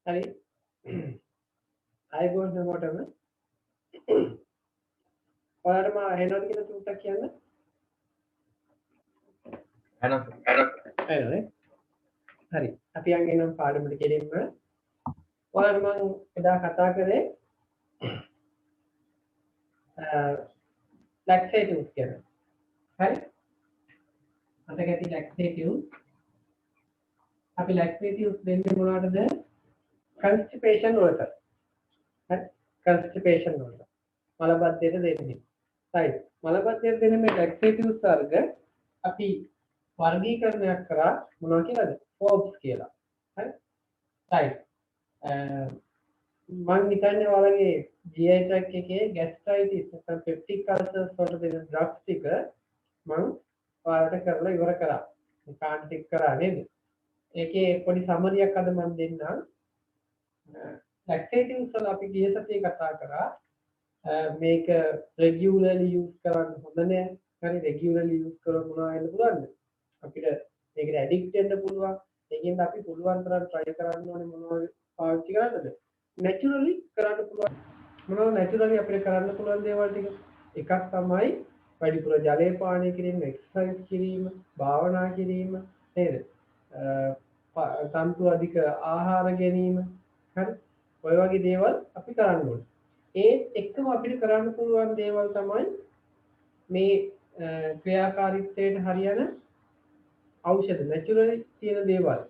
හරි අයගොන්න මොටම ඔයාලම ඇහෙනවද කියලා චුට්ටක් කියන්න ඇහෙනවද හරි අපි යන් එනම් පාඩමට කෙලින්ම ඔයාලම මම එදා කතා කරේ laxatives ගැන හරි මතක ඇති laxatives අපි laxatives දෙන්නේ මොනවටද constipation වලට හරි constipation වලට මලබද්ධයට දෙන්නේ right මලබද්ධයට දෙන මේ laxatives වර්ග අපි වර්ගීකරණයක් කරා මොනවා කියලාද FOBs කියලා හරි right මම හිතන්නේ ඔයාලගේ GI tract එකේ gastritis නැත්නම් peptic ulcers වලට දෙන drugs ටික මම ඔයාලට කරලා ඉවර කරා කාඩ් ටික කරා නේද ඒකේ පොඩි සමරියක් අද මම දෙන්නම් laxatives වල අපි ගිය සතියේ කතා කරා මේක regularly use කරන්න හොඳ නෑ හරි regularly use කරලා මොනවා වෙන්න පුළුවන්ද අපිට මේකට addict වෙන්න පුළුවන් ඒකෙන්ද අපි පුළුවන් තරම් try කරන්න ඕනේ මොනවද පාවිච්චි කරන්නද naturally කරන්න පුළුවන් මොනවද naturally අපිට කරන්න පුළුවන් දේවල් ටික එකක් තමයි වැඩිපුර ජලය පානය කිරීම exercise කිරීම භාවනා කිරීම නේද තන්තු අධික ආහාර ගැනීම හරි ඔය වගේ දේවල් අපි කරන්න ඕනේ ඒත් එක්කම අපිට කරන්න පුළුවන් දේවල් තමයි මේ ක්‍රියාකාරීත්වයට හරියන ඖෂධ naturally තියෙන දේවල්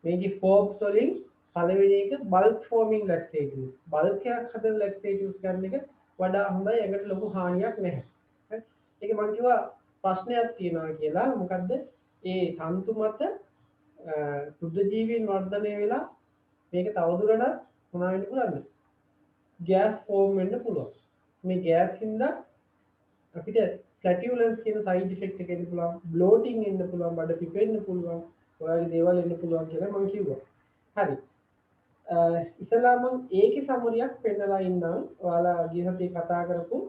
මේකේ FOBs වලින් පළවෙනි එක bulk forming laxatives bulk එකක් හදන laxatives ගන්න එක වඩා හොඳයි ඒකට ලොකු හානියක් නැහැ ඒක මම කිව්වා ප්‍රශ්නයක් තියෙනවා කියලා මොකද්ද ඒ තන්තු මත සුද්ධ ජීවීන් වර්ධනය වෙලා මේක තවදුරටත් මොනවා වෙන්න පුළුවන්ද ගෑස් ෆෝම් වෙන්න පුළුවන් මේ ගෑස් හින්දා අපිට flatulence කියන side effect එක එන්න පුළුවන් bloating එන්න පුළුවන් බඩ පිපෙන්න පුළුවන් ඔයගේ දේවල් එන්න පුළුවන් කියලා මම කිව්වා හරි ඉතලා මම ඒකේ සමරියක් පෙන්නලා ඉන්නම් ඔයාලා ගිය සතියේ කතා කරපු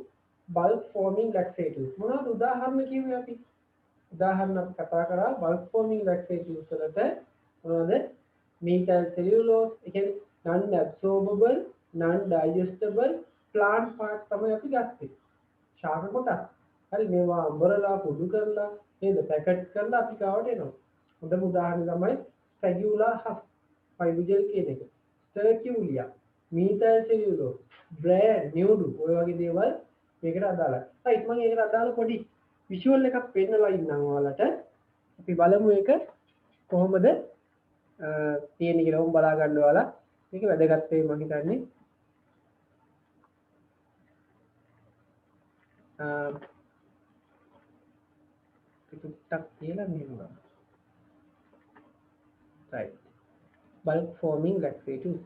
bulk forming laxatives මොනවද උදාහරණ කිව්වේ අපි උදාහරණ අපි කතා කරා bulk forming laxatives වලට මොනවද methyl cellulose ඒ කියන්නේ non absorbable non digestible plant part තමයි අපි ගත්තේ ශාක කොටස් හරි මේවා අඹරලා පොඩු කරලා නේද පැකට් කරලා අපි ගාවට එනවා හොඳම උදාහරණය තමයි Sagula husk fibrogel කියන එක Sterculia methyl cellulose brand nudu ඔය වගේ දේවල් මේකට අදාළයි right මම ඒකට අදාළ පොඩි විෂුවල් එකක් පෙන්නලා ඉන්නම් ඔයාලට අපි බලමු ඒක කොහොමද තියෙන්නේ කියලා උඹ බලා ගන්න ඔයාලා මේක වැදගත් වෙයි මම හිතන්නේ ටිකක් කියලා මෙහෙම right bulk forming laxatives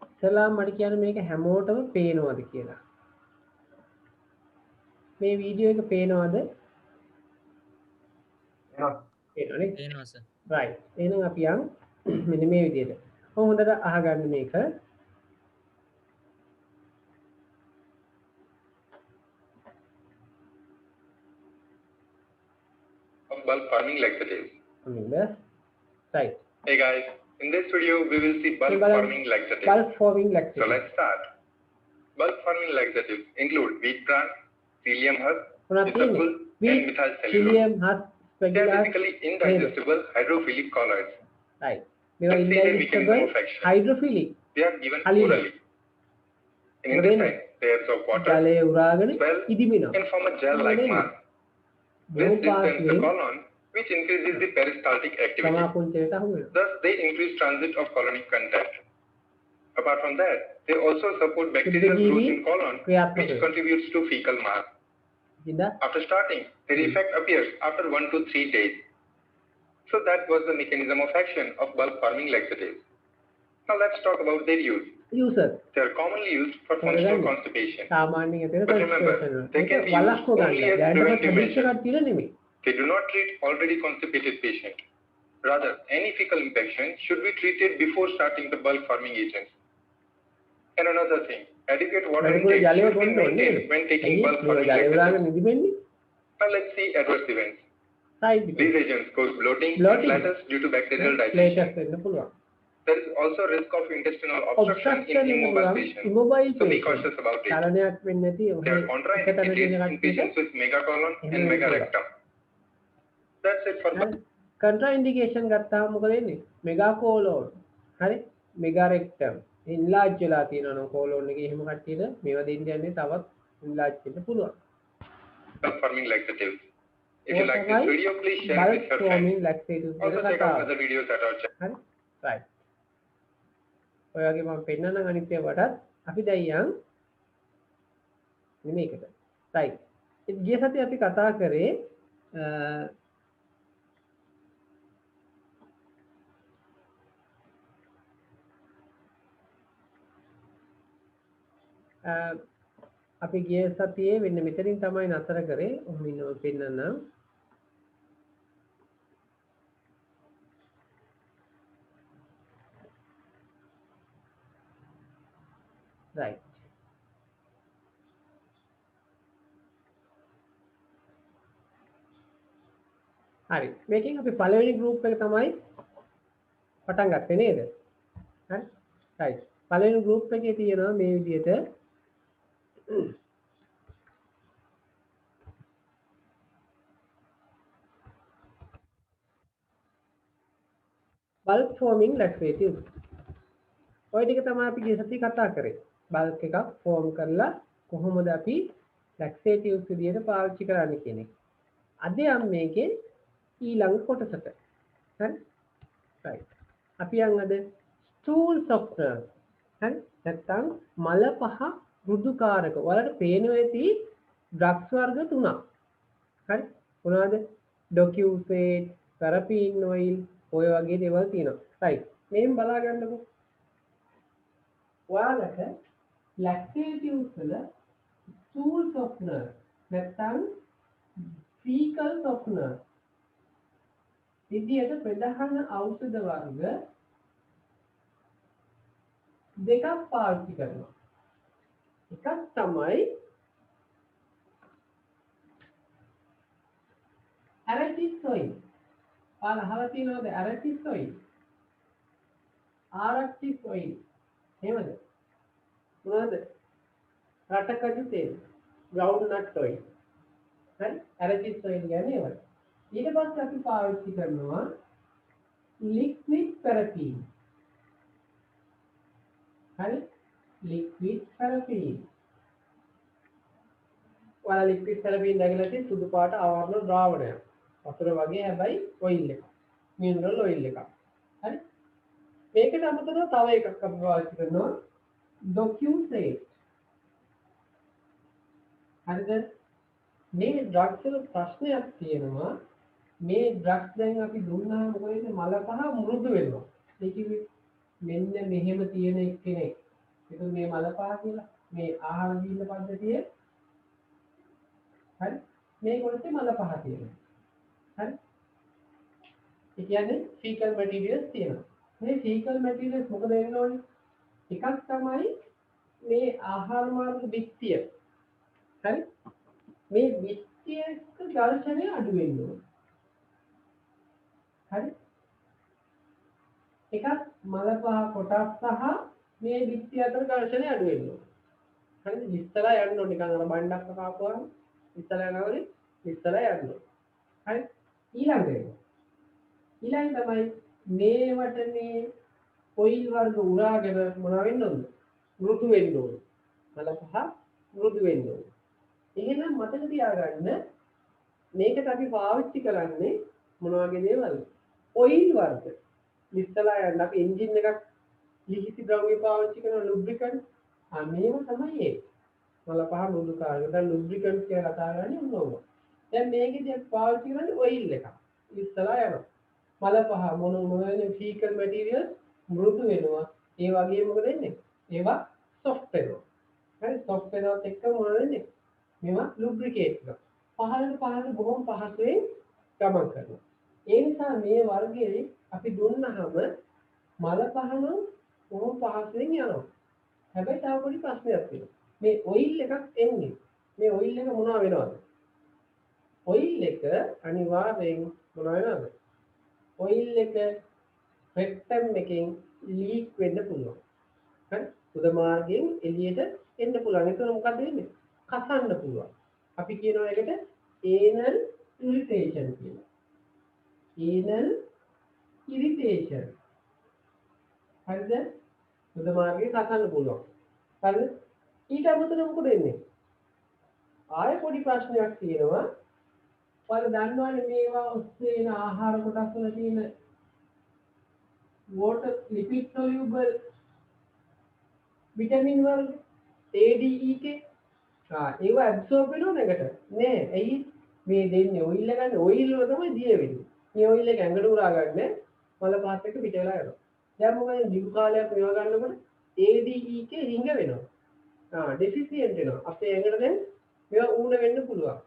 ඉතලා මට කියන්න මේක හැමෝටම පේනවද කියලා මේ වීඩියෝ එක පේනවද පේනවනේ පේනවා සර් right එහෙනම් අපි යන් මෙන්න මේ විදිහට හොඳට අහගන්න මේක bulk forming laxatives. Right. Hey guys, in this video we will see bulk forming laxatives. Bulk forming laxatives. So let's start. Bulk forming laxatives include wheat bran, psyllium husk, isabgol, and methyl cellulose. Psyllium husk, they are basically indigestible hydrophilic colloids. Right. They are indigestible hydrophilic. They are given orally. In intestine, they absorb water, swell, and form a gel-like mass. This distends the colon, which increases the peristaltic activity. Thus, they increase transit of colonic content. Apart from that, they also support bacterial growth in colon, which contributes to fecal mass. After starting, their effect appears after 1 to 3 days. So that was the mechanism of action of bulk forming laxatives. Now let's talk about their use. They are commonly used for functional constipation. But remember, they can be used only as preventive measures. They do not treat already constipated patient. Rather, any fecal infection should be treated before starting the bulk forming agents. And another thing, adequate water intake should be maintained when taking bulk forming laxatives. Now let's see adverse events. These agents cause bloating and flatus due to bacterial digestion. There is also risk of intestinal obstruction in immobile patients. So be cautious about it. There are contraindications in patients with megacolon and megarectum. That's it for contraindication ගත්තාම මොකද වෙන්නේ? මෙගාකෝලෝන්. හරි? මෙගාරෙක්ටම්. ඉන්ලාජ් වෙලා තියෙනවා නම් කෝලෝන් එකේ එහෙම කට්ටියට මේවා දෙන්න යන්නේ තවත් ඉන්ලාජ් වෙන්න පුළුවන්. Forming laxatives. If you like this video, please share it with your friends. Also check out other videos at our channel. Right. ඔය වගේ මම පෙන්නන අනිත් ඒවාටත් අපි දැන් යන් මේකට. right. ගිය සතියේ අපි කතා කරේ අපි ගිය සතියේ වෙන්න මෙතනින් තමයි නතර කරේ. ඔහොම ඉන්නව පෙන්නන්නම්. right. හරි. මේකෙන් අපි පළවෙනි group එක තමයි පටන් ගත්තේ නේද? හරි. right. පළවෙනි group එකේ තියෙනවා මේ විදිහට bulk forming laxatives. ඔය ටික තමයි අපි ගිය සතියේ කතා කරේ. bulk එකක් form කරලා කොහොමද අපි laxatives විදිහට පාවිච්චි කරන්නේ කියන එක. අද යම් මේකේ ඊළඟ කොටසට. හරි? right. අපි යන් අද stool softener. හරි? නැත්තම් මල පහ මෘදුකාරක. ඔයාලට පේනවා ඇති ඩ්‍රග්ස් වර්ග තුනක්. හරි? මොනවද? Docusate, paraffin oil, ඔය වගේ දේවල් තියෙනවා. right. මේන් බලා ගන්නකො. ඔයාලට laxatives වල stool softener නැත්තම් fecal softener විදියට ප්‍රධාන ඖෂධ වර්ග දෙකක් පාවිච්චි කරනවා. එකක් තමයි arachis oil. ඔයාලා අහලා තියෙනවද arachis oil? arachis oil. එහෙමද? මොනවද? රටකඩු තෙල්. ground nut oil. හරි? arachis oil කියන්නේ ඒවයි. ඊට පස්සේ අපි පාවිච්චි කරනවා liquid paraffin. හරි? liquid paraffin. ඔයාලා liquid paraffin දැකලා තියෙන සුදු පාට ආවරණ ද්‍රාවණයක්. වතුර වගේ හැබැයි oil එක. mineral oil එකක්. හරි? මේකට අමතරව තව එකක් අපි පාවිච්චි කරනවා Docusate. හරිද? මේ ඩ්‍රග්ස් වල ප්‍රශ්නයක් තියෙනවා. මේ ඩ්‍රග්ස් දැන් අපි දුන්නාම මොකද මල පහ මෘදු වෙනවා. ඒ කිව්වේ මෙන්න මෙහෙම තියෙන එක්කෙනෙක්. ඒක මේ මල පහ කියලා මේ ආහාර දීන පද්ධතියේ හරි මේ කොටසේ මල පහ තියෙනවා. හරි? ඒ කියන්නේ fecal materials තියෙනවා. මේ fecal materials මොකද වෙන්න ඕනේ? එකක් තමයි මේ ආහාර මාර්ග බිත්තිය. හරි? මේ බිත්තියක ඝර්ෂණය අඩු වෙන්න ඕනේ. හරි? එකක් මල පහ කොටස් සහ මේ බිත්තිය අතර ඝර්ෂණය අඩු වෙන්න ඕනේ. හරිද? ඉස්සලා යන්න ඕනේ නිකන් අර බණ්ඩක් කාපුවාම ඉස්සලා යනවනේ ඉස්සලා යන්න ඕනේ. හරි? ඊළඟ තමයි මේවට මේ ඔයිල් වර්ග උරාගෙන මොනවා වෙන්න ඕනද? මෘදු වෙන්න ඕනේ. මල පහ මෘදු වෙන්න ඕනේ. එහෙනම් මතක තියාගන්න මේකට අපි පාවිච්චි කරන්නේ මොන වගේ දේවල්ද? ඔයිල් වර්ග. ඉස්සලා යන්න අපි එන්ජින් එකක් ලිහිසි ද්‍රව්‍ය පාවිච්චි කරන ලුබ්‍රිකන්ට් මේව තමයි ඒ. මල පහ මෘදු කාර්ය. දැන් ලුබ්‍රිකන්ට් කියලා කතා කරන්නේ මොනවා? දැන් මේකේදී අපි පාවිච්චි කරන්නේ ඔයිල් එකක්. ඉස්සලා යනවා. මල පහ මොනවද fecal materials මෘදු වෙනවා. ඒ වගේ මොකද වෙන්නේ? ඒවා soft වෙනවා. හරි soft වෙනවත් එක්ක මොනවද වෙන්නේ? මේවා lubricate කරනවා. පහළට බොහොම පහසුවෙන් ගමන් කරනවා. ඒ නිසා මේ වර්ගයේ අපි දුන්නාම මල පහන බොහොම පහසුවෙන් යනවා. හැබැයි තව පොඩි ප්‍රශ්නයක් තියෙනවා. මේ ඔයිල් එකක් එන්නේ. මේ ඔයිල් එක මොනවා වෙනවද? ඔයිල් එක අනිවාර්යෙන් මොනවා වෙනවද? ඔයිල් එක රෙක්ටම් එකෙන් ලීක් වෙන්න පුළුවන්. හරි? උද මාර්ගයෙන් එළියට එන්න පුළුවන්. ඒක මොකද වෙන්නේ? කසන්න පුළුවන්. අපි කියනවා ඒකට anal irritation කියලා. anal irritation. හරිද? උද මාර්ගයේ කසන්න පුළුවන්. හරිද? ඊට අමතරව මොකද වෙන්නේ? ආයෙ පොඩි ප්‍රශ්නයක් තියෙනවා. ඔයාලා දන්නවනේ මේවා ඔස්සේ එන ආහාර කොටස් වල තියෙන water lipid soluble vitamin වර්ග A D E K ඒව ඇබ්සෝබ් වෙනව නැකට නෑ ඇයි මේ දෙන්නේ ඔයිල් එක ගන්න ඔයිල් වල තමයි දිය වෙන්නේ මේ ඔයිල් එක ඇඟට උරා ගන්න මල පාත් එක පිට වෙලා යනවා දැන් මොකද දිගු කාලයක් මේවා ගන්නකොට A D E K රිංග වෙනවා ඩෙෆිසියන්ට් වෙනවා අපේ ඇඟට දැන් මේවා ඌණ වෙන්න පුළුවන්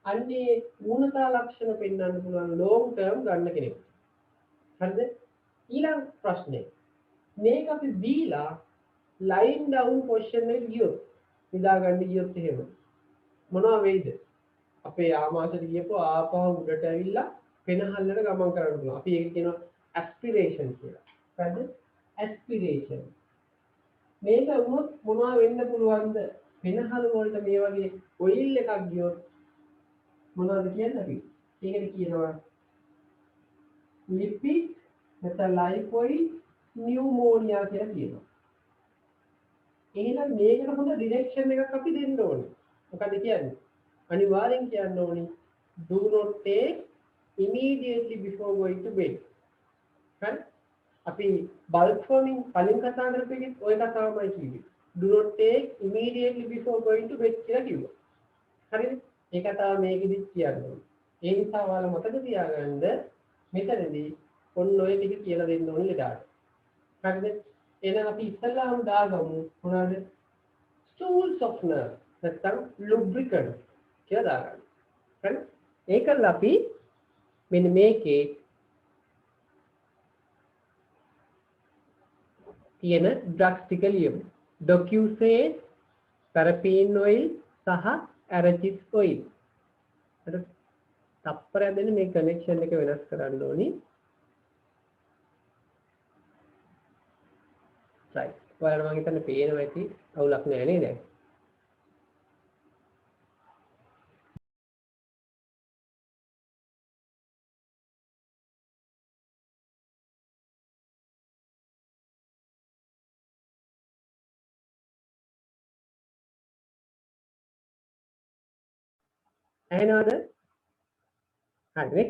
අන්නේ ඌණතා ලක්ෂණ පෙන්වන්න පුළුවන් ලොං ටර්ම් ගන්න කෙනෙක් හරිද ඊළඟ ප්‍රශ්නේ මේක අපි දීලා ලයින් ඩවුන් පොසිෂන් එකට ගියොත් නිදා ගන්න ගියොත් එහෙම මොනවා වෙයිද අපේ ආමාශයට ගියපුව ආපහු උඩට ඇවිල්ලා පෙනහල්ලට ගමන් කරන්න පුළුවන් අපි ඒක කියනවා ඇස්පිරේෂන් කියලා හරිද ඇස්පිරේෂන් මේක වුණොත් මොනවා වෙන්න පුළුවන්ද පෙනහල වලට මේ වගේ ඔයිල් එකක් ගියොත් මොනවද කියන්නේ අපි ඒකට කියනවා ලිපිඩ් නැත්නම් ලයිපොයිඩ් නියුමෝනියා කියලා කියනවා එහෙනම් මේකට හොඳ ඩිරෙක්ෂන් එකක් අපි දෙන්න ඕනේ. මොකද කියන්නේ? අනිවාර්යෙන් කියන්න ඕනේ do not take immediately before going to bed. හරි? අපි bulk forming කලින් කතා කරපු එකෙත් ওই කතාවමයි කිව්වේ. do not take immediately before going to bed කියලා කිව්වා. හරිද? ඒ කතාව මේකෙදිත් කියන්න ඕනේ. ඒ නිසා ඔයාලා මතක තියාගන්න මෙතනදී ඔන්න ඔය ටික කියලා දෙන්න ඕනේ ලෙඩාට. හරිද? එහෙනම් අපි ඉස්සල්ලාම දාගමු මොනවාද stool softener නැත්නම් lubricant කියලා දාගන්න. හරි? ඒකල අපි මෙන්න මේකේ තියෙන ඩ්‍රග්ස් ටික ලියමු. Docusate, paraffin oil සහ arachis oil. හරි? තප්පරයක් දෙන්න මේ කනෙක්ෂන් එක වෙනස් කරන්න ඕනි. right. ඔයාලට මම හිතන්නේ පේනවා ඇති අවුලක් නෑ නේද? ඇහෙනවද? හරි.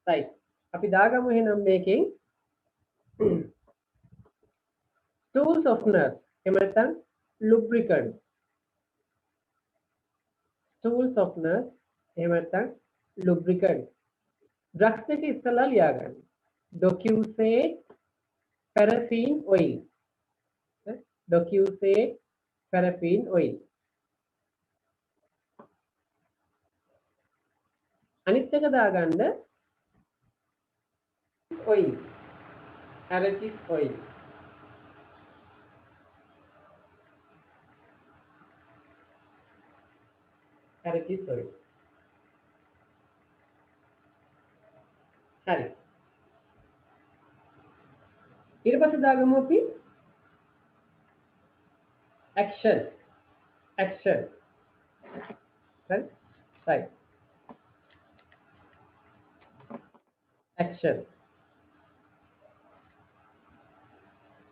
right. අපි දාගමු එහෙනම් මේකෙන් stool softener එහෙම නැත්නම් lubricant stool softener එහෙම නැත්නම් lubricant ඩ්‍රග්ස් එක ඉස්සලා ලියා ගන්න. Docusate, paraffin oil. Docusate, paraffin oil. අනිත් එක දාගන්න oil. arachis oil. arachis oil. හරි. ඊට පස්සේ දාගමු අපි action. හරි. right. action.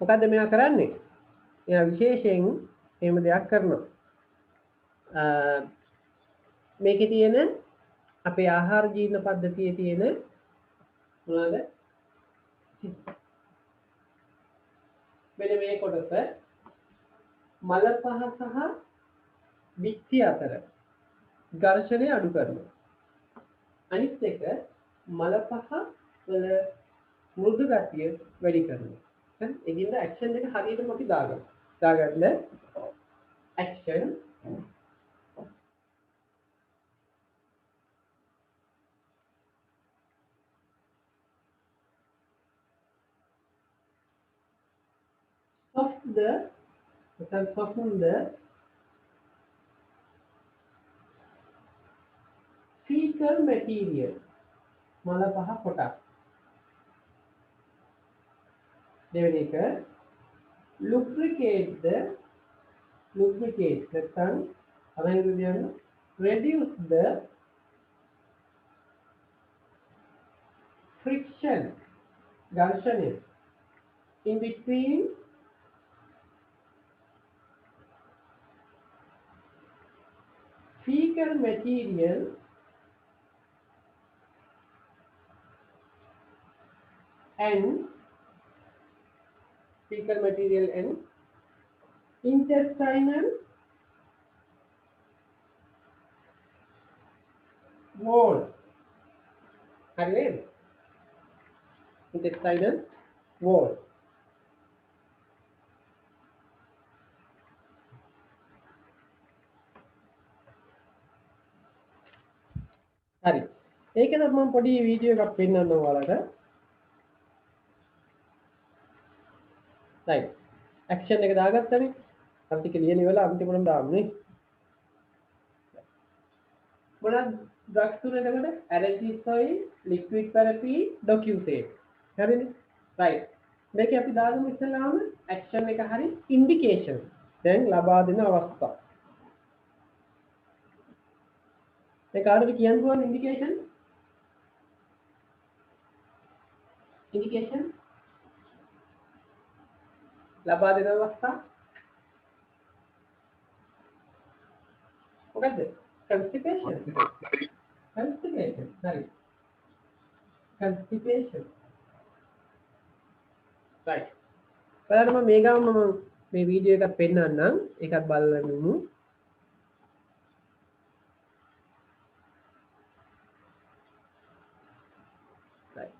මොකද්ද මෙයා කරන්නේ? එයා විශේෂයෙන් එහෙම දෙයක් කරනවා. මේකේ තියෙන අපේ ආහාර ජීර්ණ පද්ධතියේ තියෙන මොනවාද? මෙන්න මේ කොටස මල පහ සහ බිත්ති අතර ඝර්ෂණය අඩු කරනවා. අනිත් එක මල පහ වල මෘදු ගතිය වැඩි කරනවා. හරි? ඒකින්ද ඇක්ෂන් එක හරියටම අපි දාගන්න. Action soften the fecal material මල පහ කොටස් දෙවෙනි එක lubricate නැත්නම් අරගෙන කියන reduce the friction ඝර්ෂණය in between fecal material and intestinal wall. හරිනේ? intestinal wall. හරි. ඒකද මම පොඩි වීඩියෝ එකක් පෙන්නන්න ඔයාලට. right. action එක දාගත්තනේ. අර ටික ලියන ඉවරලා අන්තිමටම දාන්නේ. මොනවද ඩ්‍රග්ස් තුනකට ඇලර්ජිසොයි ලික්විඩ් තෙරපි ඩොකියුටේට් හරිනේ රයිට් මේක අපි දාගමු ඉස්සෙල්ලාම ඇක්ෂන් එක හරි ඉන්ඩිකේෂන් දැන් ලබා දෙන අවස්ථා මේ කාටද කියන්න පුළුවන් ඉන්ඩිකේෂන් ලබා දෙන අවස්ථා මොකද්ද constipation right constipation right බලන්න මම මේ ගාම මම මේ වීඩියෝ එකක් පෙන්නන්නම් ඒකත් බලන්නමු right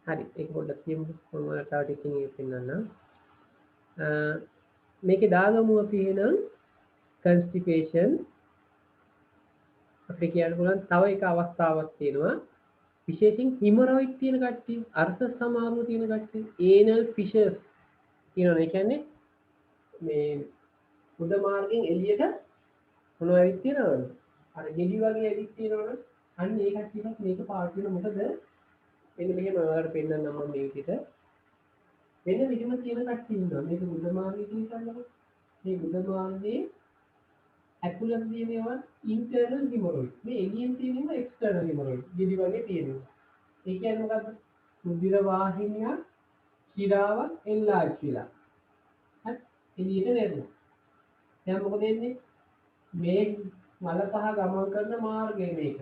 හරි ඒක පොඩ්ඩක් කියමු මම තව ටිකකින් ඒක පෙන්නන්නම් මේකේ දාගමු අපි එහෙනම් constipation අපිට කියන්න පුළුවන් තව එක අවස්ථාවක් තියෙනවා විශේෂයෙන් හිමොරොයිඩ් තියෙන කට්ටිය අර්ථ සමාරුව තියෙන කට්ටිය anal fissures කියනවා ඒ කියන්නේ මේ උඩ මාර්ගෙන් එළියට මොනවා ඇවිත් තියෙනවද අර ගෙඩි වගේ ඇවිත් තියෙනවනේ අන්න ඒ කට්ටියට මේක පාවිච්චි කරන මොකද මෙන්න මෙහෙම ඔයාලට පෙන්නන්නම් මම මේ විදිහට මෙන්න මෙහෙම තියෙන කට්ටිය ඉන්නවා මේක බුද්ධ මාර්ගයේ කියනකොට මේ බුද්ධ මාර්ගයේ ඇතුළත තියෙනවා ඉන්ටර්නල් හිමොරොයිඩ් මේ එළියෙන් තියෙනවා එක්ස්ටර්නල් හිමොරොයිඩ් ගෙඩි වගේ තියෙනවා ඒ කියන්නේ මොකද්ද රුධිර වාහිනිය ශිරාවක් එන්ලාර්ජ් වෙලා හරි එළියට නැරෙනවා දැන් මොකද වෙන්නේ මේ මල පහ ගමන් කරන මාර්ගය මේක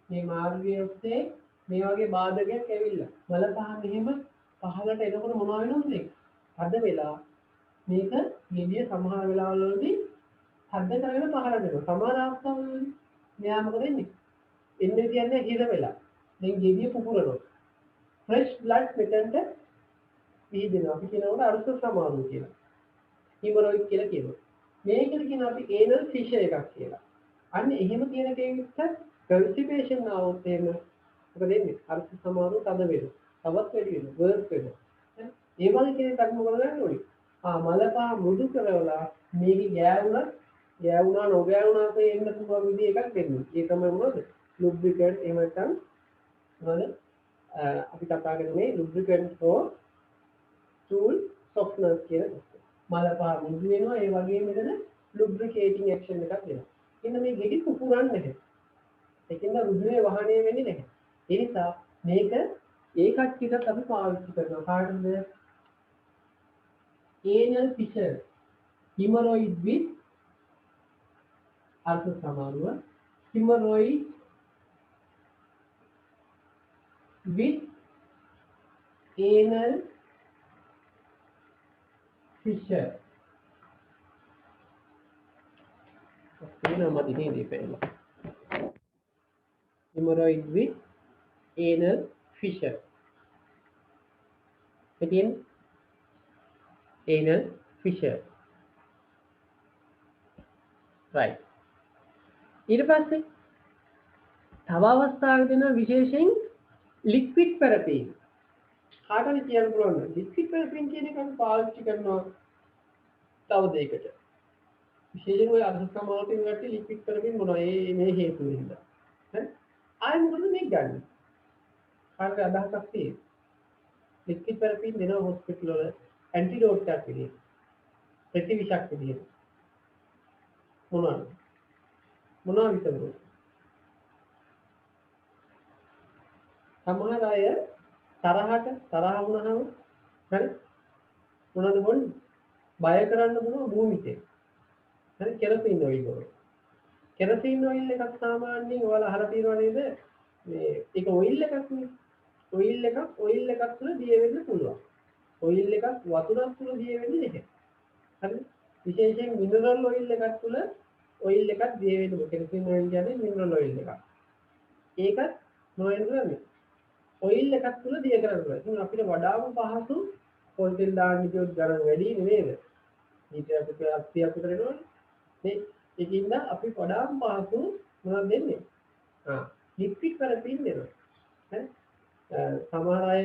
මේ මාර්ගයේ ඔස්සේ මේ වගේ බාධකයක් ඇවිල්ලා මල පහ මෙහෙම පහළට එනකොට මොනවා වෙනවද අද වෙලා මේක ගෙඩිය සමහර වෙලාවලදී හද්ද කරගෙන පහළ දෙනවා සමහර අවස්ථාවලදී මෙයා මොකද වෙන්නේ එන්නේ කියන්නේ හිර වෙලා දැන් ගෙඩිය පුපුරනවා ෆ්‍රෙෂ් බ්ලඩ් මෙතනට වීදෙනවා අපි කියනකොට අර්ථ සමාරුව කියලා හිමොරොයිඩ් කියලා කියනවා මේකට කියන අපි anal fissure එකක් කියලා අන්න එහෙම තියෙන කෙනෙක්ට constipation ආවොත් එහෙම මොකද වෙන්නේ අර්ථ සමාරුව තද වෙනවා තවත් වැඩි වෙනවා වර්ස් වෙනවා ඒ වගේ කෙනෙක්ට මොකද කරන්න ඕනේ මලපහ මෘදු කරවලා මේක ගෑවුණා නොගෑවුණා තේන්න පුළුවන් විදිහ එකක් දෙන්නේ ඒ තමයි මොනවද lubricant එහෙම නැත්නම් මොනවද අපි කතා කරන්නේ lubricant for stool softeners කියන මලපහ මෘදු වෙනවා ඒ වගේම මෙතන lubricating action එකක් දෙනවා ඉතින් මේ ගෙඩි පුපුරන්නේ නැහැ ඒකෙන්ද රුධිරය වහණය වෙන්නේ නැහැ ඒ නිසා මේක ඒ කට්ටියට අපි පාවිච්චි කරනවා කාටද anal fissure hemorrhoid with අර්ථ සමානුව hemorrhoid with anal fissure hemorrhoid with anal fissure again anal fissure right ඊට පස්සේ තව අවස්ථාවක දෙන විශේෂයෙන් liquid therapy කාටද කියන්න පුළුවන් ලික්විඩ් පැරෆින් කියන එක අපි පාවිච්චි කරනවා තව දෙයකට විශේෂයෙන්ම ඔය අධික මාර්කින් වලට ලික්විඩ් පැරෆින් මොනවා මේ හේතු වෙනද හරි ආයෙ මොකද මේක ගන්න කාට අදහසක් තියෙන්නේ ලික්විඩ් පැරෆින් දෙනවා හොස්පිටල් වල ඇන්ටිඩෝට් එකක් විදියට ප්‍රතිවිෂක් විදියට මොනවා විතරද සමහර අය තරහ වුණාම හරි මොනවද බොන්නේ බය කරන්න පුළුවන් භූමිකේ හරි කෙරසින් ඔයිල් වල කෙරසින් ඔයිල් එකක් සාමාන්‍යයෙන් ඔයාලා අහලා තියෙනව නේද මේ ඒක ඔයිල් එකක් නේ ඔයිල් එකක් තුල දිය වෙන්න පුළුවන් ඔයිල් එකක් වතුරක් තුල දිය වෙන්නේ නැහැ හරි විශේෂයෙන් මිනරල් ඔයිල් එකක් තුල ඔයිල් එකක් දිය වෙන්නේ කෙරසින් ඔයිල් කියන්නේ මිනරල් ඔයිල් එකක් ඒකත් මොනවද කරන්නේ ඔයිල් එකක් තුල දිය කරන්න බෑ. ඉතින් අපිට වඩාම පහසු පොල් තෙල් දාන්න කියොත් ගණන් වැඩි නේද? ඊට අපිට 80 අපිට වෙනවනේ. මේ ඒකින්ද අපි වඩාම පහසු මොනවද දෙන්නේ? ලික්විඩ් පැරෆින් දෙනවා. හරි? සමහර අය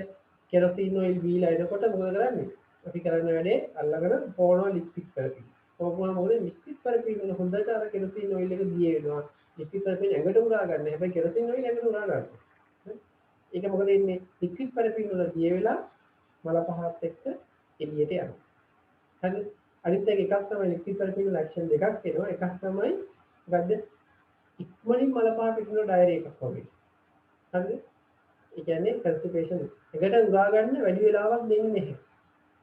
කෙරසින් ඔයිල් බීලා එනකොට මොකද කරන්නේ? අපි කරන වැඩේ අල්ලගෙන පොනවා ලික්විඩ් පැරෆින්. කොහොමද මොකද ලික්විඩ් පැරෆින් වල හොඳට අර කෙරසින් ඔයිල් එක දිය වෙනවා. ලික්විඩ් පැරෆින් ඇඟට උරා ගන්න. හැබැයි කෙරසින් ඔයිල් ඇඟට උරා ගන්න. ඒක මොකද වෙන්නේ ලික්විඩ් පැරෆින් වල දිය වෙලා මල පහත් එක්ක එළියට යනවා. හරි අනිත් එකක් තමයි ලික්විඩ් පැරෆින් වල ඇක්ෂන් දෙකක් එනවා. එකක් තමයි මොකද්ද ඉක්මනින් මල පහ පිටින ඩයරි එකක් වගේ. හරිද? ඒ කියන්නේ කන්ස්ටිපේෂන්. එකට උරා ගන්න වැඩි වෙලාවක් දෙන්නේ නැහැ.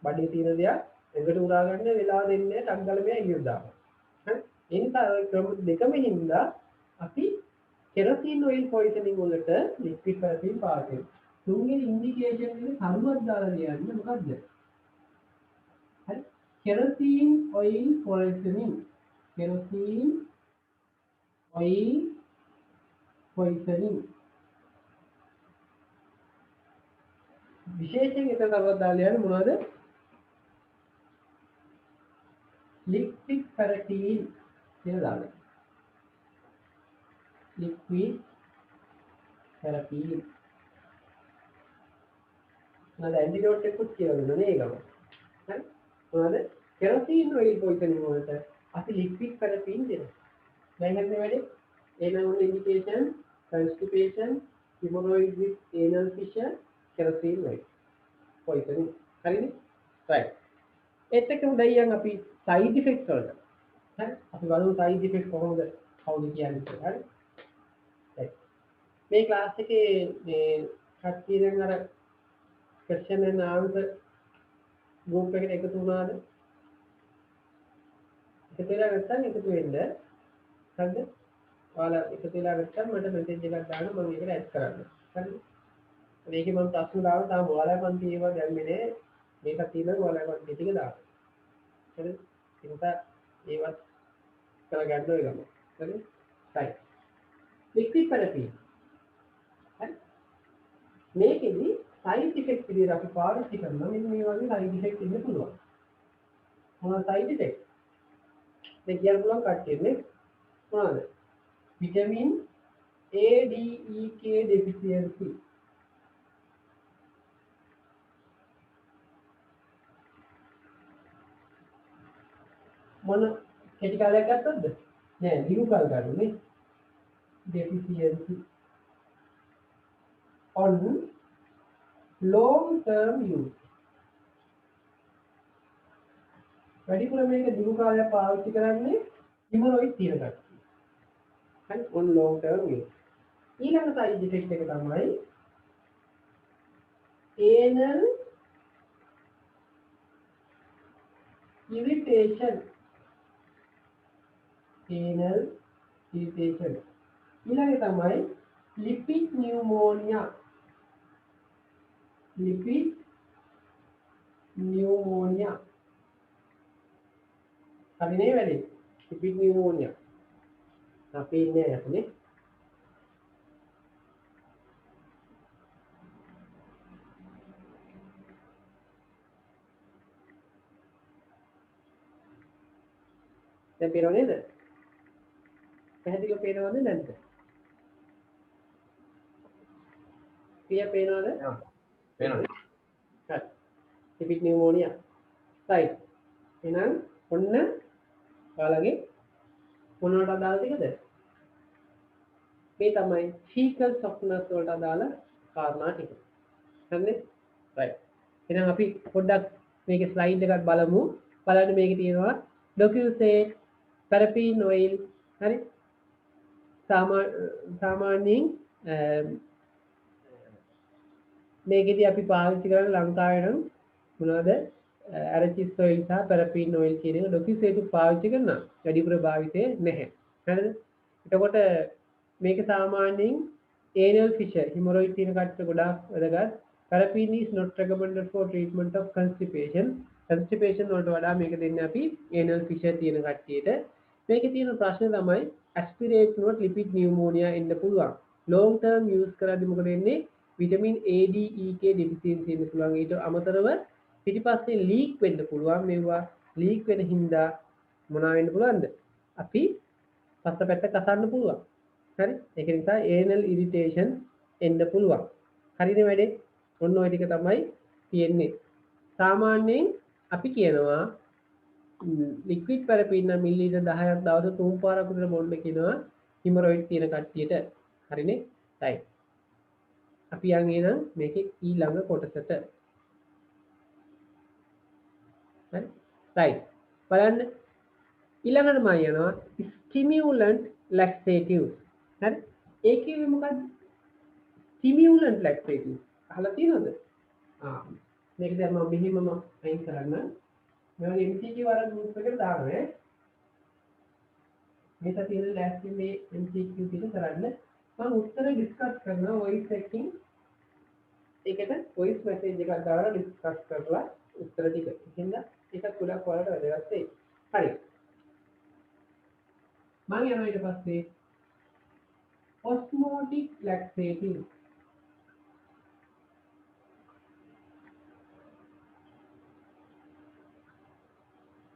බඩේ තියෙන දෙයක් එකට උරා ගන්න වෙලාව දෙන්නේ නැහැ. ටක් ගාලා මෙයා එළියට දානවා. හරි? ඒ නිසා ක්‍රම දෙකම හින්දා අපි කෙරසින් ඔයිල් පොයිසනින් වලට ලික්විඩ් පැරෆින් පාවිච්චි කරනවා. තුන්වෙනි ඉන්ඩිකේෂන් එකේ කරුවක් දාලා ලියන්නේ මොකද්ද? හරි? කෙරසින් ඔයිල් පොයිසනින්. කෙරසින් ඔයිල් පොයිසනින්. විශේෂයෙන් එක කරුවක් දාලා ලියන්නේ මොනවද? ලික්විඩ් පැරෆින් කියලා දාලා. liquid therapy නේද ඇන්ටිඩෝට් එකක් කියලා දුන්නා නේ ඒකම හරි මොනවද කෙරසින් ඔයිල් පොයිසනින් වලට අපි ලික්විඩ් තෙරපි දෙනවා දැන් හිතේ වැඩි anal indication constipation hemorrhoid with anal fissure kerosene oil poisoning හරිනේ right ඒත් එක්කම දැන් අපි side effects වලට හරි අපි බලමු side effects කොහොමද කවුද කියන්නේ හරි මේ ක්ලාස් එකේ මේ කට්ටිය දැන් අර question and answer group එකට එකතු වුණාද? එකතු වෙලා නැත්නම් එකතු වෙන්න. හරිද? ඔයාලා එකතු වෙලා නැත්නම් මට මෙසේජ් එකක් දාන්න මම ඒකට ඇඩ් කරන්න. හරිද? මේකේ මම ප්‍රශ්න දාලා තාම ඔයාලා පන්ති ඒවා දැම්මේ නෑ. මේක තියෙනවා ඔයාලා පන්ති ටික දාන්න. හරිද? ඒක ඒවත් කරගන්න ඕන ගම. හරිද? right. liquid therapy. හරි? මේකෙදි side effect විදිහට අපි පාවිච්චි කරනවා මෙන්න මේ වගේ side effect ඉන්න පුළුවන්. මොනවද side effect? දැන් කියන්න පුළුවන් කට්ටියනේ මොනවද? vitamin A D E K deficiency. මොන කෙටි කාලයක් ගත්තොත්ද? නෑ දිගු කාල ගන්නෙ. deficiency on long term use වැඩිපුර මේක දිගු කාලයක් පාවිච්චි කරන්නේ hemorrhoid තියෙන කට්ටිය. හරි on long term use. ඊළඟ side effect එක තමයි anal irritation. anal irritation. ඊළඟ තමයි lipid pneumonia. lipid pneumonia. හරි නේ වැඩි lipid pneumonia. අපි ඉන්නේ අපනේ දැන් පේනව නේද? පැහැදිලිව පේනවද නැද්ද? පිය පේනවද? පේනවා. හරි ලිපිඩ් නියුමෝනියා right එහෙනම් ඔන්න ඔයාලගේ මොනවට අදාළ ටිකද මේ තමයි fecal softness වලට අදාළ කාරණා ටික හරිනේ right එහෙනම් අපි පොඩ්ඩක් මේකේ ස්ලයිඩ් එකක් බලමු බලන්න මේකේ තියෙනවා docusate paraffin oil හරි සාමාන්‍යයෙන් මේකෙදී අපි පාවිච්චි කරන ලංකාවේ නම් මොනවද arachis oil සහ paraffin oil කියන එක docusate පාවිච්චි කරනවා වැඩිපුර භාවිතේ නැහැ හරිද එතකොට මේක සාමාන්‍යයෙන් anal fissure hemorrhoid තියෙන කට්ටියට ගොඩාක් වැදගත් paraffin is not recommended for treatment of constipation වලට වඩා මේක දෙන්නේ අපි anal fissure තියෙන කට්ටියට මේකේ තියෙන ප්‍රශ්නේ තමයි aspirate වුණොත් lipid pneumonia එන්න පුළුවන් long term use කරද්දි මොකද වෙන්නේ vitamin A D E K deficiency එන්න පුළුවන් ඊට අමතරව පිටිපස්සේ leak වෙන්න පුළුවන් මේවා leak වෙන හින්දා මොනවා වෙන්න පුළුවන්ද අපි පස්සපැත්ත කසන්න පුළුවන් හරි ඒක නිසා anal irritation එන්න පුළුවන් හරිද වැඩේ ඔන්න ඔය ටික තමයි තියෙන්නේ සාමාන්‍යයෙන් අපි කියනවා liquid paraffin නම් මිලිලීටර් 10ක් දවස් 3 පාරක් විතර බොන්න කියනවා hemorrhoid තියෙන කට්ටියට හරිනේ right අපි යන් එනම් මේකේ ඊළඟ කොටසට හරි right බලන්න ඊළඟට මම යනවා stimulant laxatives හරි ඒකේ මොකක්ද stimulant laxatives අහලා තියෙනවද මේක දැන් මම මෙහිමම අයින් කරන්න मैं MCQ वाला ग्रुप पे दाग है मेरा तीन लैब में MCQ की तरह हम उत्तर डिस्कस करना वॉइस सेटिंग एक है ना वॉइस मैसेज का द्वारा डिस्कस करला उत्तर दी किंदा ඒක තුලා කොලට වැදගත් වෙයි. හරි. මම යනවා ඊට පස්සේ osmotic laxative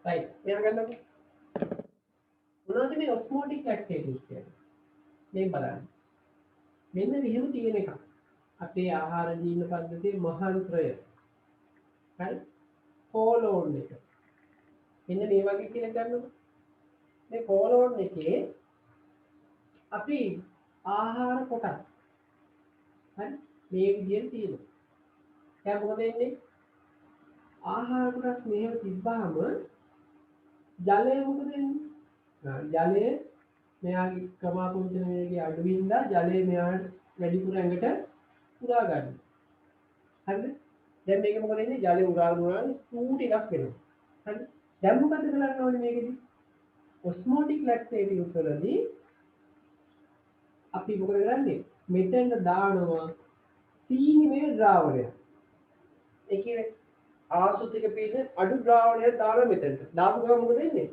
right මෙයා ගන්නකො මොනවද මේ osmotic laxatives කියන්නේ මේ බලන්න මෙන්න මෙහෙම තියෙන එකක් අපේ ආහාර ජීවන පද්ධතියේ මහාන්තරය හරි කොලෝන් එක මෙන්න මේ වගේ කියලා ගන්නකො මේ කොලෝන් එකේ අපි ආහාර කොටස් හරි මේ විදිහට තියෙනවා දැන් මොකද වෙන්නේ ආහාර කොටස් මෙහෙම තිබ්බාම ජලය මොකද වෙන්නේ ජලය මෙයාගේ ක්‍රමාකුංචන වේගය අඩු වෙනවා ජලය මෙයාට වැඩිපුර ඇඟට උරා ගන්න. හරිද? දැන් මේක මොකද වෙන්නේ ජලය උරාගෙන ස්පූට් එකක් වෙනවා. හරිද? දැන් මොකද කරන්න ඕනේ මේකෙදි? ඔස්මෝටික් ලැක්ටේටිව්ස් වලදී අපි මොකද කරන්නේ? මෙතෙන් දානවා සීනිමය ද්‍රාවණය. ඒ කියන්නේ ආසුතික පිට අඩු ද්‍රාවණයක් දාලා මෙතනට. දාපු ගමන් මොකද වෙන්නේ?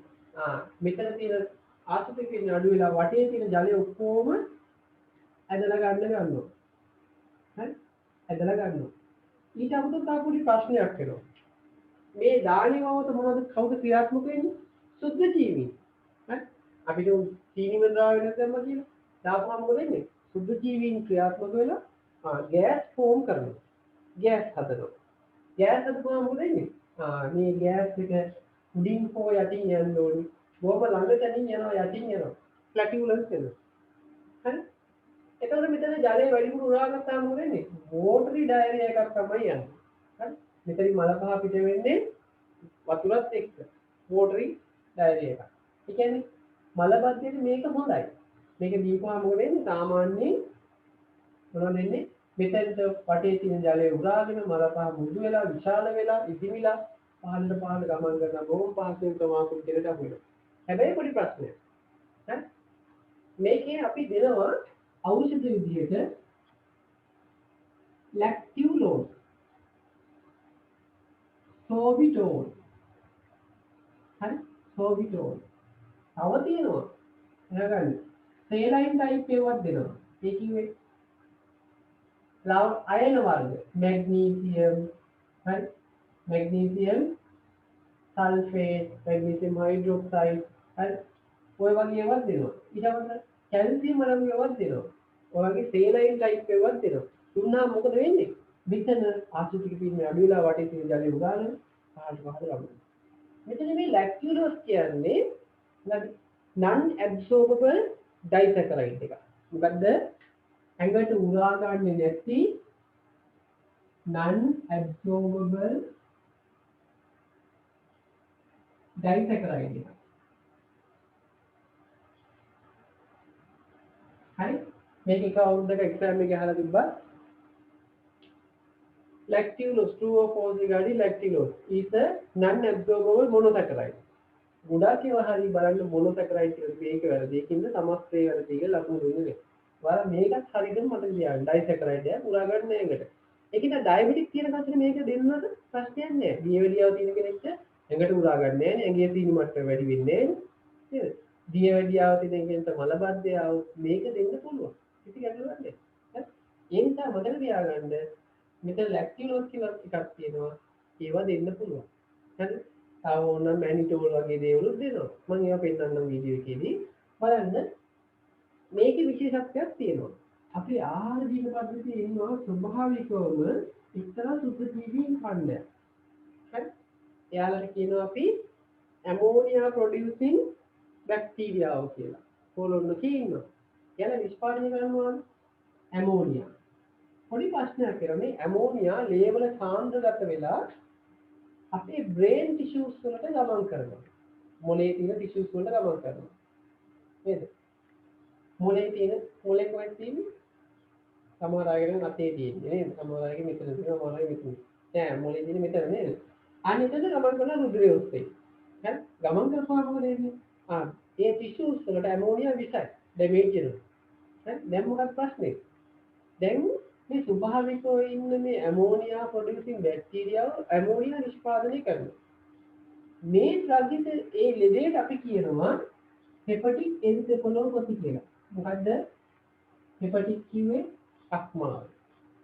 මෙතන තියෙන ආසුතික පිට අඩු වෙලා වටේ තියෙන ජලය ඔක්කොම ඇදලා ගන්නවා. හරි? ඇදලා ගන්නවා. ඊට අමතරව තව පොඩි ප්‍රශ්නයක් එනවා. මේ දාණයවත මොනවද කවුද ක්‍රියාත්මක වෙන්නේ? සුද්ධ ජීවීන්. හරි? අපිට සීනිම ද්‍රාවණයක් දැම්මා කියලා. දාපුවම මොකද වෙන්නේ? සුද්ධ ජීවීන් ක්‍රියාත්මක වෙලා ගෑස් ෆෝම් කරනවා. ගෑස් හදනවා. ගෑස් හදපුවම මොකද වෙන්නේ? මේ ගෑස් එක උඩින් හෝ යටින් යන්න ඕනේ. බොහොම ළඟට යනවා යටින් යනවා. ෆ්ලැටියුලන්ස් වෙනවා. හරි? එතකොට මෙතන ජලය වැඩිපුර උරාගත්තාම මොකද වෙන්නේ? වෝටරි ඩයරියා එකක් තමයි යන්නේ. හරි? මෙතනින් මල පහ පිට වෙන්නේ වතුරත් එක්ක. වෝටරි ඩයරියා එකක්. ඒ කියන්නේ මල බද්ධියට මේක හොඳයි. මේක දීපුවාම මොකද වෙන්නේ? සාමාන්‍යයෙන් මොනවද වෙන්නේ? මෙතෙන්ට වටේ තියෙන ජලය උරාගෙන මල පහ මුදු වෙලා විශාල වෙලා ඉදිමිලා පහළට ගමන් කරන බොහොම පහසුවෙන් ප්‍රමාණික දෙයට අහු වෙනවා. හැබැයි පොඩි ප්‍රශ්නයක්. හරි? මේකේ අපි දෙනවා ඖෂධ විදියට ලැක්ටියුලෝන් සෝබිටෝල් හරි සෝබිටෝල් තව තියෙනවා එහෙනම් සේලයින් ටයිප් එකක් දෙනවා ඒ කිව්වේ ලව් අයන වර්ග මැග්නීසියම් හරි මැග්නීසියම් සල්ෆේට් මැග්නීසියම් හයිඩ්‍රොක්සයිඩ් හරි ඔය වගේ ඒවා දෙනවා ඊට පස්සේ කැල්සියම් වගේ ඒවා දෙනවා ඔය වගේ සේලයින් ටයිප් එකක් දෙනවා දුන්නා මොකද වෙන්නේ මෙතන ආශ්‍රිත පිටින් අඩු වෙලා වටේ තියෙන ජලය උදාගෙන පහළට ගමන. මෙතන මේ ලැක්ටියුලෝස් කියන්නේ non absorbable disaccharide එක. මොකද්ද? ඇඟට උරා ගන්න නැති non absorbable disaccharide එක. හරි? මේක එක අවුරුද්දක එක්සෑම් එකේ අහලා තිබ්බා. Lactulose, true or false regarding lactulose is a non-absorbable monosaccharide. ගොඩාක් ඒවා හරි බලන්න monosaccharide කියලා මේක වැරදි. ඒකින්ද සමස්තය වැරදි කියලා ලකුණු දුන්නේ නැහැ. ඔයාලා මේකත් හරියට මතක තියාගන්න. disaccharide එක පුරා ගන්න නෑ එකට. ඒකින්ද ඩයබටික් තියෙන කට්ටිය මේක දෙන්නද ප්‍රශ්නයක් නෑ. දියවැඩියාව තියෙන කෙනෙක්ට එඟට උරා ගන්න නෑනේ. ඇඟේ සීනි මට්ටම වැඩි වෙන්නේ නෑනේ. නේද? දියවැඩියාව තියෙන කෙනෙක්ට මලබද්ධය මේක දෙන්න පුළුවන්. ඉතින් ගැටලුවක් නෑ. හරි? ඒ නිසා මතක තියාගන්න මෙතන ලැක්ටියුලෝස් කියලා එකක් තියෙනවා. ඒවා දෙන්න පුළුවන්. හරි? තව ඕනනම් මැනිටෝල් වගේ දේවලුත් දෙනවා. මම ඒවා පෙන්නන්නම් වීඩියෝ එකේදී. බලන්න මේකේ විශේෂත්වයක් තියෙනවා. අපේ ආහාර දීම පද්ධතියේ ඉන්නවා ස්වභාවිකවම එක්තරා සුද්ධජීවීන් ඛණ්ඩයක්. හරි? එයාලට කියනවා අපි ඇමෝනියා ප්‍රොඩියුසින් බැක්ටීරියාව කියලා. කොළොන්න කියනවා. එයාලා නිෂ්පාදනය කරනවා ඇමෝනියා. පොඩි ප්‍රශ්නයක් කරා මේ ඇමෝනියා ලේවල සාන්ද්‍රගත වෙලා අපේ බ්‍රේන් ටිෂුස් වලට ගමන් කරනවා. මොලේ තියෙන ටිෂුස් වලට ගමන් කරනවා. නේද? මොලේ කොහෙද තියෙන්නේ? සමහර අයගෙන් අතේ තියෙන්නේ නේද? සමහර අයගෙන් මෙතන තියෙනවා, සමහර අයගෙන් මෙතන. නෑ මොලේ තියෙන්නේ මෙතන නේද? අනිත් එතන ගමන් කරන රුධිරය ඔස්සේ. හරි? ගමන් කරපුවාම මොකද වෙන්නේ? ඒ ටිෂුස් වලට ඇමෝනියා විසයි. ඩැමේජ් වෙනවා. හරි? දැන් මොකක්ද ප්‍රශ්නේ? දැන් මේ ස්වභාවිකව ඉන්න මේ ඇමෝනියා ප්‍රොඩියුසින් බැක්ටීරියාව ඇමෝනියා නිෂ්පාදනය කරනවා. මේ ඩ්‍රග් එක ඒ ලෙඩේට අපි කියනවා හෙපටික් එන්සෙෆලෝපති කියලා. මොකද්ද? හෙපටික් කිව්වේ අක්මාව.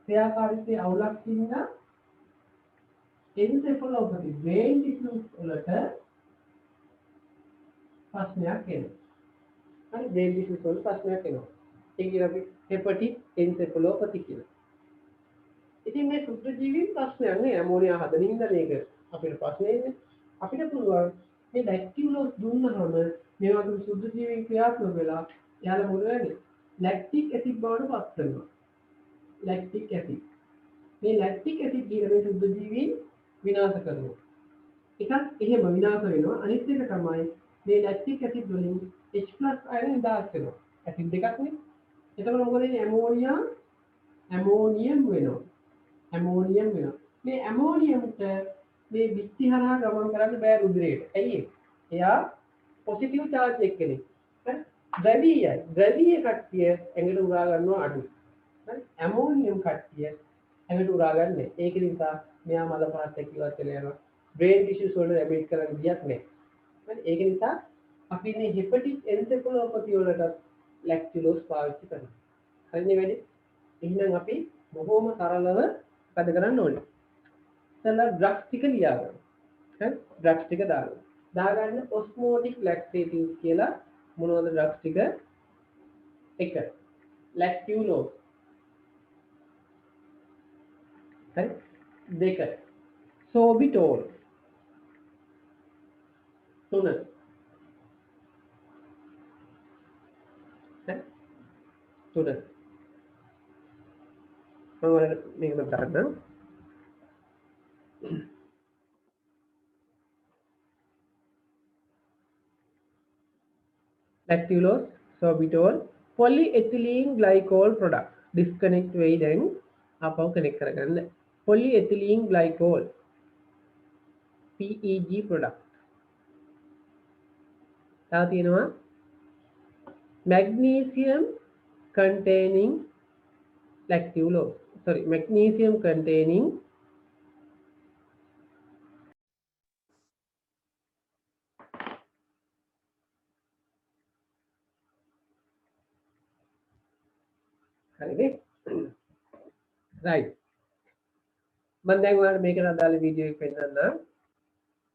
ක්‍රියාකාරීත්වයේ අවුලක් තිබුණා එන්සෙෆලෝපති බ්‍රේන් ටිෂුස් වලට ප්‍රශ්නයක් එනවා. හරි බ්‍රේන් ටිෂුස් වලට ප්‍රශ්නයක් එනවා. ඒක කියන අපි හෙපටික් එන්සෙෆලෝපති කියලා. ඉතින් මේ සුද්ධජීවීන් ප්‍රශ්නයක් නේ ඇමෝනියා හදන ඉඳ මේක අපිට ප්‍රශ්නේ නේ. අපිට පුළුවන් මේ ලැක්ටියුලෝස් දුන්නාම මේ වගේ සුද්ධජීවීන් ක්‍රියාත්මක වෙලා යාළ මොකද වෙන්නේ? ලැක්ටික් ඇසිඩ් බවට පත් වෙනවා. ලැක්ටික් ඇසිඩ්. මේ ලැක්ටික් ඇසිඩ් කියන මේ සුද්ධජීවීන් විනාශ කරනවා. එකක් එහෙම විනාශ වෙනවා. අනිත් එක තමයි මේ ලැක්ටික් ඇසිඩ් වලින් H+ අයන නිදහස් වෙනවා. ඇසිඩ් දෙකක් නේ. එතකොට මොකද වෙන්නේ? ඇමෝනියම් වෙනවා. ඇමෝනියම් වෙනවා. මේ ඇමෝනියම්ට මේ බිත්ති හරහා ගමන් කරන්න බෑ රුධිරයට. ඇයි ඒ? එයා පොසිටිව් charge එක්කනේ. හරි? ද්‍රවීයයි. ද්‍රවීය කට්ටිය ඇඟට උරා ගන්නවා අඩු. හරි? ඇමෝනියම් කට්ටිය ඇඟට උරා ගන්නෑ. ඒක නිසා මෙයා මල පාත් එක්කවත් වෙලා යනවා. බ්‍රේන් ටිෂුස් වල ඩැමේජ් කරන්න ගියක් නෑ. හරි? ඒක නිසා අපි මේ හෙපටික් එන්සෙෆලෝපති වලට ලැක්ටියුලෝස් පාවිච්චි කරනවා. හරිනේ වැඩි? එහෙනම් අපි බොහොම සරලව මොකද කරන්න ඕනේ? ඉතලා ඩ්‍රග්ස් ටික ලියා ගන්න. හරි? ඩ්‍රග්ස් ටික දාගන්න ඔස්මෝටික් ලැක්ටේටිව්ස් කියලා මොනවද ඩ්‍රග්ස් ටික? 1. ලැක්ටියුලෝස්. හරි? 2. සෝබිටෝල්. 3. හරි? 3. මේක බලන්න. lactulose, sorbitol, polyethylene glycol product. Disconnect වෙයි දැන් ආපහු කනෙක්ට් කරගන්න. polyethylene glycol PEG product. තා තියෙනවා magnesium containing lactulose. Sorry, magnesium containing right. මම දැන් ඔයාලට මේකට අදාළ වීඩියෝ එක පෙන්නන්නම්.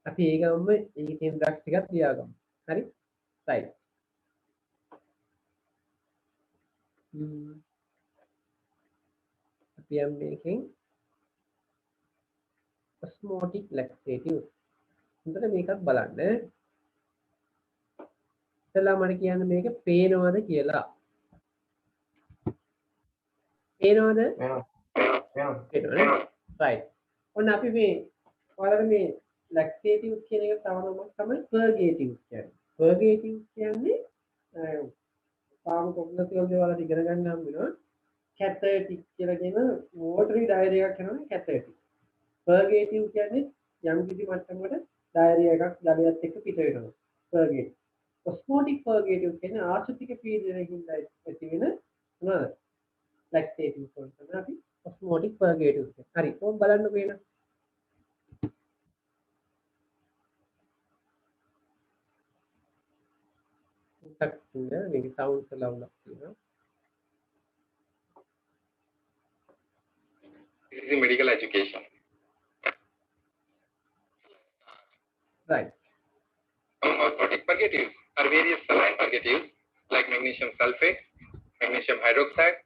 අපි ඒ ගමම ඒකේ තියෙන ඩ්‍රග්ස් ටිකක් ලියාගමු. හරි? right. අපි යම් මේකෙන් osmotic laxative. හොඳට මේකත් බලන්න. ඉතලා මම කියන්නේ මේක පේනවද කියලා. පේනවද? පේනවනේ. right. ඔන්න අපි මේ ඔයාලට මේ laxative කියන එක තව නමක් තමයි purgative කියන්නේ. purgative කියන්නේ පාමකොග්නසිවල් දේවල් ඉගෙන ගන්න හම් වෙනවා. cathartic කියලා කියන watery diarrhea එකක් කරනවා cathartic. purgative කියන්නේ යම් කිසි මට්ටමකට diarrhea එකක් ජලයත් එක්ක පිට වෙනවා. purgative. osmotic purgative කියන්නේ ආශ්‍රිතික පීඩනයකින් ඇති වෙන මොනවාද? laxative වල තමයි අපි osmotic purgative කියන්නේ. හරි. ඕක බලන්නකෝ එන. ටක්ින්ද මේක සවුන්ඩ් කරලා උලක් තියෙනවා. This is medical education. Right. Osmotic purgatives are various saline purgatives like magnesium sulfate, magnesium hydroxide,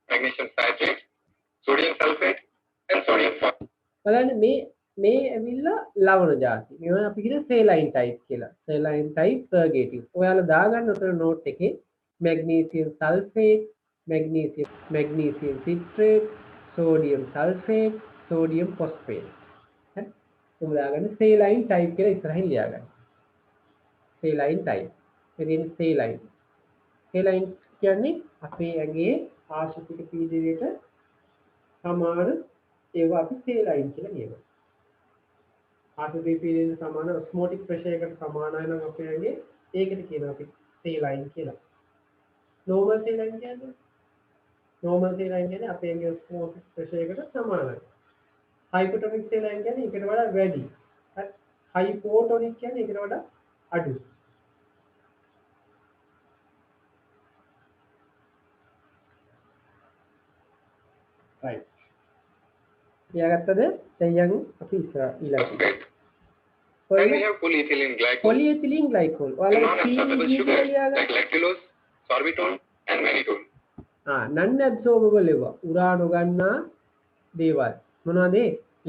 magnesium citrate, sodium sulfate, and sodium phosphate. බලන්න මේ ඇවිල්ලා ලවණ ಜಾති. මේවා අපි කියන saline type කියලා. saline type purgative. ඔයාලා දාගන්න උතර note එකේ magnesium sulfate, magnesium citrate, sodium sulfate, sodium phosphate. හරි. ඔබ දාගන්න saline type කියලා ඉස්සරහින් ලියාගන්න. saline type. එදින saline. saline කියන්නේ අපේ ඇඟේ ආශ්‍රිත පීඩනයට සමාන ඒවා අපි saline කියලා කියනවා. ආශ්‍රිත පීඩනයට සමාන osmotic pressure එකට සමානයි නම් අපේ ඇඟේ ඒකට කියනවා අපි saline කියලා. normal saline කියන්නේ අපේ ඇඟේ osmotic pressure එකට සමානයි. hypotonic saline කියන්නේ ඒකට වඩා වැඩි. hypotonic කියන්නේ ඒකට වඩා අඩුයි. right. ලියාගත්තද? දැන් යන් අපි ඊළඟට. Then we have polyethylene glycol. Polyethylene glycol. ඔයාලා non-absorbable PEG sugars ලියාගන්න. like lactulose, sorbitol, and mannitol. non-absorbable ඒවා. උරා නොගන්නා දේවල්. මොනවද?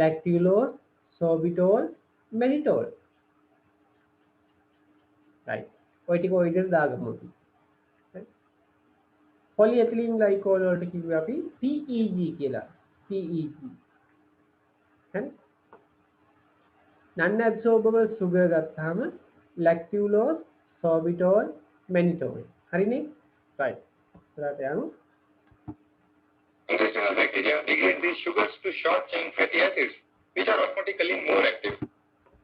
lactulose, sorbitol, mannitol. right. ඔය ටික ඔය විදිහට දාගමු. polyethylene glycol වලට කිව්වේ අපි PEG කියලා. PEG. හරි. non-absorbable sugar ගත්තාම lactulose, sorbitol, mannitol. හරිනේ? right. ඊට යමු. Intestinal bacteria degrade these sugars to short-chain fatty acids, which are osmotically more active.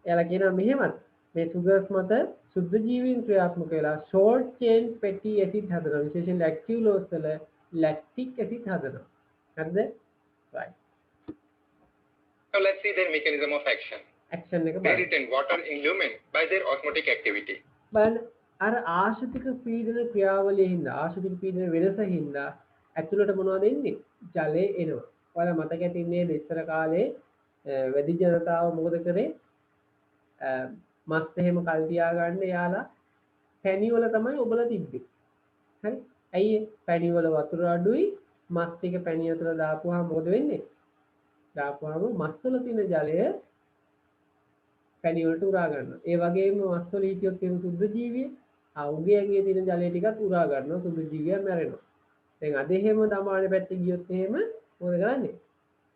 එයාලා කියනවා මෙහෙමත් මේ sugars මත සුද්ධ ජීවීන් ක්‍රියාත්මක වෙලා short chain fatty acid හදනවා. විශේෂයෙන් lactulose වල lactic acid හදනවා. හරිද? right. Now let's see their mechanism of action. action එක They බලන්න. retain water in lumen by their osmotic activity. බලන්න අර ආශ්‍රිතික පීඩන ක්‍රියාවලිය හින්දා ආශ්‍රිතික පීඩන වෙනස හින්දා ඇතුළට මොනවද එන්නේ? ජලය එනවා. ඔයාලා මතක ඇති නේද ඉස්සර කාලේ වැඩි ජනතාව මොකද කරේ? මස් එහෙම කල් තියාගන්න යාලා පැණි වල තමයි ඔබලා තිබ්බේ. හරි? ඇයි පැණි වල වතුර අඩුයි මස් ටික පැණි අතර දාපුවාම මොකද වෙන්නේ? දාපුවාම මස් වල තියෙන ජලය පැණි වලට උරා ගන්නවා. ඒ වගේම මස් වල හිටියොත් තියෙන සුද්ධ ජීවිය උගේ ඇඟේ තියෙන ජලය ටිකත් උරා ගන්නවා. සුද්ධ ජීවියා මැරෙනවා. දැන් අද එහෙම දමානේ පැත්තේ ගියොත් එහෙම මොකද කරන්නේ?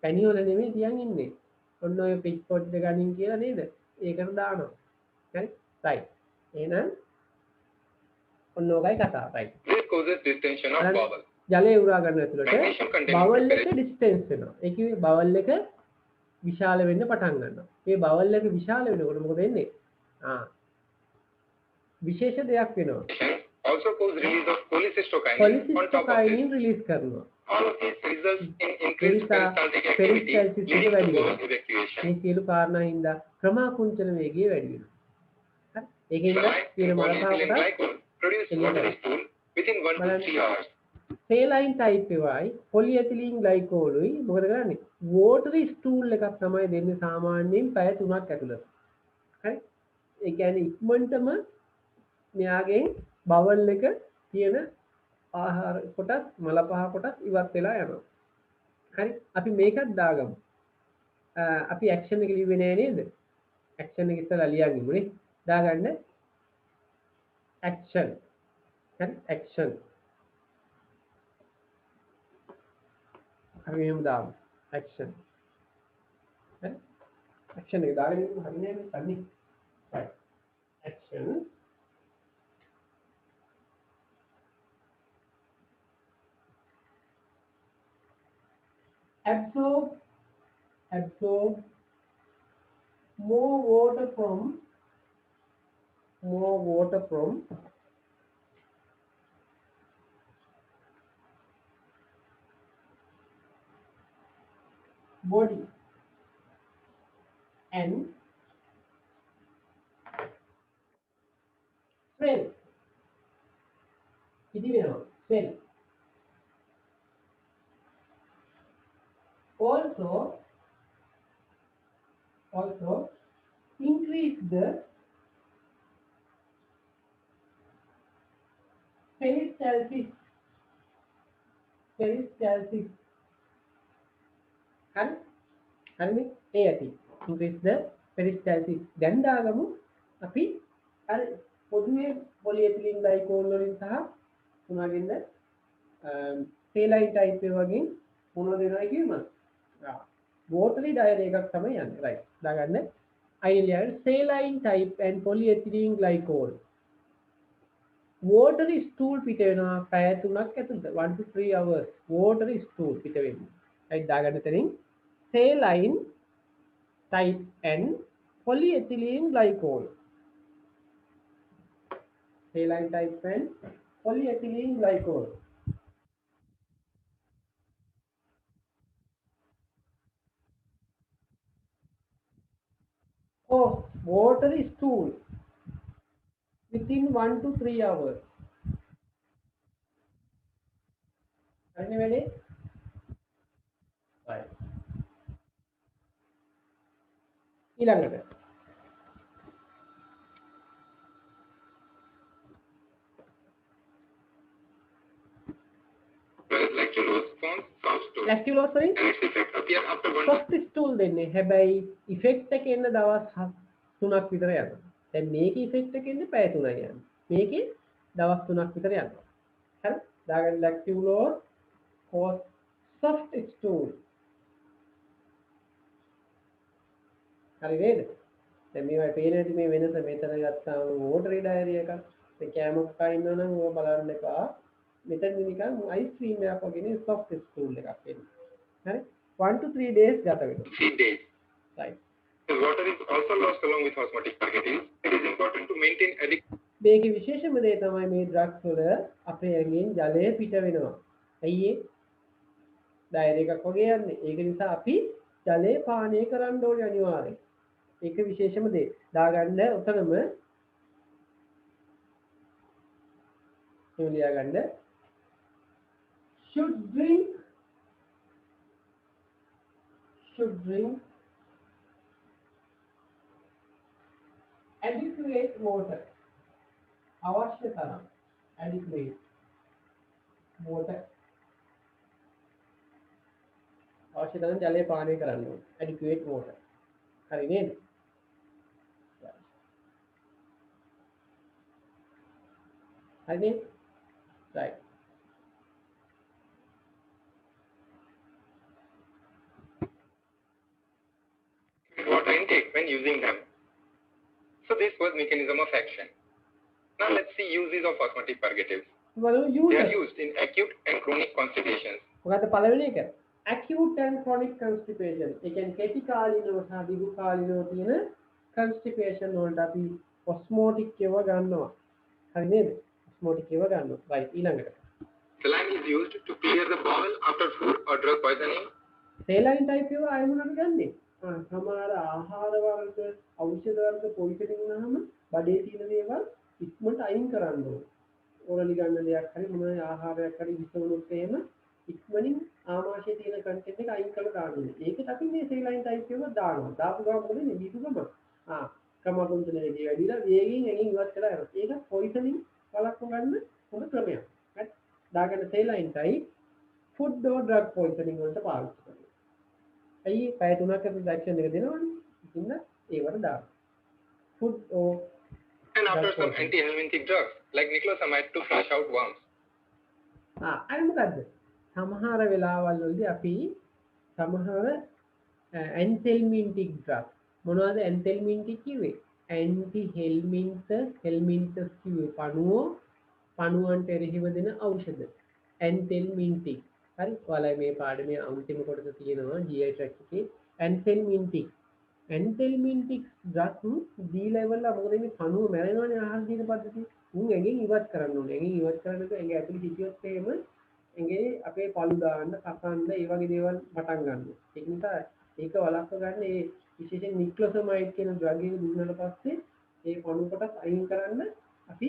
පැණි වල නෙමෙයි තියන් ඉන්නේ. ඔන්න ඔය පිච් පොට් එක ගනින් කියලා නේද? ඒකට දානවා. හරි? right. එහෙනම් ඔන්න ඔකයි කතාව. right. This causes distension of bowel. ජලය උරා ගන්න ඇතුළට බවල් එක ඩිස්ටෙන්ස් වෙනවා. ඒ කිව්වේ බවල් එක විශාල වෙන්න පටන් ගන්නවා. මේ බවල් එක විශාල වෙනකොට මොකද වෙන්නේ? විශේෂ දෙයක් වෙනවා. Also cause release of cholecystokinin on top of cholecystokinin this. release කරනවා. All of these results in increased peristaltic activity peristalsis leading to වැඩි bowel වෙනවා. evacuation. මේ සියලු කාරණා හින්දා ක්‍රමාකුංචන වේගය වැඩි වෙනවා. හරි? ඒකෙන්ද තියෙන Polyethylene මලපාවට glycol produce watery stool within 1 to 3 hours. saline type එකයි polyethylene glycol උයි මොකද කරන්නේ? watery stool එකක් තමයි දෙන්නේ සාමාන්‍යයෙන් පැය 3ක් ඇතුළත. හරි? ඒ කියන්නේ ඉක්මනටම මෙයාගෙන් බවල් එක තියෙන ආහාර කොටස් මල පහ කොටස් ඉවත් වෙලා යනවා. හරි? අපි මේකත් දාගමු. අපි ඇක්ෂන් එක ලිව්වේ නෑ නේද? ඇක්ෂන් එක ඉස්සලා ලියන් ඉමුනේ. දාගන්න ඇක්ෂන්. හරි ඇක්ෂන්. අපි මෙහෙම දාමු. ඇක්ෂන්. හරි ඇක්ෂන් එක දාගෙන ඉමු හරිනේ මේ තන්නේ. right action absorb more water from body and swell. ඉදි වෙනවා swell. also increase the peristalsis. හරි හරිනේ ඒ ඇති increase the peristalsis. දැන් දාගමු අපි අර පොදුවේ පොලිඑතිලීන් ග්ලයිකෝල් වලින් සහ මොනවාගෙන්ද සේලයින් ටයිප් එක වගේ මොනවද දෙනවා කියමු. watery diarrhea එකක් තමයි යන්නේ. right දාගන්න ideal saline type and polyethylene glycol. watery stool පිට වෙනවා පැය 3ක් ඇතුළත 1 to 3 hours watery stool පිට වෙන්නේ. right දාගන්න තැනින් saline type and polyethylene glycol. saline type and polyethylene glycol. watery stool within 1 to 3 hours. හරිනේ වැඩේ? right ඊළඟට lactulose වලින් soft stool දෙන්නේ. හැබැයි ඉෆෙක්ට් එක එන්න දවස් 3ක් විතර යනවා. දැන් මේකේ ඉෆෙක්ට් එක එන්නේ පැය 3යි යනවා. මේකේ දවස් 3ක් විතර යනවා. හරි? දාගන්න lactulose or soft stool. හරි නේද? දැන් මේවා පේන ඇති මේ වෙනස මෙතන ගත්තාම watery diarrhea එකක්. ඒ කැමොක් කා ඉන්නවනම් ඔය බලන්න එපා. මෙතන නිකන් අයිස්ක්‍රීම් එකක් වගේ නේ soft stool එකක් එන්නේ. හරි? 1 to 3 days ගත වෙනවා. 3 days. right. The water is also lost along with osmotic purgatives. It is important to maintain මේකේ විශේෂම දේ තමයි මේ ඩ්‍රග්ස් වල අපේ ඇඟෙන් ජලය පිට වෙනවා. ඇයි ඒ? ඩයරේ එකක් වගේ යන්නේ. ඒක නිසා අපි ජලය පානය කරන්න ඕනේ අනිවාර්යෙන්. ඒක විශේෂම දේ. දාගන්න උතනම ලියා ගන්න should drink adequate water. අවශ්‍ය තරම් adequate water. අවශ්‍ය තරම් ජලය පානය කරන්න ඕනේ. adequate water. හරි නේද? හරි නේද? right. Water intake when using them. So this was mechanism of action. Now let's see uses of osmotic purgatives. They are used in acute and chronic constipations. මොකද්ද පළවෙනි එක? acute and chronic constipation. ඒ කියන්නේ කෙටි කාලිනව සහ දීර්ඝ කාලිනව තියෙන constipation වලට අපි osmotic ඒව ගන්නවා. හරි නේද? osmotic ඒව ගන්නවා. right ඊළඟට. Saline is used to clear the bowel after food or drug poisoning. Saline type ඒව ආයෙ මොනවද ගන්නෙ? සමහර ආහාර වර්ග, ඖෂධ වර්ග පොයිසනින් වුණාම බඩේ තියෙන දේවල් ඉක්මනට අයින් කරන්න ඕනේ. ඕරලි ගන්න දෙයක් හරි මොන ආහාරයක් හරි විසවුනොත් එහෙම ඉක්මනින් ආමාශයේ තියෙන කන්ටෙන්ට් එක අයින් කරලා දාන්න ඕනේ. ඒකට අපි මේ saline type එක දානවා. දාපු ගමන් මොකද මේ දීපු ගමන් ක්‍රමකුන්තන වේගය වැඩිලා වේගයෙන් ඇඟින් ඉවත් කරලා යනවා. ඒක පොයිසනින් වළක්ව ගන්න හොඳ ක්‍රමයක්. හරි. දාගන්න saline type food or drug poisoning වලට පාවිච්චි කරනවා. ඇයි පැය 3ක් අතර රිඩක්ෂන් එක දෙනවනේ. ඉතින් ඒවට දාන්න. food or And after some antihelminthic drugs like niclosamide to flush out worms. අර මොකද්ද? සමහර වෙලාවල් වලදී අපි සමහර ඇන්තෙල්මින්ටික් ඩ්‍රග් මොනවද ඇන්තෙල්මින්ටික් කිව්වේ? ඇන්ටි හෙල්මින්තස් කිව්වේ පණුවන්ට එරෙහිව දෙන ඖෂධ. ඇන්තෙල්මින්ටික්. හරි. ඔයාලා මේ පාඩමේ අන්තිම කොටස තියෙනවා GI tract එකේ ඇන්තෙල්මින්ටික්. ඇන්තෙල්මින්ටික් ඩ්‍රග් දීලා ඉවරලා මොකද මේ පණුව මැරෙනවනේ ආහාර දීන පද්ධතිය. උන් ඇඟෙන් ඉවත් කරන්න ඕනේ. ඇඟෙන් ඉවත් කරනකොට ඇඟ ඇතුලේ හිටියොත් එහෙම ඇඟේ අපේ පළු දාන්න, කසන්න ඒ වගේ දේවල් පටන් ගන්නවා. ඒක නිසා ඒක වළක්ව ගන්න ඒ විශේෂයෙන් නික්ලොසමයිඩ් කියන ඩ්‍රග් එක දුන්නාට පස්සේ ඒ පණු කොටස් අයින් කරන්න අපි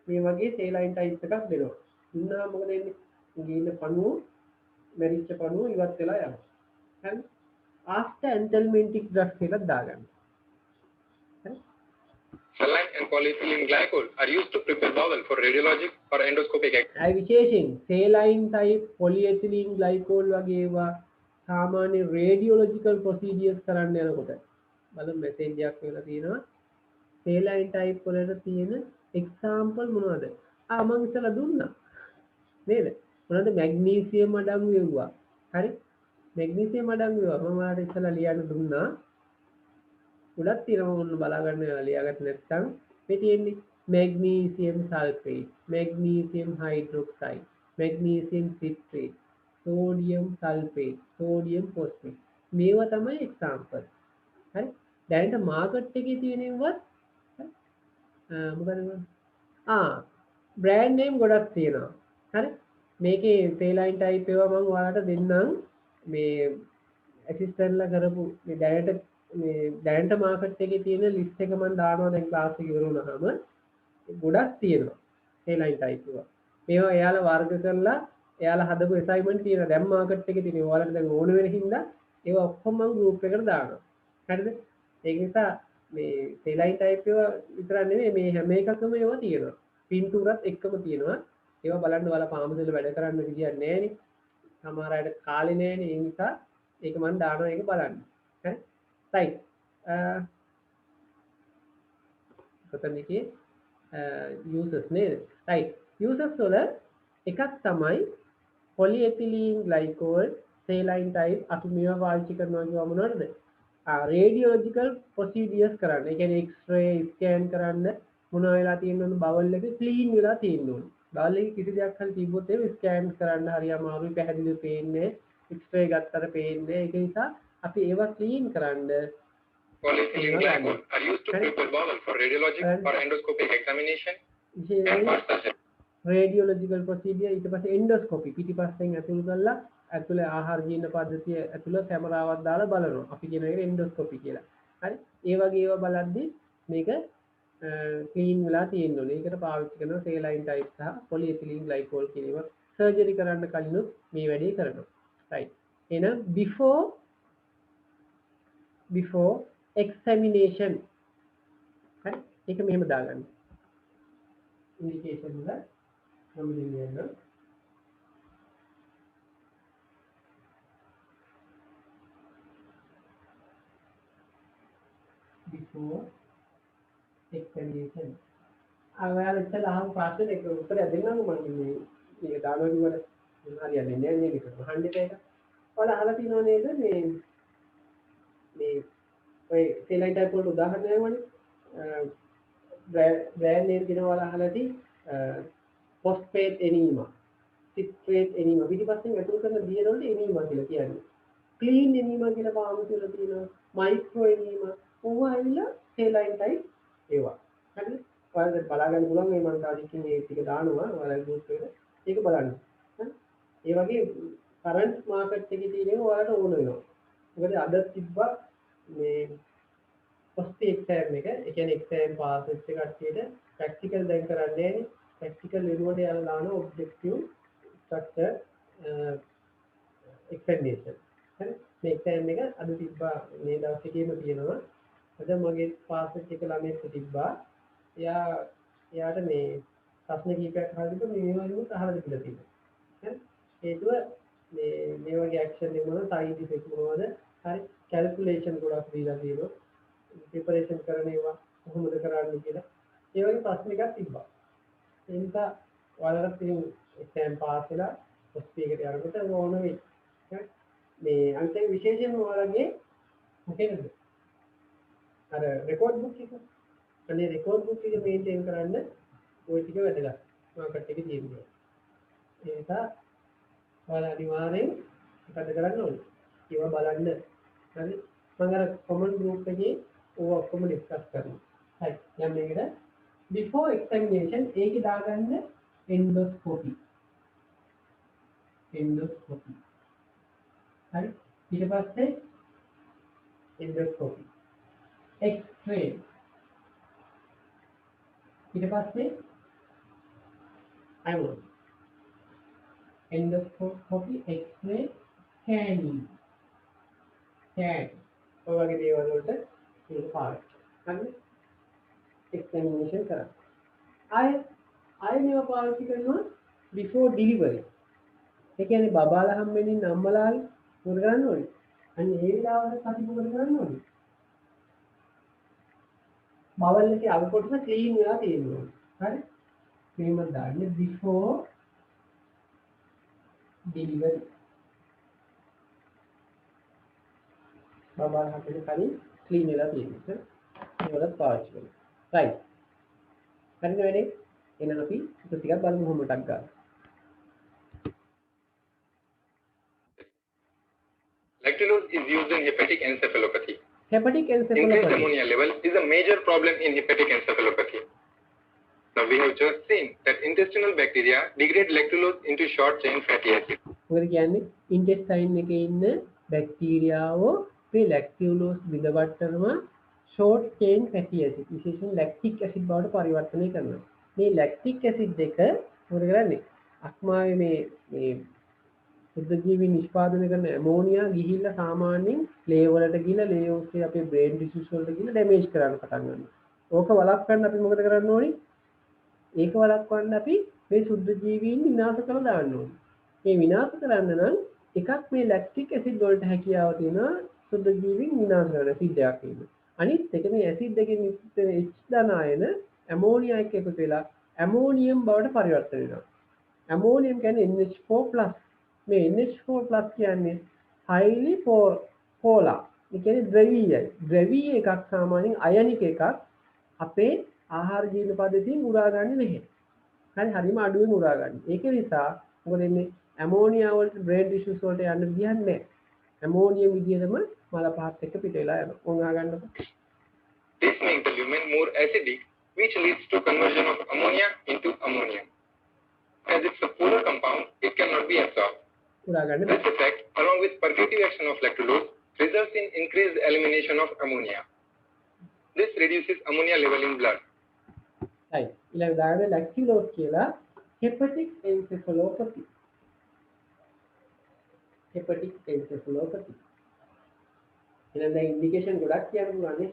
මේ වගේ සේලයින් ටයිප් එකක් දෙනවා. දුන්නා මොකද වෙන්නේ? ඉංගින පණුව මැරිච්ච පණුව ඉවත් වෙලා යනවා. හරි. after anthelmintic drugs එකක් දාගන්න. හරි. Saline and polyethylene glycol are used to prepare bowel for radiologic or endoscopic activity. ඒ විශේෂයෙන් saline type polyethylene glycol වගේ ඒවා සාමාන්‍ය radiological procedures කරන්න යනකොට බලමු මෙසේජ් එකක් වෙලා තියෙනවා. saline type වලට තියෙන example මොනවද? මම ඉතලා දුන්නා. නේද? මොනවද magnesium අඩංගු වෙව්වා. හරි? magnesium අඩංගු වෙව්වා. මම ඔයාලට ඉතලා ලියන්න දුන්නා. ගොඩක් තියෙනවා මොන්න බලා ගන්න ලියාගත්ත නැත්නම් මේ තියෙන්නේ magnesium sulfate, magnesium hydroxide, magnesium citrate, sodium sulfate, sodium phosphate. මේවා තමයි example. හරි? දැනට මාකට් එකේ තියෙනවත් මොකද බ්‍රෑන්ඩ් නේම් ගොඩක් තියෙනවා. හරි? මේකේ saline type ඒවා මම ඔයාලට දෙන්නම්. මේ ඇසිස්ටන්ට්ලා කරපු මේ දැනට මාකට් එකේ තියෙන ලිස්ට් එක මම දානවා දැන් ක්ලාස් එක ඉවර වුණාම. ගොඩක් තියෙනවා saline type ඒවා. මේවා එයාලා වර්ග කරලා එයාලා හදපු assignment තියෙනවා. දැන් මාකට් එකේ තියෙනවා. ඔයාලට දැන් ඕන වෙන හින්දා ඒවා ඔක්කොම මම group එකට දානවා. හරිද? ඒක නිසා මේ saline type ඒවා විතරක් නෙමෙයි මේ හැම එකකම ඒවා තියෙනවා. පින්තූරත් එක්කම තියෙනවා. ඒවා බලන්න ඔයාලා පාමුදල වැඩ කරන්න විදියක් නැහැනේ. සමහර අයට කාලේ නැහැනේ. ඒ නිසා ඒක මම දානවා ඒක බලන්න. හරි? right. කොතනද කියේ? users නේද? right. users වල එකක් තමයි polyethylene glycol saline type අපි මේවා පාවිච්චි කරනවා කියව මොනවද? radiological procedures කරන්න. ඒ කියන්නේ x-ray scan කරන්න මොන වෙලා තියෙනවද බවල් එක clean වෙලා තියෙන්න ඕනේ. බවල් එකේ කිසි දෙයක් හරි තිබ්බොත් ඒක scan කරන්න හරි අමාරුයි පැහැදිලිව පේන්නේ. x-ray ගත්තට පේන්නේ. ඒක නිසා අපි ඒවා clean කරන්න Polyethylene glycol are used to prepare bowel for radiologic or endoscopic examination and past surgery. Radiological procedure ඊට පස්සේ endoscopy පිටිපස්සෙන් ඇතුල් කරලා ඇතුලේ ආහාර ජීර්ණ පද්ධතිය ඇතුළ කැමරාවක් දාලා බලනවා. අපි කියන එක endoscopy කියලා. හරි? ඒ වගේ ඒවා බලද්දී මේක ක්ලීන් වෙලා තියෙන්න ඕනේ. ඒකට පාවිච්චි කරන saline type සහ polyethylene glycol කියන ඒවා සර්ජරි කරන්න කලින් මේ වැඩේ කරනවා. right. එහෙනම් before examination හරි? ඒක මෙහෙම දාගන්න. indication වල නම් ලියන්න. before examination. ඔයාලා ඉතලා අහපු ප්‍රශ්නෙට ඒක උත්තරයක් දෙන්නම්කෝ මම මේක දානවා කිව්වට හරියන්නේ නැහැ නේද ඒක අහන්න එක. ඔයාලා අහලා තියෙනව නේද මේ ඔය saline type වල උදාහරණයක් වනේ brand name කියන ඔයාලා අහලා ඇති phosphate enema, citrate enema පිටිපස්සෙන් ඇතුල් කරන දිය වලට enema කියලා කියන්නේ. clean enema කියලා පාමු කියලා තියෙනවා. micro enema ඕවා ඇවිල්ලා saline type ඒවා. හරිද? ඔයාලට බලා ගන්න පුළුවන් මේ මම තාක්ෂණික මේ ටික දානවා ඔයාලා group එකට. ඒක බලන්න. හරි? ඒ වගේ current market එකේ තියෙන ඔයාලට ඕන වෙනවා. මොකද අද තිබ්බා මේ first exam එක. ඒ කියන්නේ exam pass වෙච්ච කට්ටියට practical දැන් කරන්නේ නැහැ. practical වෙනුවට යාලා දාන objective structure examination. හරි? මේ exam එක අද තිබ්බා මේ දවස් එකේම තියෙනවා. අද මගේ පාස් වෙච්ච එක ළමයෙක් තිබ්බා. එයාට මේ ප්‍රශ්න කීපයක් අහලා තිබ්බා මේ වගේම අහලා තිබිලා තියෙනවා. හරි? ඒකව මේ වගේ ඇක්ෂන් එක මොනවද සයිඩ් ඉෆෙක්ට් මොනවද හරි කැල්කියුලේෂන් ගොඩක් දීලා තියෙනවා ප්‍රිපරේෂන් කරන ඒවා කොහොමද කරන්නේ කියලා ඒ වගේ ප්‍රශ්න එකක් තිබ්බා ඒ නිසා ඔයාලට ඉතින් එක්සෑම් පාස් වෙලා ඔස්පී එකට යනකොට ඕන වෙයි මේ අන්තිම විශේෂයෙන්ම ඔයාලගේ මොකේද අර රෙකෝඩ් බුක් එක අනේ රෙකෝඩ් බුක් එක මේන්ටේන් කරන්න ওই ටික වැදගත් මාකට් එකේ තියෙනවා ඒ නිසා ඔයාලා අනිවාර්යෙන් මොකද කරන්න ඕනේ ඒවා බලන්න හරි මම අර කොමන් ගෲප් එකේ ඕවා ඔක්කොම ඩිස්කස් කරනවා හරි දැන් මේකට before examination ඒකේ දාගන්න endoscopy හරි ඊට පස්සේ endoscopy x-ray ඊට පස්සේ I want endoscopy x-ray scanning ඔය වගේ දේවල් වලට මේක පාවිච්චි කරන්න examination කරන්න ආයෙ මේවා පාවිච්චි කරනවා before delivery ඒ කියන්නේ බබාලා හම්බෙන්නේ අම්මලාගේ මොකද කරන්න ඕනේ අන්න ඒ වෙලාවට අපි මොකද කරන්න ඕනේ බවල්ලේ අව කොටස ක්ලීන් වෙලා තියෙනවා හරි ක්‍රීම දාන්නේ before delivery බබාලා හම්බෙන්නේ කලින් ක්ලීන් වෙලා තියෙනවා ඒවලත් පාවිච්චි කරනවා right හරිද වැඩේ එහෙනම් අපි ඒක ටිකක් බලමු කොහොමදක් ගන්න Lactulose is used in hepatic encephalopathy. Hepatic Increased encephalopathy. ammonia level is a major problem in hepatic encephalopathy. Now we have just seen that intestinal bacteria degrade lactulose into short chain fatty acid. මොකද කියන්නේ intestine එකේ ඉන්න බැක්ටීරියාව මේ ලැක්ටියුලෝස් විදවට්ටරම short chain fatty acid විශේෂයෙන් lactic acid බවට පරිවර්තනය කරනවා. මේ lactic acid දෙක මොකද කරන්නේ? අක්මාවේ මේ සුද්ධජීවී නිෂ්පාදනය කරන ඇමෝනියා ගිහිල්ලා සාමාන්‍යයෙන් ලේ වලට ගිහිල්ලා ලේ ඔස්සේ අපේ බ්‍රේන් ටිෂුස් වලට ගිහිල්ලා ඩැමේජ් කරන්න පටන් ගන්නවා. ඕක වළක්වන්න අපි මොකද කරන්න ඕනේ? ඒක වළක්වන්න අපි මේ සුද්ධජීවීන් විනාශ කරලා දාන්න ඕනේ. මේ විනාශ කරන්න නම් එකක් මේ ලැක්ටික් ඇසිඩ් වලට හැකියාව තියෙනවා සුද්ධජීවීන් විනාශ කරන ඇසිඩ් එකක් ඉන්න. අනිත් එක මේ ඇසිඩ් එකෙන් යුක්ත වෙන H ධනායන ඇමෝනියා එක්ක එකතු වෙලා ඇමෝනියම් බවට පරිවර්තන වෙනවා. ඇමෝනියම් කියන්නේ NH4+ මේ NH4+ කියන්නේ highly polar. ඒ කියන්නේ ද්‍රවීයයි. ද්‍රවීය එකක් සාමාන්‍යයෙන් අයනික එකක් අපේ ආහාර ජීවන පද්ධතියෙන් උරා ගන්න නැහැ. හරි හරිම අඩුවෙන් උරා ගන්න. ඒක නිසා මොකද මේ ඇමෝනියා වලට බ්‍රේන් ටිෂුස් වලට යන්න විදිහක් නැහැ. ඇමෝනියම් විදිහටම මල පහත් එක්ක පිට වෙලා යනවා. උංගා ගන්නකො. This makes the lumen more acidic, which leads to conversion of ammonia into ammonium. As it's a polar compound, it cannot be absorbed. This effect, along with purgative action of lactulose, results in increased elimination of ammonia. This reduces ammonia level in blood. Right. ඊළඟ දාගෙන lactulose කියලා hepatic encephalopathy. Hepatic encephalopathy. ඊළඟ indication ගොඩක් කියන්න පුළුවන් නේ.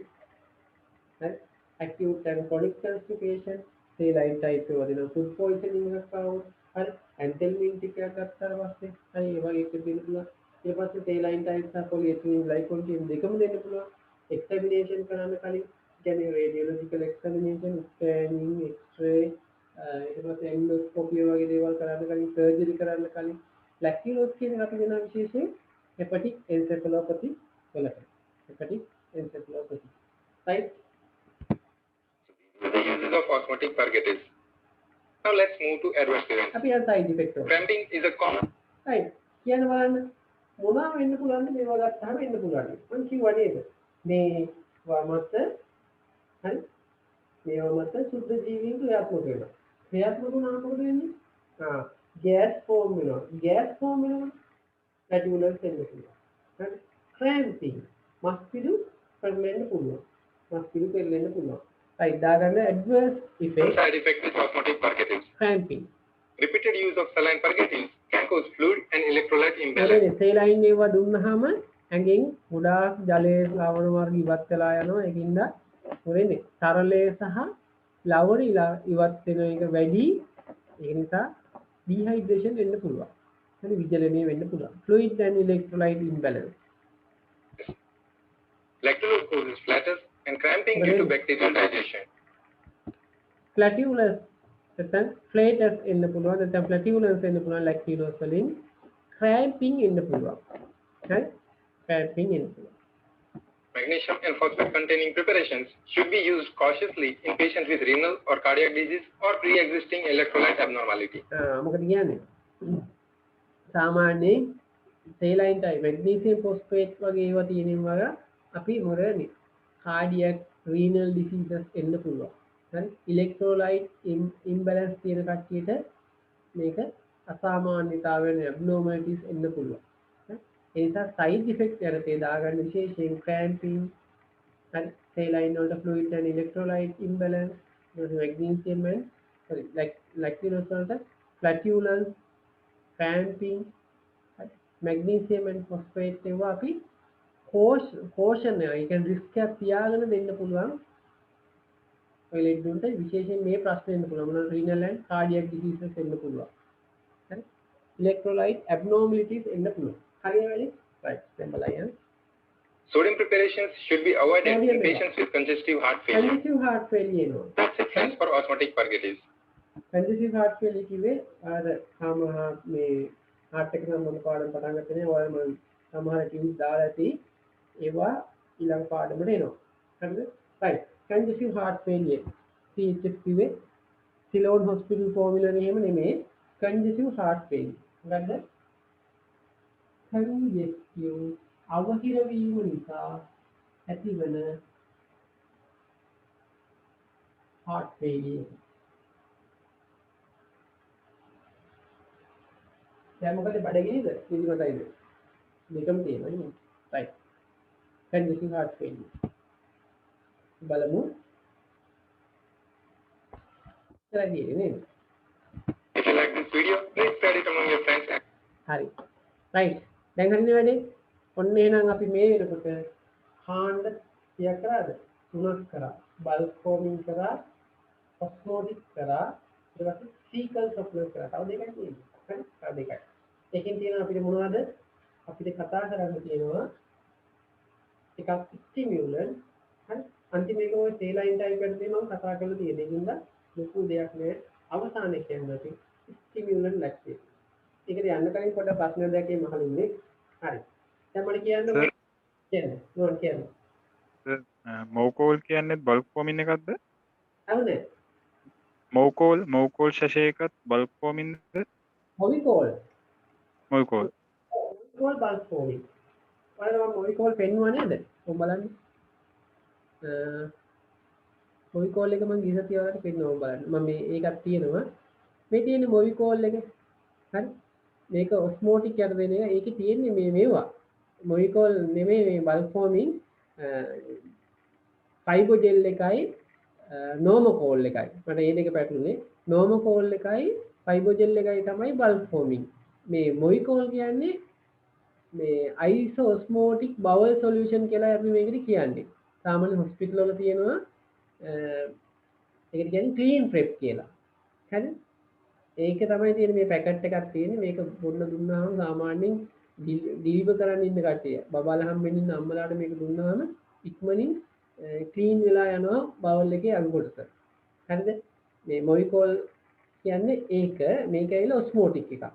හරි. Acute and chronic constipation, saline type එක වදින food poisoning එකක් ආවොත් හරි ඇන්ටෙල්මින් ටිකක් ගත්තාට පස්සේ හරි ඒ වගේ එකක් දෙන්න පුළුවන් ඊට පස්සේ saline type සහ polyethylene glycol කියන දෙකම දෙන්න පුළුවන් examination කරන්න කලින් කියන්නේ radiological examination scanning x-ray ඊට පස්සේ endoscopy වගේ දේවල් කරන්න කලින් surgery කරන්න කලින් lactulose කියන එක අපි දෙන විශේෂයෙන් hepatic encephalopathy වලට hepatic encephalopathy right the uses of osmotic purgatives. Now let's move to adverse events. අපි අර side effect එක. Cramping is a common. right. කියන්න බලන්න මොනවා වෙන්න පුළුවන්ද මේවා ගත්තාම වෙන්න පුළුවන්. මම කිව්වා නේද? මේ වමත හරි මේවා මත සුද්ධ ජීවීන් ක්‍රියාත්මක වෙනවා. ක්‍රියාත්මක වුණාම මොකද වෙන්නේ? ගෑස් ෆෝම් වෙනවා. ගෑස් ෆෝම් වෙනවා. රැඩියුලර් වෙන්න පුළුවන්. හරි. cramping මස්පිඩු පෙරලෙන්න පුළුවන්. මස්පිඩු පෙරලෙන්න පුළුවන්. right දාගන්න adverse effect. Side effect with osmotic purgatives. cramping. Repeated use of saline purgatives can cause fluid and electrolyte imbalance. saline ඒවා දුන්නාම ඇඟෙන් ගොඩාක් ජලයේ ලවණ වර්ග ඉවත් වෙලා යනවා. ඒකින්ද මොකෙන්නේ? තරලය සහ ලවණ ඉවත් වෙන එක වැඩි. ඒ නිසා dehydration වෙන්න පුළුවන්. හරි විජලනය වෙන්න පුළුවන්. fluid and electrolyte imbalance. Lactulose flatters and cramping due to bacterial digestion. Flatulence නැත්නම් flatus එන්න පුළුවන් නැත්නම් flatulence එන්න පුළුවන් lactulose වලින් cramping එන්න පුළුවන්. හරි cramping එන්න පුළුවන්. Magnesium and phosphate containing preparations should be used cautiously in patients with renal or cardiac disease or pre-existing electrolyte abnormality. මොකද කියන්නේ? සාමාන්‍යයෙන් saline type magnesium phosphate වගේ ඒවා තියෙනවා අපි මොරනේ cardiac renal diseases එන්න පුළුවන්. හරි electrolyte imbalance තියෙන කට්ටියට මේක අසාමාන්‍යතාවයන් abnormalities එන්න පුළුවන්. ඒ නිසා side effects යටතේ දාගන්න විශේෂයෙන් cramping හරි saline වලට fluid and electrolyte imbalance magnesium and sorry lactulose වලට flatulence cramping magnesium and phosphate ඒවා අපි caution ඒ කියන්නේ risk එක තියාගෙන දෙන්න පුළුවන්. ඔය ලෙඩුන්ට විශේෂයෙන් මේ ප්‍රශ්න එන්න පුළුවන්. මොනවා renal and cardiac diseases එන්න පුළුවන්. හරි electrolyte abnormalities එන්න පුළුවන්. හරියද? right දැන් බලන්න. Sodium preparations should be avoided in patients with congestive heart failure. Congestive heart failure no. That's it for osmotic purgatives. Congestive heart failure කිව්වේ අර මේ heart එක සම්බන්ධ පාඩම් පටන් ගන්නනේ ඔයාලා මම සමහර ටියුබ් දාලා ඇති ඒවා ඊළඟ පාඩමට එනවා. හරිද? right congestive heart failure CHF කිව්වේ Ceylon hospital formula එහෙම නෙමෙයි congestive heart failure. හරිද? congestive අවහිර වීම නිසා ඇතිවන heart failure. දැන් මොකද බඩගිනිද? පිළිගතයිද? දෙකම තියෙනවා නේ. right congestive heart failure. බලමු. හරි නේද? If you like this video, please share it among your friends. හරි. right. දැන් හරිනේ වැඩේ. ඔන්න එහෙනම් අපි මේ වෙනකොට කාණ්ඩ කියක් කරාද? තුනක් කරා. බල්ක් ෆෝමින් කරා, ඔස්මෝටික් කරා, ඊට පස්සේ සීකල් සප්ලයි කරා. තව දෙකක් තියෙනවා. හරි? තව දෙකක්. එකෙන් තියෙනවා අපිට මොනවද? අපිට කතා කරන්න තියෙනවා එකක් ස්ටිමියුලන්ට්. හරි? අන්තිම එක ඔය සේලයින් ටයිප් එකේ මම කතා කරලා තියෙන්නේ. ඒකින්ද ලොකු දෙයක් නෑ. අවසානයේ කියන්නේ අපි ස්ටිමියුලන්ට් ලැක්ටේට්. ඒකද යන්න කලින් පොඩ්ඩක් ප්‍රශ්න දෙකකින් මහලින්නේ. හරි. දැන් මට කියන්න කියන්න. මෝකෝල් කියන්නේ බල්ක් ෆෝමින් එකක්ද? හවුද? මෝකෝල් ශෂයකත් බල්ක් ෆෝමින්ද? මොවිකෝල් බල්ක් ෆෝමින්. ඔයාලා මම මොවිකෝල් පෙන්නුවා නේද? ඔබ බලන්න. මොවිකෝල් එක මම ගිහලා තියාගන්න පෙන්නුවා බලන්න. මම මේ ඒකක් තියෙනවා. මේ තියෙන මොවිකෝල් එක. හරි? මේක ඔස්මෝටික් යට දෙන එක. ඒකේ තියෙන්නේ මේවා. මොවිකෝල් නෙමෙයි මේ බල්ක් ෆෝමින් ෆයිබෝජෙල් එකයි නෝමෝකෝල් එකයි. මට මේ දෙක පැටළුනේ. නෝමෝකෝල් එකයි ෆයිබෝජෙල් එකයි තමයි බල්ක් ෆෝමින්. මේ මොවිකෝල් කියන්නේ මේ අයිසෝස්මෝටික් බවල් සොලියුෂන් කියලා අපි මේකට කියන්නේ. සාමාන්‍ය හොස්පිටල් වල තියෙනවා ඒකට කියන්නේ ක්ලීන් ප්‍රෙප් කියලා. හරි? ඒක තමයි තියෙන්නේ මේ පැකට් එකක් තියෙන්නේ. මේක බොන්න දුන්නාම සාමාන්‍යයෙන් ඩිලිවර් කරන්න ඉන්න කට්ටිය බබාලා හම්බෙන්න ඉන්න අම්මලාට මේක දුන්නාම ඉක්මනින් ක්ලීන් වෙලා යනවා බවල් එකේ අග කොටස. හරිද? මේ මොවිකෝල් කියන්නේ ඒක මේක ඇවිල්ලා ඔස්මෝටික් එකක්.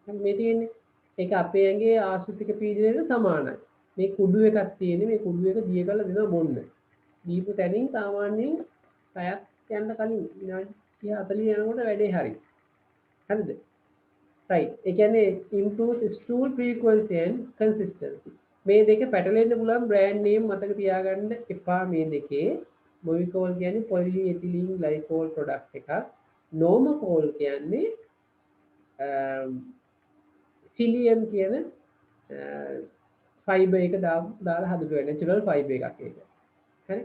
මේ තියෙන්නේ ඒක අපේ ඇඟේ ආශ්‍රිතික පීඩනයට සමානයි. මේ කුඩු එකක් තියෙන්නේ මේ කුඩු එක දිය කරලා දෙනවා බොන්න. දීපු තැනින් සාමාන්‍යයෙන් පැයක් යන්න කලින් විනාඩි 30 40 යනකොට වැඩේ හරි. හරිද? right ඒ කියන්නේ improve stool frequency and consistency. මේ දෙක පැටලෙන්න පුළුවන් brand name මතක තියාගන්න එපා මේ දෙකේ. මොවිකෝල් කියන්නේ polyethylene glycol product එකක්. normocol කියන්නේ සිලියම් කියන ෆයිබර් එක දාලා හදපු natural fiber එකක් ඒක. හරි?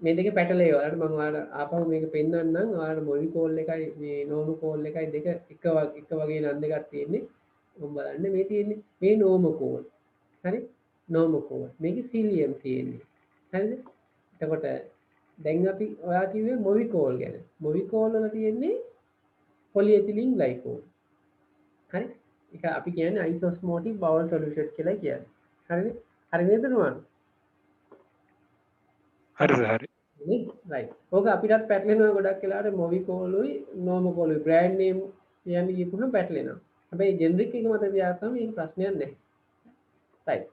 මේ දෙක පැටලේ ඔයාලට මම ඔයාලට ආපහු මේක පෙන්නන්නම්. ඔයාලට මොවිකෝල් එකයි මේ නෝමෝකෝල් එකයි දෙක එක වගේ නම් දෙකක් තියෙන්නේ. මම බලන්න මේ තියෙන්නේ මේ නෝමෝකෝල්. හරි? නෝමෝකෝල්. මේකේ සිලියම් තියෙන්නේ. හරිද? එතකොට දැන් අපි ඔයා කිව්වේ මොවිකෝල් ගැන. මොවිකෝල් වල තියෙන්නේ polyethylene glycol. හරි? ඒක අපි කියන්නේ isosmotic bowel solution කියලා කියන්නේ. හරිද? හරි නේද නුවන්? හරි සර් හරි. නේද? right. ඕක අපිටත් පැටලෙනවා ගොඩක් වෙලාවට මොවිකෝලුයි නෝමකෝලුයි brand name කියන්නේ කියපුවම පැටලෙනවා. හැබැයි ජෙනරික් එක මත තියාගත්තම මේක ප්‍රශ්නයක් නැහැ. right.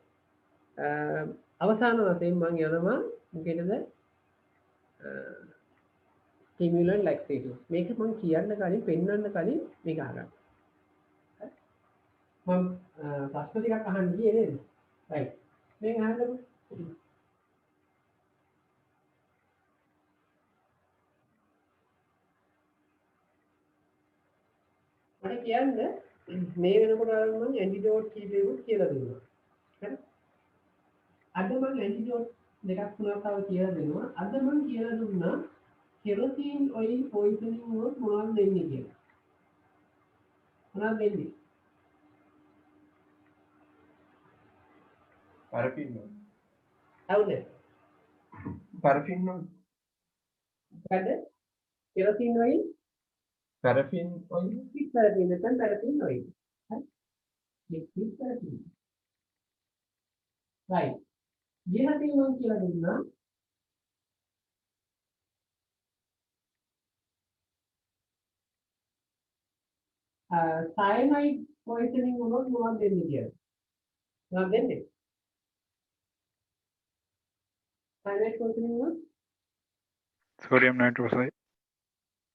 අවසාන වශයෙන් මම යනවා මොකේද? stimulant laxative. මේක මම කියන්න කලින් පෙන්වන්න කලින් මේක අහගන්න. මම ප්‍රශ්න ටිකක් අහන්න ගියේ නේද? right. මේක අහන්නකො. මට කියන්න මේ වෙනකොට මම ඇන්ටිඩෝට් කීපෙකුත් කියලා දුන්නා. හරි? අද මම ඇන්ටිඩෝට් දෙකක් තුනක් තව කියලා දෙනවා. අද මම කියලා දුන්නා කෙරොසින් ඔයිල් පොයිසනින් වලට මොනවද දෙන්නේ කියලා. මොනවද දෙන්නේ? paraffin හවුද? paraffin මොකද? කෙරොසින් oil paraffin oil liquid paraffin නැත්නම් paraffin oil. හරි? liquid paraffin. right. ඊළඟට මම කියලා දුන්නා cyanide poisoning වුණොත් මොනවද දෙන්නේ කියලා. මොනවද දෙන්නේ? cyanide poisoning වුණොත් sodium nitroxide.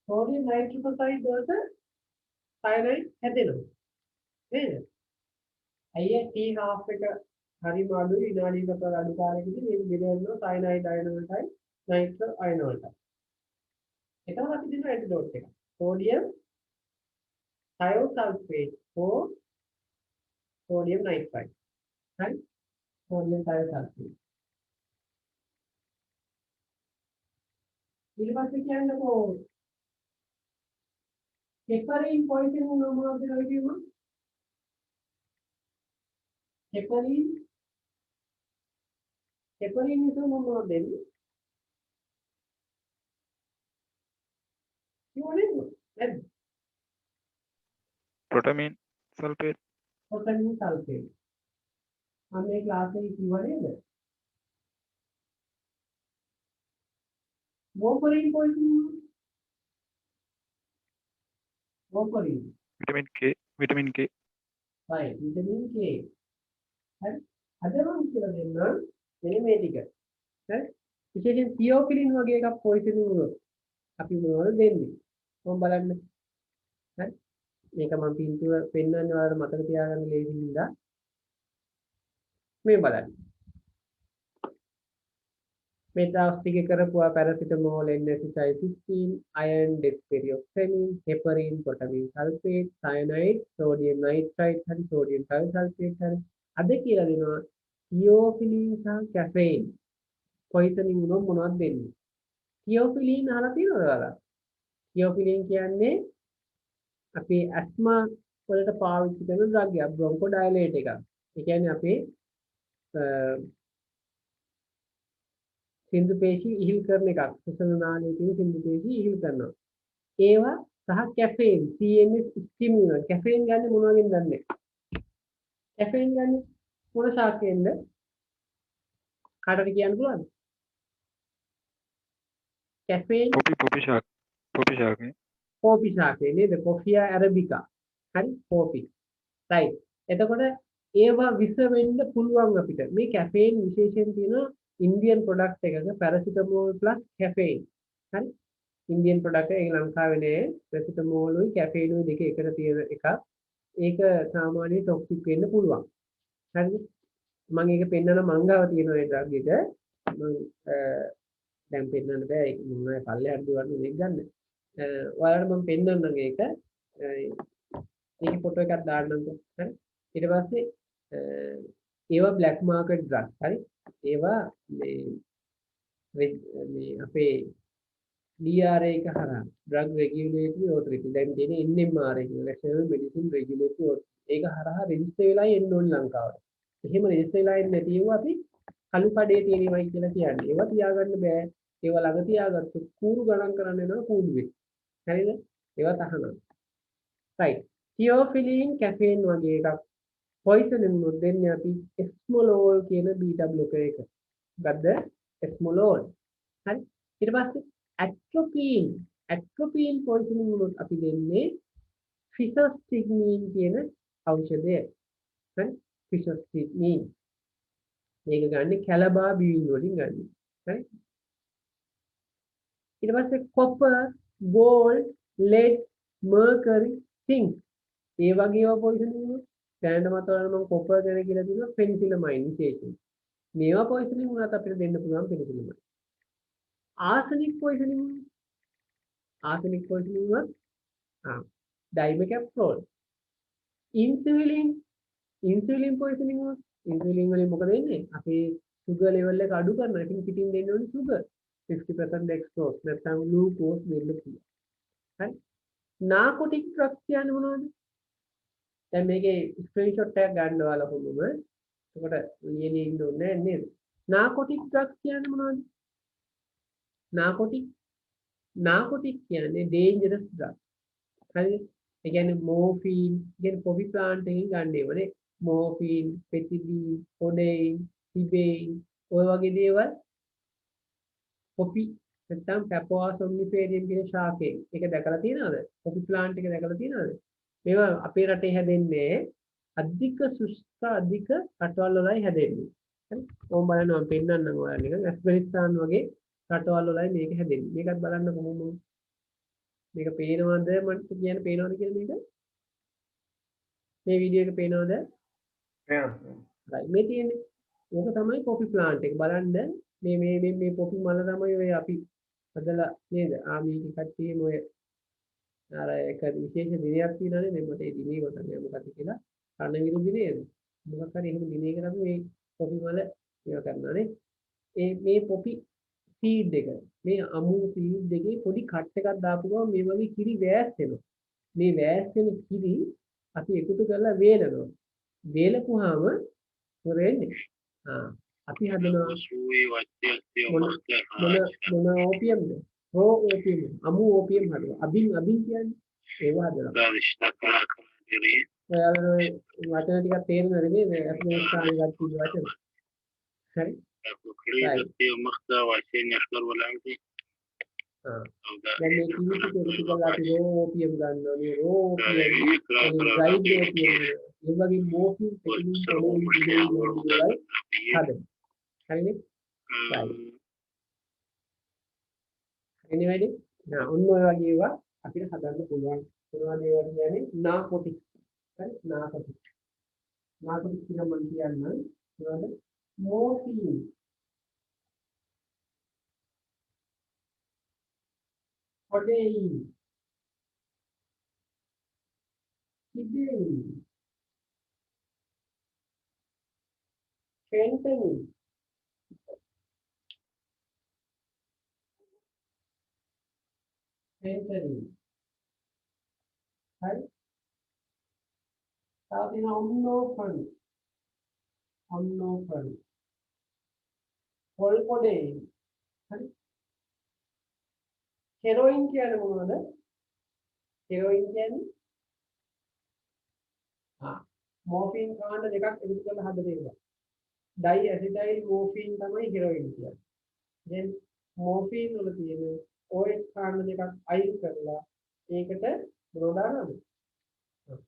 sodium nitroxide වලට cyanide හැදෙනවා. නේද? අයියේ T1/2 එක හරිම අඩුයි විනාඩියකට අඩු කාලයකදී මේක බෙදෙනවා cyanide ion වලටයි nitro ion වලටයි. එතකොට අපි දෙන ඇන්ටිඩෝට් එක. sodium thiosulfate for sodium nitrite. හරි? sodium thiosulfate. ඊට පස්සේ කියන්නකෝ heparin poisoning මොනවද කියලා කිව්වම heparin එක මොනවද දෙන්නේ? කිව්වනේ නේද? protamine sulfate. protamine sulfate. මම මේ ක්ලාස් එකේ කිව්වා නේද? warfarin poisoning. warfarin. vitamin K. right. vitamin K. හරි? අද මම කියලා දෙන්නම් මෙන්න මේ ටික. හරි? විශේෂයෙන් theophylline වගේ එකක් poisoning වුණොත් අපි මොනවද දෙන්නේ? මම බලන්න. හරි? මේක මම පින්තුව පෙන්වන්න ඔයාලට මතක තියාගන්න ලේසි හින්දා මේ බලන්න. මේ තාස් ටික කරපුවා paracetamol, N-acetylcysteine, iron, desperioxamine, heparin, protamine sulfate, cyanide, sodium nitrite, හරි sodium thiosulfate හරි. අද කියලා දෙනවා theophylline සහ caffeine poisoning වුණොත් මොනවද දෙන්නේ? theophylline අහලා තියෙනවද ඔයාලා? theophylline කියන්නේ අපේ ඇස්මා වලට පාවිච්චි කරන ද්‍රව්‍යයක් බ්‍රොන්කෝඩයිලේට් එකක්. ඒ කියන්නේ අපේ සින්දු පේශි ඉහිල් කරන එකක්. ශ්වසන නාලයේ තියෙන සින්දු පේශි ඉහිල් කරනවා. ඒවා සහ කැෆේන් CNS ස්ටිමුලන්ට්. කැෆේන් ගන්න මොනවගෙන් දන්නේ? කැෆේන් ගන්න මොන ශාකයෙන්ද? කාටද කියන්න පුළුවන්ද? Caffeine poppy ශාකය. poppy ශාකය නේද? Coffea arabica. හරි poppy. right. එතකොට ඒවා විස වෙන්න පුළුවන් අපිට. මේ කැෆේන් විශේෂයෙන් තියෙන ඉන්දියන් ප්‍රොඩක්ට් එකක paracetamol plus caffeine. හරි? ඉන්දියන් ප්‍රොඩක්ට් එක ලංකාවේ නෑ. paracetamol උයි caffeine උයි දෙක එකට තියෙන එකක්. ඒක සාමාන්‍ය ටොක්සික් වෙන්න පුළුවන්. හරිද? මම ඒක පෙන්නන මංගාව තියෙන ඒ ඩ්‍රග් එක මම දැන් පෙන්නන්න බෑ. ඒක මොනවා පල්ලෙහාට දුවන්න මේක ගන්න. ඔයාලට මම පෙන්නන්නම් ඒක. ඒකේ ෆොටෝ එකක් දාන්නම්කෝ. හරි? ඊට පස්සේ ඒවා black market drug. හරි? ඒවා මේ අපේ DRA එක හරහා drug regulatory authority දැන් තියෙන NMRA කියන National Medicine Regulatory Authority ඒක හරහා රෙජිස්ටර් වෙලා එන්න ඕන ලංකාවට. එහෙම රෙජිස්ටර් වෙලා එන්නේ නැති ඒවා අපි කළු කඩේ තියෙනවයි කියලා කියන්නේ. ඒවා තියාගන්න බෑ. ඒවා ළඟ තියාගත්තොත් කූරු ගණන් කරන්න වෙනවා කූඩුවේ. හරිද? ඒවා තහනම්. right. තියෝෆිලින් කැෆේන් වගේ එකක් පොයිසන් වුණොත් දෙන්නේ අපි එස්මොලෝල් කියන බීටා බ්ලොකර් එක. ගත්ද එස්මොලෝල්. හරි. ඊට පස්සේ ඇට්‍රොපීන් පොයිසන් වුණොත් අපි දෙන්නේ ෆිසස්ටිග්මීන් කියන ඖෂධය. හරි. ෆිසස්ටිග්මීන්. මේක ගන්න කැලබා බීන් වලින් ගන්න. හරි. ඊට පස්සේ copper, gold, lead, mercury, zinc ඒ වගේ ඒවා පොයිසන් වුණොත් දැනට මතවල මම කොපර් ගැන කියලා දුන්නා පෙනිසිලමයින් විශේෂයෙන්. මේවා පොයිසන් වුණාත් අපිට දෙන්න පුළුවන් පෙනිසිලමයින්. ආසනික් පොයිසන් වුණොත් ඩයිමෙකැප්‍රෝල්. ඉන්සුලින් පොයිසන් වුණොත් ඉන්සුලින් වලින් මොකද වෙන්නේ? අපේ සුගර් ලෙවල් එක අඩු කරනවා. ඉතින් පිටින් දෙන්න ඕනේ සුගර් 50% dextrose නැත්නම් ග්ලූකෝස් දෙන්න පුළුවන්. හරි. නාකොටික් ඩ්‍රග්ස් කියන්නේ මොනවද? දැන් මේකේ ස්ක්‍රීන්ෂොට් එකක් ගන්න ඔයාලා කොහොමද? එතකොට ලියලා ඉන්න ඕනේ නේද? නාකොටික් ඩ්‍රග්ස් කියන්නේ මොනවද? නාකොටික් කියන්නේ ඩේන්ජරස් ඩ්‍රග්. හරිද? ඒ කියන්නේ මෝෆින් කියන පොපි ප්ලාන්ට් එකෙන් ගන්න ඒවානේ. මෝෆින්, පෙතිඩීන්, කොඩේයින්, සිබේයින් ඔය වගේ දේවල් පොපි නැත්නම් පැපෝවා සොම්නිෆේරියම් කියන ශාකේ. ඒක දැකලා තියෙනවද? පොපි ප්ලාන්ට් එක දැකලා තියෙනවද? මේවා අපේ රටේ හැදෙන්නේ අධික සුෂ්ක අධික රටවල් වලයි හැදෙන්නේ. හරි. ඕම් බලන්න මම පෙන්නන්නම් ඔයාලට නිකන් ඇෆ්ගනිස්තාන් වගේ රටවල් වලයි මේක හැදෙන්නේ. මේකත් බලන්න කොහොමද? මේක පේනවද මට කියන්න පේනවද කියලා මේක? මේ වීඩියෝ එක පේනවද? right මේ තියෙන්නේ. ඕක තමයි පොපි ප්ලාන්ට් එක. බලන්න මේ පොපි මල තමයි ඔය අපි හදලා නේද? මේක කට්ටියම ඔය අර එක විශේෂ දිනයක් තියෙනවානේ මේ මට ඒ දිනේ මතක මොකක්ද කියලා රණවිරු දිනේද මොකක් හරි එහෙම දිනයකට අපි මේ පොපි මල ඒවා කරනවානේ මේ පොපි සීඩ් එක මේ අමු සීඩ් එකේ පොඩි කට් එකක් දාපු ගමන් මේ වගේ කිරි වෑස් වෙනවා මේ වෑස් වෙන කිරි අපි එකතු කරලා වේලනවා වේලපුවාම මොකද වෙන්නේ අපි හදනවා මොන ඕපියම්ද රෝ ඕපියම් අමු ඕපියම් හදනවා අබින් කියන්නේ ඒවා හදනවා ඔයාලා වචන ටිකක් තේරෙනවද මේ අෆ්ගානිස්තානයේ ගත්ත වචන හරි දැන් මේ කිවිසි දෙකක් අපි රෝ ඕපියම් ගන්නවා මේ රෝ ඕපියම් ඩ්‍රයිඩ් ඕපියම් ඒ වගේ මෝෆින් පෙටින් හදනවා හරිනේ හරිනේ වැඩි ඔන්න ඔය වගේ ඒවා අපිට හදන්න පුළුවන් මොනවද ඒවා කියන්නේ නාකොටික් හරි නාකොටික් කියලා මම කියන්නම් මොනවද මෝෆින් කොඩේයින් සිබේයින් ෆෙන්ටනිල් හරි තාපින ඔන්නෝෆන් පොල්කොඩේයින් හරි හෙරොයින් කියන්නේ මොනවද හෙරොයින් කියන්නේ මෝෆින් කාණ්ඩ දෙකක් එකතු කරලා හදන ඒවා ඩයි ඇසිටයිල් මෝෆින් තමයි හෙරොයින් කියන්නේ දැන් මෝෆින් වල තියෙන OH කාණ්ඩ දෙකක් අයින් කරලා ඒකට මොනවද දානවද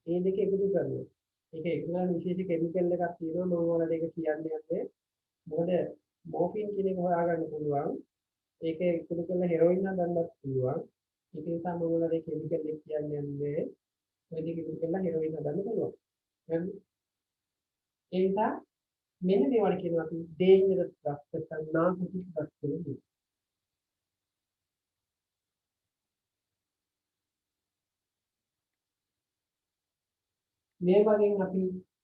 මේ දෙක එකතු කරනවා ඒක එකතු කරන විශේෂ කෙමිකල් එකක් තියෙනවා මම ඔයාලට ඒක කියන්නේ නැහැ මොකද මෝෆින් කියන එක හොයාගන්න පුළුවන් ඒක එකතු කරලා හෙරොයින් හදන්නත් පුළුවන් ඒක නිසා මම ඔයාලට ඒ කෙමිකල් එක කියන්නේ නැහැ ඔය දෙක එකතු කරලා හෙරොයින් හදන්න පුළුවන් හරි ඒ නිසා මෙන්න මේවට කියනවා අපි ඩේන්ජරස් ඩ්‍රග්ස් නැත්නම් නාර්කොටික් ඩ්‍රග්ස් කියලා මේ වගේ අපි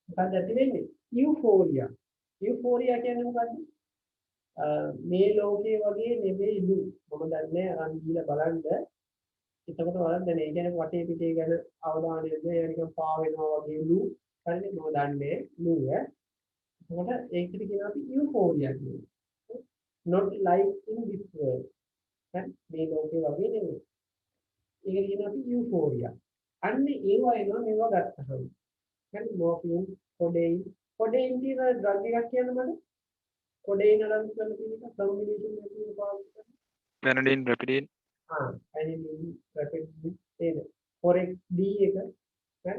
මොකක්ද ඇති වෙන්නේ යූෆෝරියා කියන්නේ මොකක්ද මේ ලෝකයේ වගේ නෙමෙයිලු මම දන්නේ අරන් ගිහලා බලන්න එතකොට වලක් දැන ඒ කියන්නේ වටේ පිටේ ගැන අවධානය යොමු කරලා නිකන් පා වෙනවා වගේලු හරිනේ මම දන්නේ නූ එතකොට ඒකට කියනවා අපි යූෆෝරියා කියන්නේ not like in this world මේ ලෝකයේ වගේ නෙමෙයි ඒකට කියනවා අපි යූෆෝරියා අන්නේ ඒවා එනවා මේවා ගත්තහම. හරි මෝෆින්, කොඩේයින් කියන ඩ්‍රග් එකක් කියන්නේ මොකද? කොඩේයින් අරන් කරන තියෙන එක කම්බිනේෂන් එකකින් පාවිච්චි කරනවා. පැනඩින් රැපිඩින් පැනිඩින් රැපිඩින් තේද. ෆොරෙක් ඩී එක හරි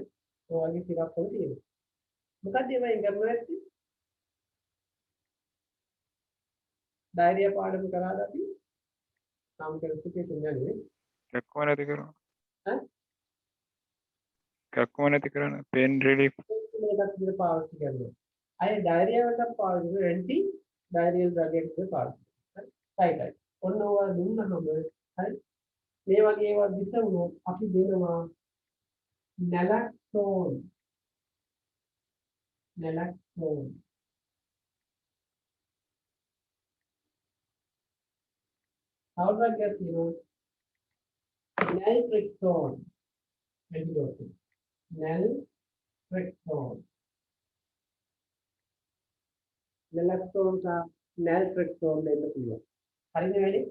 ඔය වගේ සිරප් වල තියෙනවා. මොකක්ද මේවා කරන්නේ නැත්තේ? ඩයරියා පාඩම කරාද අපි? සාම කරපු තුන්යනේ. කැක්කුම නැති කරන ඈ? කැක්කුම නැති කරන පේන් රිලීෆ් මේකත් විතර පාවිච්චි කරනවා. අය ඩයරියා වලට පාවිච්චි කරන ඇන්ටි ඩයරියල් ඩ්‍රග් එකක් පාවිච්චි කරනවා. හරි. ඔන්න ඔය දුන්නහම හරි මේ වගේ ඒවා විසවුනොත් අපි දෙනවා නැලක්ටෝන් අවුරුද්දක් තියෙනවා නල්ට්‍රික්සෝන් ඇන්ටිඩෝට් නල්ට්‍රික්සෝන් නැලක්ටෝන් සහ නල්ට්‍රික්සෝන් දෙන්න පුළුවන් හරිද වැඩි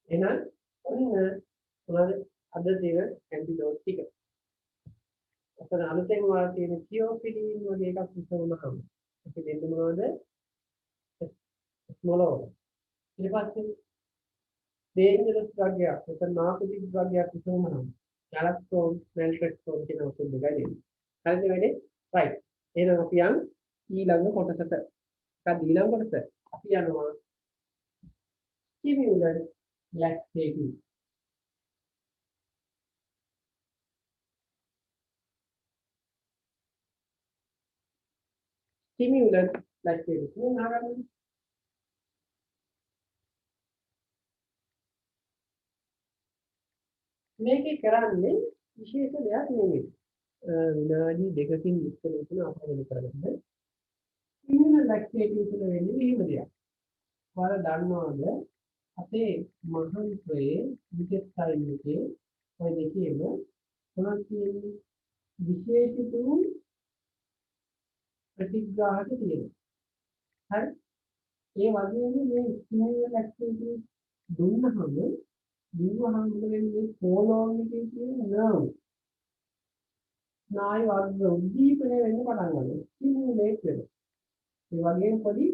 එහෙනම් ඔන්න මොනවද අද තියෙන ඇන්ටිඩෝට් ටික අතන අලුතෙන් වාර තියෙන කියෝපිඩින් වගේ එකක් විසවුනහම අපි දෙන්නේ මොනවද ස්මොලෝ ඊට පස්සේ dangerous drug එකක් නැත්නම් narcotic drug එකක් විසවුනහම naloxone naltrexone කියන ඔක්කොම දෙකයි දෙන්නේ. හරිද වැඩේ? right. එහෙනම් අපි යන් ඊළඟ කොටසට. මොකක්ද ඊළඟ කොටස? අපි යනවා stimulant laxative. stimulant laxative. මේ නාගන්න මේකේ කරන්නේ විශේෂ දෙයක් නෙමෙයි. විනාඩි දෙකකින් විස්තර කරන අපහසු කරගන්න. stimulant laxative තුන වෙන්නේ මෙහෙම දෙයක්. ඔයාලා දන්නවද අපේ මහන්තයේ විකල්පයන් එකේ ඔය දෙකේම මොනවද කියන්නේ විශේෂිත වූ ප්‍රතිග්‍රාහක තියෙනවා. හරි? ඒ වගේම මේ stimulant laxative දුන්නහම දිවහන් වලින් කොලොන් එකේ තියෙන නර්ව් නායි වර්ග උද්දීපනය වෙන්න පටන් ගන්නවා. ස්ටිමුලේට් වෙනවා. ඒ වගේම පොඩි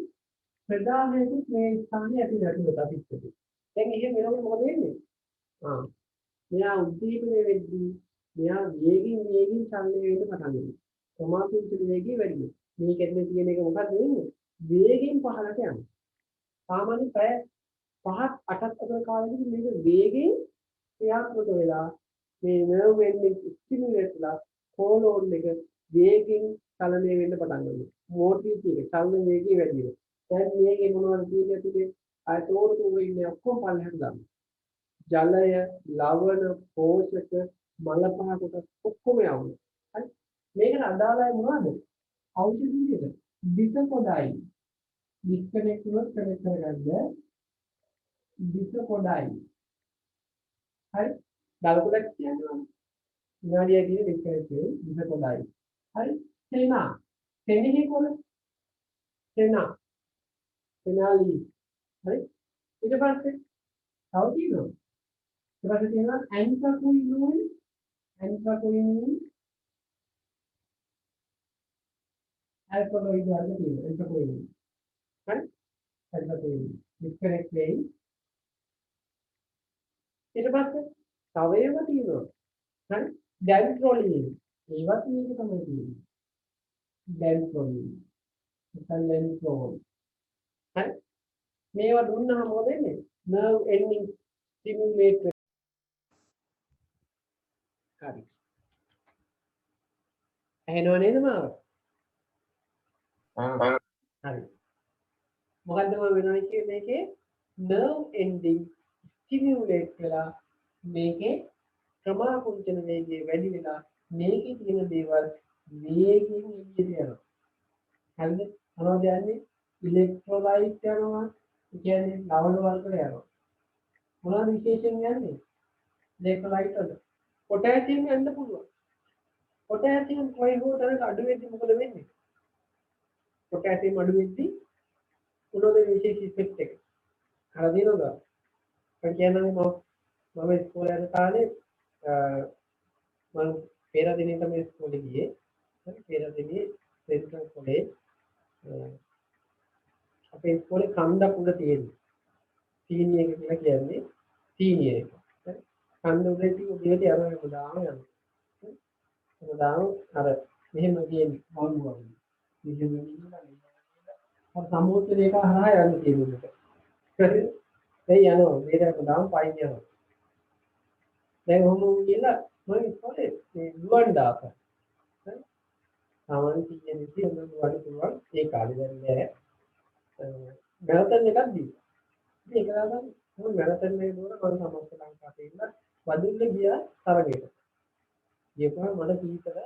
ප්‍රදාහයකුත් මේ ස්ථානයේ ඇතිවෙලා තිබෙනවා. දැන් එහෙම වෙනකොට මොකද වෙන්නේ? මෙයා උද්දීපනය වෙද්දී මෙයා වේගින් චලනය වෙන්න පටන් ගන්නවා. සමාපිත වේගය වැඩි වෙනවා. මේකෙන් තියෙන එක මොකක්ද වෙන්නේ? වේගින් පහළට යනවා. සාමාන්‍ය පැය 5ක් 8ක් අතර කාලෙකදී මේක වේගයෙන් ක්‍රියාත්මක වෙලා මේ නර්ව් එන්ඩින් ස්ටිමුලේට් වෙලා කොලොන් එක වේගයෙන් චලනය වෙන්න පටන් ගන්නවා. මෝටිවිටි එක චලන වේගය වැඩි වෙනවා. දැන් මේකේ මොනවද තියෙන්නේ අපිට? ආයතෝර තුනේ ඉන්නේ ඔක්කොම පල්ලෙහාට දාන්න. ජලය, ලවණ, පෝෂක, මල පහ කොට ඔක්කොම යවනවා. හරි? මේකට අදාළයි මොනවද? ඖෂධ විදිහට ඩිසකොඩයි. ඩිස්කනෙක්ට් වුණොත් කනෙක්ට් කරගන්න ඩිසකොඩයි. හරි? දලකොඩක් කියනවා. විනාඩිය කියන ඩිස්කනෙක්ට් වෙයි ඩිසකොඩයි. හරි? සෙනා. සෙනෙහි කොළ. සෙනා. සෙනාලි. හරි? ඊට පස්සේ තව තියෙනවා. ඊට පස්සේ තියෙනවා ඇන්ථ්‍රාකුයිනෝන් ඇල්කලොයිඩ් වර්ග තියෙනවා. ඇන්ථ්‍රාකුයිනෝන්. හරි? ඇන්ථ්‍රාකුයිනෝන්. ඩිස්කනෙක්ට් වෙයි. ඊට පස්සේ තව ඒවා තියෙනවා. හරි? ඩැන්ට්‍රොලින්. ඒවත් මේක තමයි තියෙන්නේ. ඩැන්ට්‍රොලින්. ඩැන්ට්‍රොල්. හරි? මේවා දුන්නාම මොකද වෙන්නේ? nerve ending stimulate. හරි. ඇහෙනව නේද මාව? හරි. මොකද්ද මම වෙනවයි කියන්නේ මේකේ nerve ending stimulate වෙලා මේකේ ක්‍රමාකුංචන වේගය වැඩි වෙලා මේකේ තියෙන දේවල් වේගයෙන් එළියට යනවා. හරිද? මොනවද යන්නේ? ඉලෙක්ට්‍රෝලයිට් යනවා. ඒ කියන්නේ ලවණ වර්ග යනවා. මොනවද විශේෂයෙන් යන්නේ? ඉලෙක්ට්‍රෝලයිට් වල. පොටෑසියම් යන්න පුළුවන්. පොටෑසියම් කොයි හෝ තරක අඩු වෙද්දි මොකද වෙන්නේ? පොටෑසියම් අඩු වෙද්දි මොනවද විශේෂ ඉෆෙක්ට් එක? අර දිනවද? ඒ කියන්නේ මම ඉස්කෝලේ යන කාලේ මම පෙරදිනේ තමයි ඉස්කෝලේ ගියේ. හරි පෙරදිනේ සෙන්ට්‍රල් කොලේජ් අපේ ඉස්කෝලේ කන්දක් උඩ තියෙනවා. සීනියර් එක කියලා කියන්නේ සීනියර් එක. හරි කන්ද උඩ තියෙන අර දාම යනවා. හරි දාම අර මෙහෙම කියන්නේ වංගු වගේ. මෙහෙම ඉන්නවා. අර සම්මුති රේඛා හරහා යන්න තියෙනවා. හරි දැන් යනවා මේක දාම පයින් යනවා. දැන් ඔහොම කියලා මම ඉස්කෝලේ මේ ගුවන් දාපන්. හරි සාමාන්‍ය සීනියර් එකේ ඔන්න ගුවන් පුළුවන් ඒ කාලේ දැන් නෑ. මැරතන් එකක් දීලා. ඉතින් ඒක දාගන්න මම මැරතන් එකේ දුවන මම සමස්ත ලංකාවේ ඉන්න බදුල්ල ගියා තරගයට. ගියපුවා මට කීතර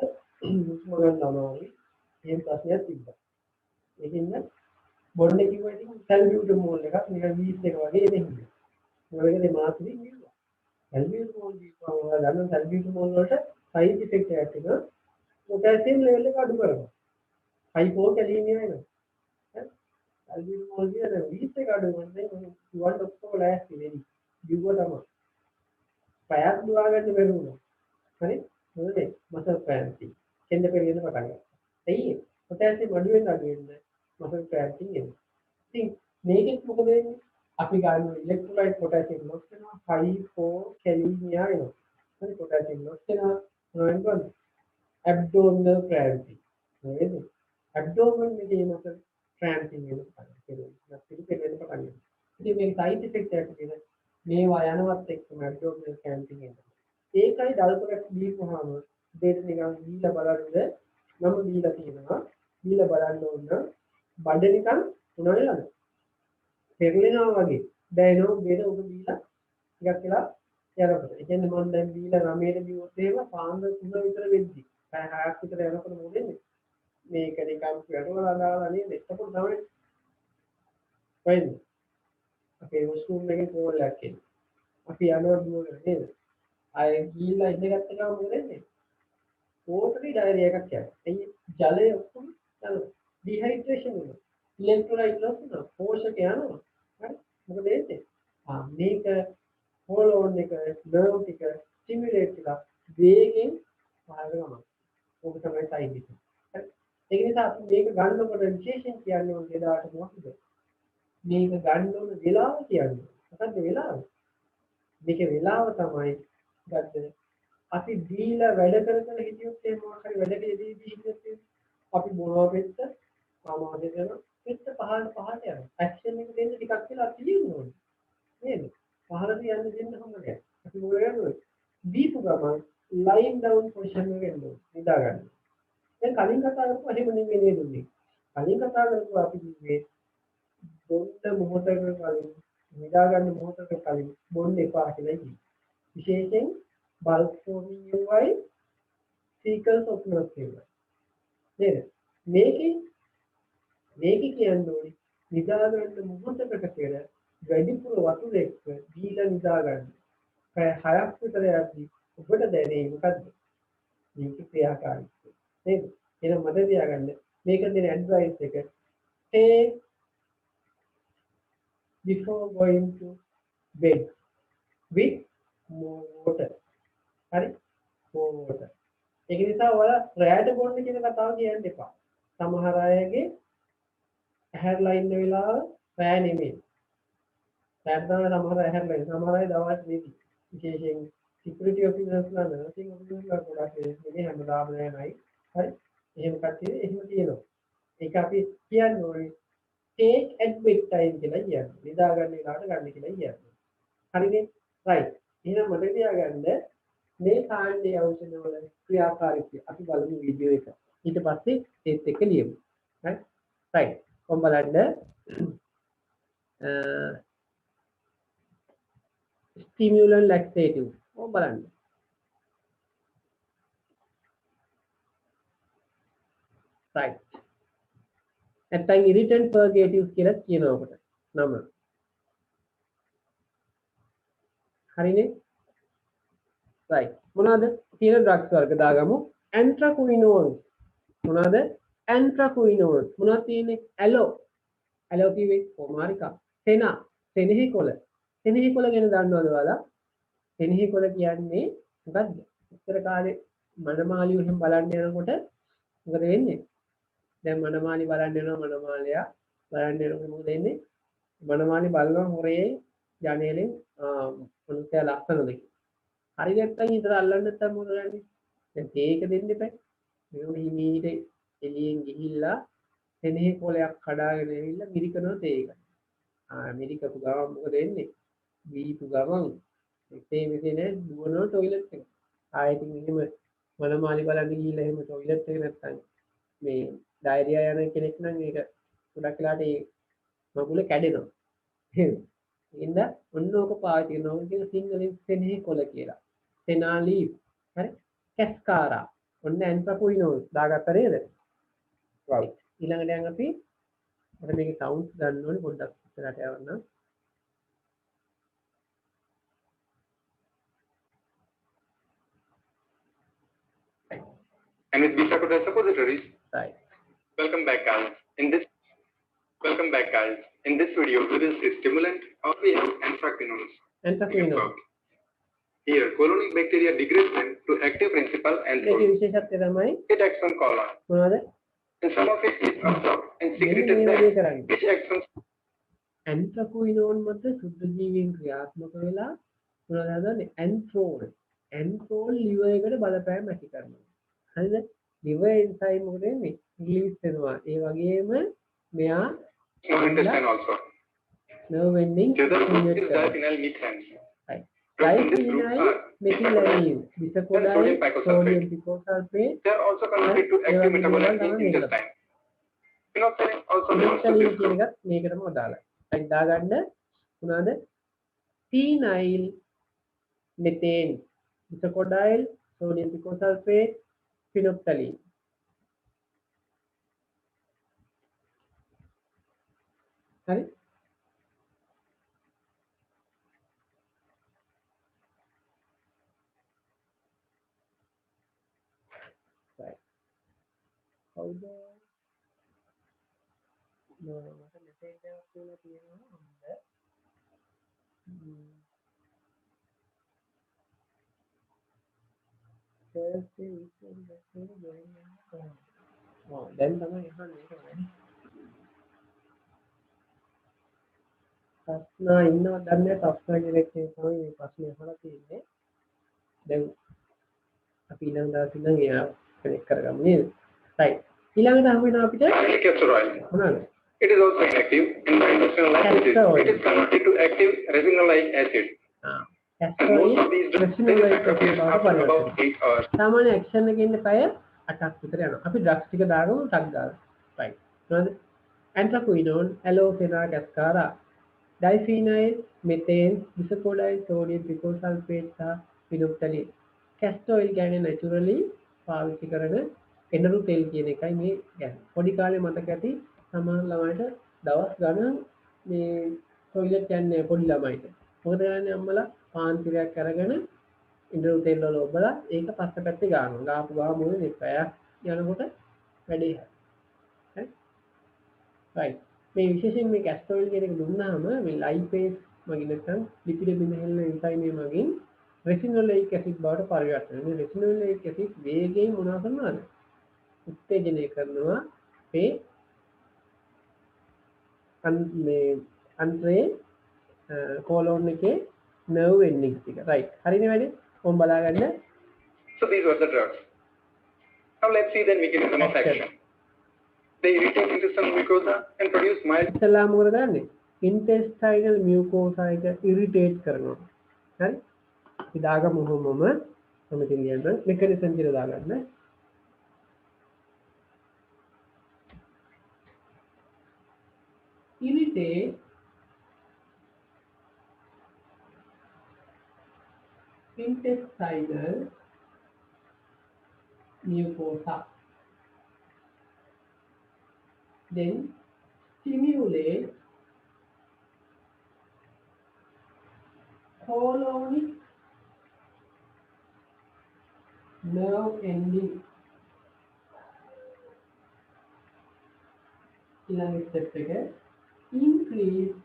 මුස්ම ගන්න අමාරුයි. මේ ප්‍රශ්නයක් තිබ්බා. ඒකින්ද බොන්න කිව්වා ඉතින් සල්බියුට් මෝල් එකක් නිකන් 20 එක වගේ දෙන්නේ. මොකද මාසෙකින් ගිහුවා. සල්බියුට් මෝල් දීපුවා ගන්න සල්බියුට් මෝල් වලට සයිඩ් ඉෆෙක්ට් එකක් තියෙනවා. පොටෑසියම් ලෙවල් එක අඩු කරනවා. හයිපෝකැලීමියා වෙනවා. අල්බියුට් මෝල් කියන 20 එක අඩු වෙනවා. වන් ඔක්කොම ලෑස්ති වෙන්නේ. දිව්ව තමයි. පයක් දුවා ගන්න බැරි වුණා. හරි? මොකද මසල් ක්‍රැම්පින්. කෙන්ද පෙරියෙන්න පටන් ගත්තා. එයි පොටෑසියම් අඩු වෙන මසල් ක්‍රැම්පින් එනවා. ඉතින් මේකෙත් මොකද වෙන්නේ? අපි ගන්න ඉලෙක්ට්‍රෝලයිට් පොටෑසියම් ලොස් වෙනවා. හයිපෝකැලීමියා වෙනවා. හරි පොටෑසියම් ලොස් වෙනවා. මොනවද? ඇබ්ඩෝමිනල් ක්‍රැම්පින්. නේද? ඇබ්ඩෝමන් එකේ මසල් ක්‍රැම්පින් වෙනවා. පිළිපෙළ වෙන පටන් ගන්නවා. ඉතින් මේ සයිඩ් ඉෆෙක්ට් එකක් තියෙන මේවා යනවත් එක්කම ඇබ්ඩෝමිනල් ක්‍රැම්පින් එනවා. ඒකයි ඩල්පොරක් දීපුවාම දෙන්න නිකන් දීලා බලන්න මම දීලා තියෙනවා. දීලා බලන්න ඕන බඩ නිකන් උනන යනවා. පෙරලෙනවා වගේ. දැනෙනවා බෙද ඔබ දීලා ටිකක් වෙලා යනකොට. ඒ කියන්නේ මම දැන් දීලා 9ට බිව්වොත් එහෙම පාන්දර 3 විතර වෙද්දි. පැය 6ක් විතර යනකොට මොකද වෙන්නේ? මේක නිකන් පෙරවලා දාලා නේද? එතකොට තමයි වෙන්නේ. අපේ වොෂ්රූම් එකේ කෝල් එකක් එන්නේ. අපි යනවා දුවගෙන නේද? අය ගිහිල්ලා ඉඳගත්ත ගමන් මොකද වෙන්නේ? ඕටරි ඩයරියා එකක් යනවා. ඒ ජලය ඔක්කොම යනවා. ඩිහයිඩ්‍රේෂන් වෙනවා. ඉලෙක්ට්‍රෝලයිට් ලොස් වෙනවා. පෝෂක යනවා. හරි? මොකද වෙන්නේ? මේක හෝලෝන් එක නර්ව් ටික ස්ටිමියුලේට් කරලා වේගෙන් පහළ යනවා. ඕක තමයි සයිඩ් ඉෆෙක්ට්. හරි? ඒක නිසා අපි මේක ගන්නකොට විශේෂයෙන් කියන්නේ ඔය දෙදාට මොකද? මේක ගන්න ඕන වෙලාව කියන්නේ. මොකද්ද වෙලාව? මේක වෙලාව තමයි ගන්න. අපි දීලා වැඩ කර හිටියොත් ඒ මොකක් හරි වැඩකදී හිටියොත් අපි මොනවා වෙච්ච සමාජය කරන පිට පහළට යනවා. ඇක්ෂන් එක දෙන්න ටිකක් කියලා තියෙන්න ඕනේ. නේද? පහළට යන්න දෙන්න හොඳ නැහැ. අපි මොකද කරන්නේ? දීපු ගමන් ලයින් ඩවුන් පොසිෂන් එක එන්න ඕනේ. නිදා ගන්න. දැන් කලින් කතා කරපුවා එහෙම නෙමෙයි නේද උන්නේ. කලින් කතා කරපුවා අපි කිව්වේ බොන්න මොහොතක කලින් නිදා ගන්න මොහොතක කලින් බොන්න එපා කියලා කිව්වා. විශේෂයෙන් බල්ක් ෆෝමින් යුවයි සීකල්ස් ඔෆ් නර්ව් කියනවා. නේද? මේකේ කියන්නේ ඕනේ නිදා ගන්න මොහොතකට පෙර වැඩිපුර වතුර එක්ක දීලා නිදා ගන්න. පැය 6ක් විතර යද්දී ඔබට දැනෙන්නේ මොකද්ද? මේක ක්‍රියාකාරීත්වය. නේද? එහෙනම් මතක තියාගන්න මේක දෙන ඇඩ්වයිස් එක take before going to bed with more water. හරි? more water. ඒක නිසා ඔයාලා රැයට බොන්න කියන කතාව කියන්න එපා. සමහර අයගේ ඇහැරලා ඉන්න වෙලාව රැය නෙමෙයි. රැයට තමයි සමහර ඇහැරලා ඉන්න. සමහර අය දවල්ට නෙමෙයි. විශේෂයෙන් security officers ලා nursing officers ලා ගොඩක් මේ හැමදාම නෑයි. හරි? එහෙම කට්ටිය එහෙම තියෙනවා. ඒක අපි කියන්නේ ඕනේ take at bed time කියලා කියන්නේ. නිදා ගන්න වෙලාවට ගන්න කියලා කියන්නේ. හරිනේ? right. එහෙනම් මතක තියාගන්න මේ කාණ්ඩයේ ඖෂධ වල ක්‍රියාකාරීත්වය අපි බලමු වීඩියෝ එක. ඊට පස්සේ ඒත් එක්ක ලියමු. right? right. කොහොම බලන්න stimulant laxative. කොහොම බලන්න. right. නැත්නම් irritant purgatives කියලා කියනවා ඔකට. නම. හරිනේ? right. මොනවාද? තියෙන ඩ්‍රග්ස් වර්ග දාගමු. anthraquinone. මොනවාද? anthraquinone. මොනවද තියෙන්නේ? ඇලෝ කිව්වේ කොමාරිකා. සෙනෙහි කොළ. සෙනෙහි කොළ ගැන දන්නවද ඔයාලා? සෙනෙහි කොළ කියන්නේ මොකද්ද? උත්තර කාලේ මනමාලි වලින් බලන්න යනකොට මොකද වෙන්නේ? දැන් මනමාලි බලන්න යනවා මනමාලයා බලන්න යනකොට මොකද වෙන්නේ? මනමාලි බලනවා හොරේ ජනේලෙන් මොනසය ලස්සනද කියලා. හරි නැත්තම් ඉතල අල්ලන්න නැත්තම් මොකද කරන්නේ? දැන් තේක දෙන්න එපා. මේක හිමීට එළියෙන් ගිහිල්ලා තෙනේ කොලයක් කඩාගෙන ඇවිල්ලා මිරිකනවා තේක. මිරිකපු ගමන් මොකද වෙන්නේ? දීපු ගමන් තේ මෙතන දුවනවා টয়ලට් එකට. ආයෙත් මෙහෙම මනමාලි බලන්න ගිහිල්ලා එහෙම টয়ලට් එක නැත්තම් මේ ඩයරියා යන කෙනෙක් නම් ඒක ගොඩක් වෙලාට ඒ මගුල කැඩෙනවා. එහෙනම් ඔන්න ඕක පාවිච්චි කරනවා. ඕක කියන සිංහලෙන් තෙනේ කොළ කියලා. තෙනාලි හරි කැස්කාරා ඔන්න ඇන්ත්‍රපොයිනෝස් දාගත්ත නේද? right ඊළඟට යන් අපි අර මේකේ සවුන්ඩ්ස් ගන්න ඕනේ පොඩ්ඩක් ඉස්සරහට යවන්න. And with Bisacoda suppositories. right Welcome back, guys. In this video, we will see stimulant or we have anthraquinones. Here, colonic bacteria degrades them to active principle and it acts on colon. And some of it is absorbed and secreted back, which acts on ඇන්ත්‍රකොයිනෝන් මත සුද්ධ ජීවීන් ක්‍රියාත්මක වෙලා මොනවද ඇන්ත්‍රෝල් liver එකට බලපෑම් ඇති කරනවා. හරිද? liver enzyme මොකද වෙන්නේ? රිලීස් වෙනවා. ඒ වගේම මෙයා intestine also. nerve ending diethyl methane. Diphenyl methylamine, bisacodyl, sodium picosulfate. They are also converted to active metabolite in intestine. Phenolphthalein also belongs to this group. මේකටම අදාළයි. අයි දාගන්න මොනවාද? phenyl methane, bisacodyl, sodium picosulfate, phenolphthalein. හරි? කවුද? මට message එකක් කියලා තියෙනවා අම්ද. Thursday weekend message join වෙන්න කොහොමද? දැන් තමයි අහන්නේ ඒක වැඩි. ප්‍රශ්න ඉන්නවා දන්නේ ප්‍රශ්න කෙනෙක් තමයි මේ ප්‍රශ්නේ අහලා තියෙන්නේ. දැන් අපි ඊළඟ දවසේ ඉඳන් එයා කනෙක්ට් කරගමු නේද? right ඊළඟට අහු වෙනවා අපිට castor oil. මොනවාද? It is also inactive and by industrial lysis it is converted to active resinolaic acid. castor oil resinolaic acid after about 8 hours. සාමාන්‍ය ඇක්ෂන් එකේ ඉන්න පැය 8ක් විතර යනවා. අපි ඩ්‍රග්ස් ටික දාගමු ටක් ගාලා. right මොනවද? anthraquinone, allophena cascara, diphenyl methane, bisacodyl, sodium picosulfate සහ phenolphthalein. castor oil කියන්නේ naturally පාවිච්චි කරන එනරු තෙල් කියන එකයි මේ ගැන. පොඩි කාලේ මතක ඇති සමහර ළමයිට දවස් ගණන් මේ টয়ලට් යන්නේ පොඩි ළමයිට. මොකද කරන්නේ අම්මලා පාන්තිරයක් අරගෙන එනරු තෙල් වල ඔබලා ඒක පස්සපැත්තේ ගන්නවා. ගාපු ගාම මොනේ පැයක් යනකොට වැඩේ හරි. right මේ විශේෂයෙන් මේ castor oil කියන එක දුන්නාම මේ lipase මගින් නැත්නම් ලිපිඩ බිඳ හෙළන එන්සයිම් මගින් resinolaic acid බවට පරිවර්තනය වෙනවා. මේ resinolaic acid වේගයෙන් මොනවා කරනවද? උත්තේජනය කරනවා මේ අන්ත්‍රේ කොලොන් එකේ nerve endings ටික. right හරිනේ වැඩේ? කොහොම බලාගන්න. So these were the drugs. Now let's see the mechanism of action. They irritate intestinal mucosa and produce mild. ඉතලා මොකද කරන්නේ? intestinal mucosa එක irritate කරනවා. හරි? අපි දාගමු මොමම මෙතන කියන්න mechanism කියලා දාගන්න. irritate intestinal mucosa, then stimulate colonic nerve ending. ඊළඟ ස්ටෙප් එක increase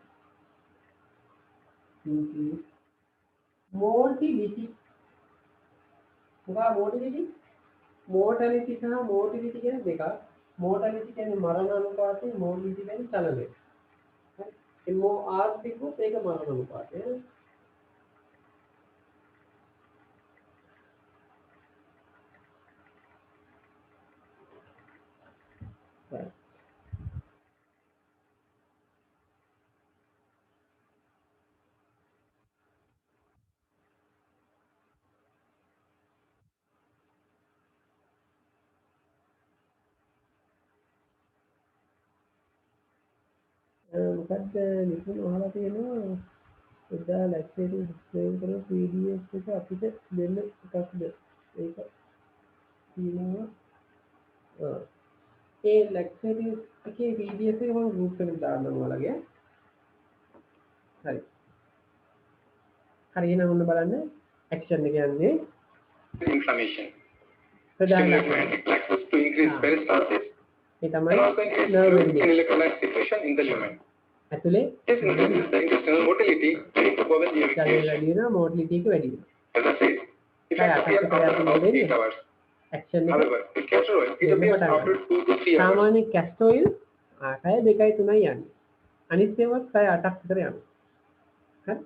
motility. මොකක්ද motility? mortality සහ motility කියන දෙක. mortality කියන්නේ මරණ අනුපාතය, motility කියන්නේ චලනය. හරි. MOR තිබ්බොත් ඒක මරණ අනුපාතය. Right. මොකක්ද නිකුත් අහලා තියෙනවා එදා ලැක්චර් එක්ස්ප්ලেইন කරන PDF එක අපිට දෙන්න එකක්ද ඒක තියෙනවා ඒ ලැක්චර් එකේ PDF එක මම group එකට දාන්නම් ඔයාලගේ හරි හරියන ඔන්න බලන්න action එක යන්නේ inflammation ප්‍රධාන access to increase peristalsis ඒ තමයි and also increase nerve fluid ending and electrolyte secretion in the lumen. ඇතුලේ This increases the intestinal motility leading to bowel ජලය irritation. වැඩි වෙනවා motility එක වැඩි වෙනවා As I said, it has to appear after about 8 hours. action එක However, with castor oil, it appears after 2 to 3 hours. සාමාන්‍ය castor oil පැය 2යි 3යි යන්නේ අනිත් ඒවාත් පැය 8ක් විතර යනවා හරි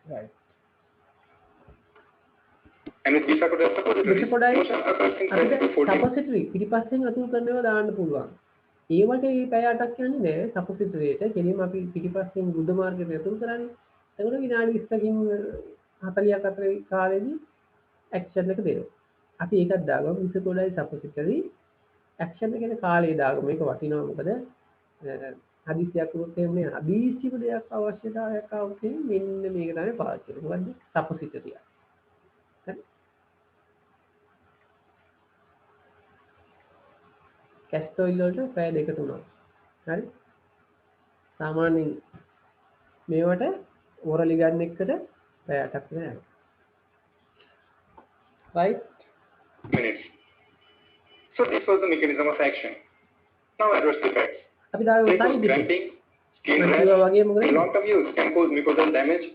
right And with Bisacodyl suppository, Bisacodyl motion occurs in 30 to 40 minutes. සපොසිටරි පිටිපස්සෙන් අතුල් කරනවා දාන්න පුළුවන් ඒවට මේ පැය 8ක් යන්නේ නැහැ සපොසිටරියට කෙලින්ම අපි පිටිපස්සෙන් බුද්ධ මාර්ගයට අතුල් කරන්නේ එතකොට විනාඩි 20කින් 40ක් අතර කාලෙදී ඇක්ෂන් එක දෙනවා අපි ඒකත් දාගමු Bisacodyl සපොසිටරි ඇක්ෂන් එකේ කාලය දාගමු මේක වටිනවා මොකද හදිසියක් වුණොත් එන්නේ හදිසියක දෙයක් අවශ්‍යතාවයක් ආවොත් මෙන්න මේක තමයි පාවිච්චි කරන්නේ මොකද්ද සපොසිටරිය හරි castor oil වලට පැය 2-3ක් හරි සාමාන්‍යයෙන් මේවට ඕරලි ගන්න එකට පැය 8ක් විතර යනවා right minutes. So this was the mechanism of action. Now adverse effects. අපි දාගමු They cause side effect cramping, skin මම rash, කිව්වා වගේ මොකද and long-term use can cause mucosal damage,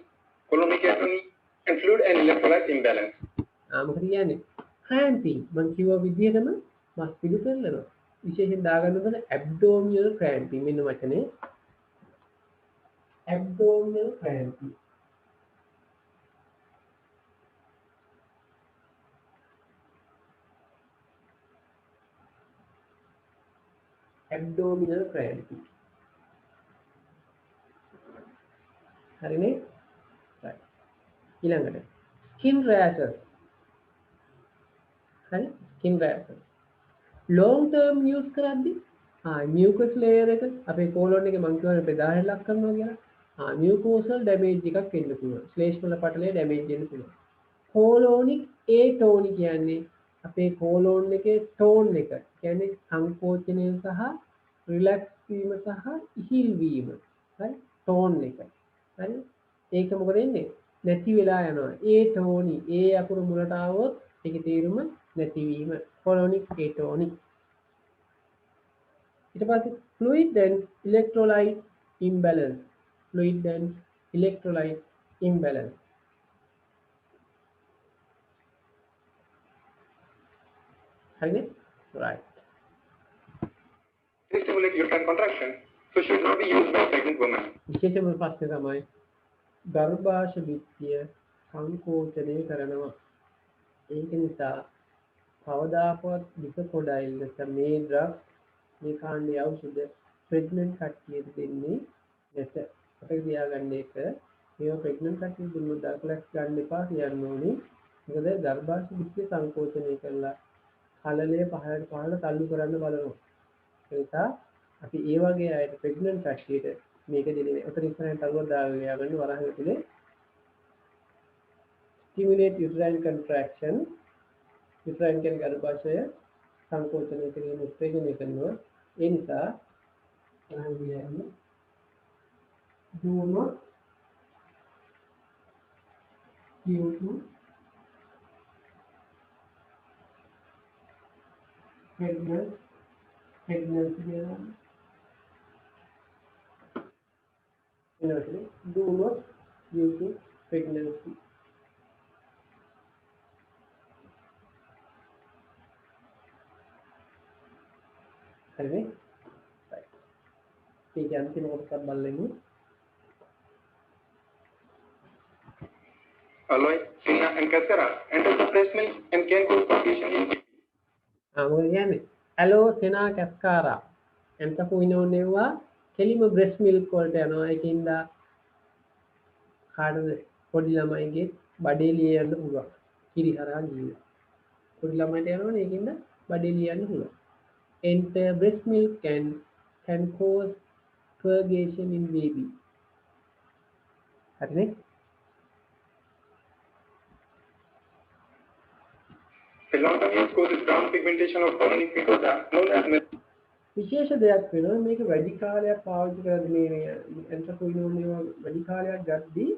colonic atony, and fluid and electrolyte imbalance. මොකද කියන්නේ cramping මම කිව්වා විදිහටම මස් පිළි පෙරලනවා විශේෂයෙන් දාගන්න ඕන abdominal cramping මෙන්න වචනේ abdominal cramping abdominal cramping හරිනේ right ඊළඟට skin rashes හරි skin rashes long term use කරද්දි mucus layer එක අපේ colon එකේ මම කියවනේ ප්‍රදාහය ලක් කරනවා කියලා mucosal damage එකක් එන්න පුළුවන් ශ්ලේෂ්මල පටලයේ damage වෙන්න පුළුවන් colonic atony කියන්නේ අපේ colon එකේ tone එක කියන්නේ සංකෝචනය සහ relax වීම සහ ඉහිල් වීම හරි tone එක හරි ඒක මොකද වෙන්නේ නැති වෙලා යනවා atony ඒ අකුර මුලට આવොත් ඒකේ තේරුම නැතිවීම colonic atony ඊට පස්සේ fluid and electrolyte imbalance fluid and electrolyte imbalance හරිනේ right They stimulate uterine contraction, so should not be used by pregnant women. විශේෂම ප්‍රශ්නේ තමයි ගර්භාෂ බිත්තිය සංකෝචනය කරනවා ඒක නිසා කවදාකවත් Bisacodyl නැත්නම් මේ ඩ්‍රග් මේ කාණ්ඩයේ ඖෂධ ප්‍රෙග්නන්ට් කට්ටියට දෙන්නේ නැත අපිට තියාගන්න එක මේවා ප්‍රෙග්නන්ට් කට්ටිය දුන්නොත් ඩක්ලස් ගන්න එපා කියන්න ඕනේ මොකද ගර්භාෂ බිත්තිය සංකෝචනය කරලා කලලය පහළට තල්ලු කරන්න බලනවා ඒ නිසා අපි ඒ වගේ අයට ප්‍රෙග්නන්ට් කට්ටියට මේක දෙන්නේ උතර ඉස්සරහින් තරුවක් දාගෙන යන්න වරහන් ඇතුලේ stimulate uterine contraction uterine කියන ගර්භාෂය සංකෝචනය කිරීම උත්තේජනය කරනවා ඒ නිසා වරහන් ගියම do not due to pregnancy do not due to pregnancy හරිනේ ठीक है अंतिम කොටසක් බලමු Aloy, Sina and Kaskara enter the press mill and can go competition in මොකද කියන්නේ ඇලෝ සෙනා කැස්කාරා එතකොට ඉනෝනෙව්වා කෙලිම බ්‍රෙස් මිල්ක් වලට යනවා ඒකින්ද කාටද පොඩි ළමයිගේ බඩේ ලියන්න පුළුවන් කිරි හරහා ගිහින් පොඩි ළමයිට යනවනේ ඒකින්ද බඩේ ලියන්න පුළුවන් enter breast milk can cause purgation in baby හරිනේ Physiology causes brown pigmentation of bone in mucosa known as විශේෂ දෙයක් වෙනවා මේක වැඩි කාලයක් පාවිච්චි කරද්දී මේ එන්ටර්ප්‍රීනියෝර් වැඩි කාලයක් ගද්දී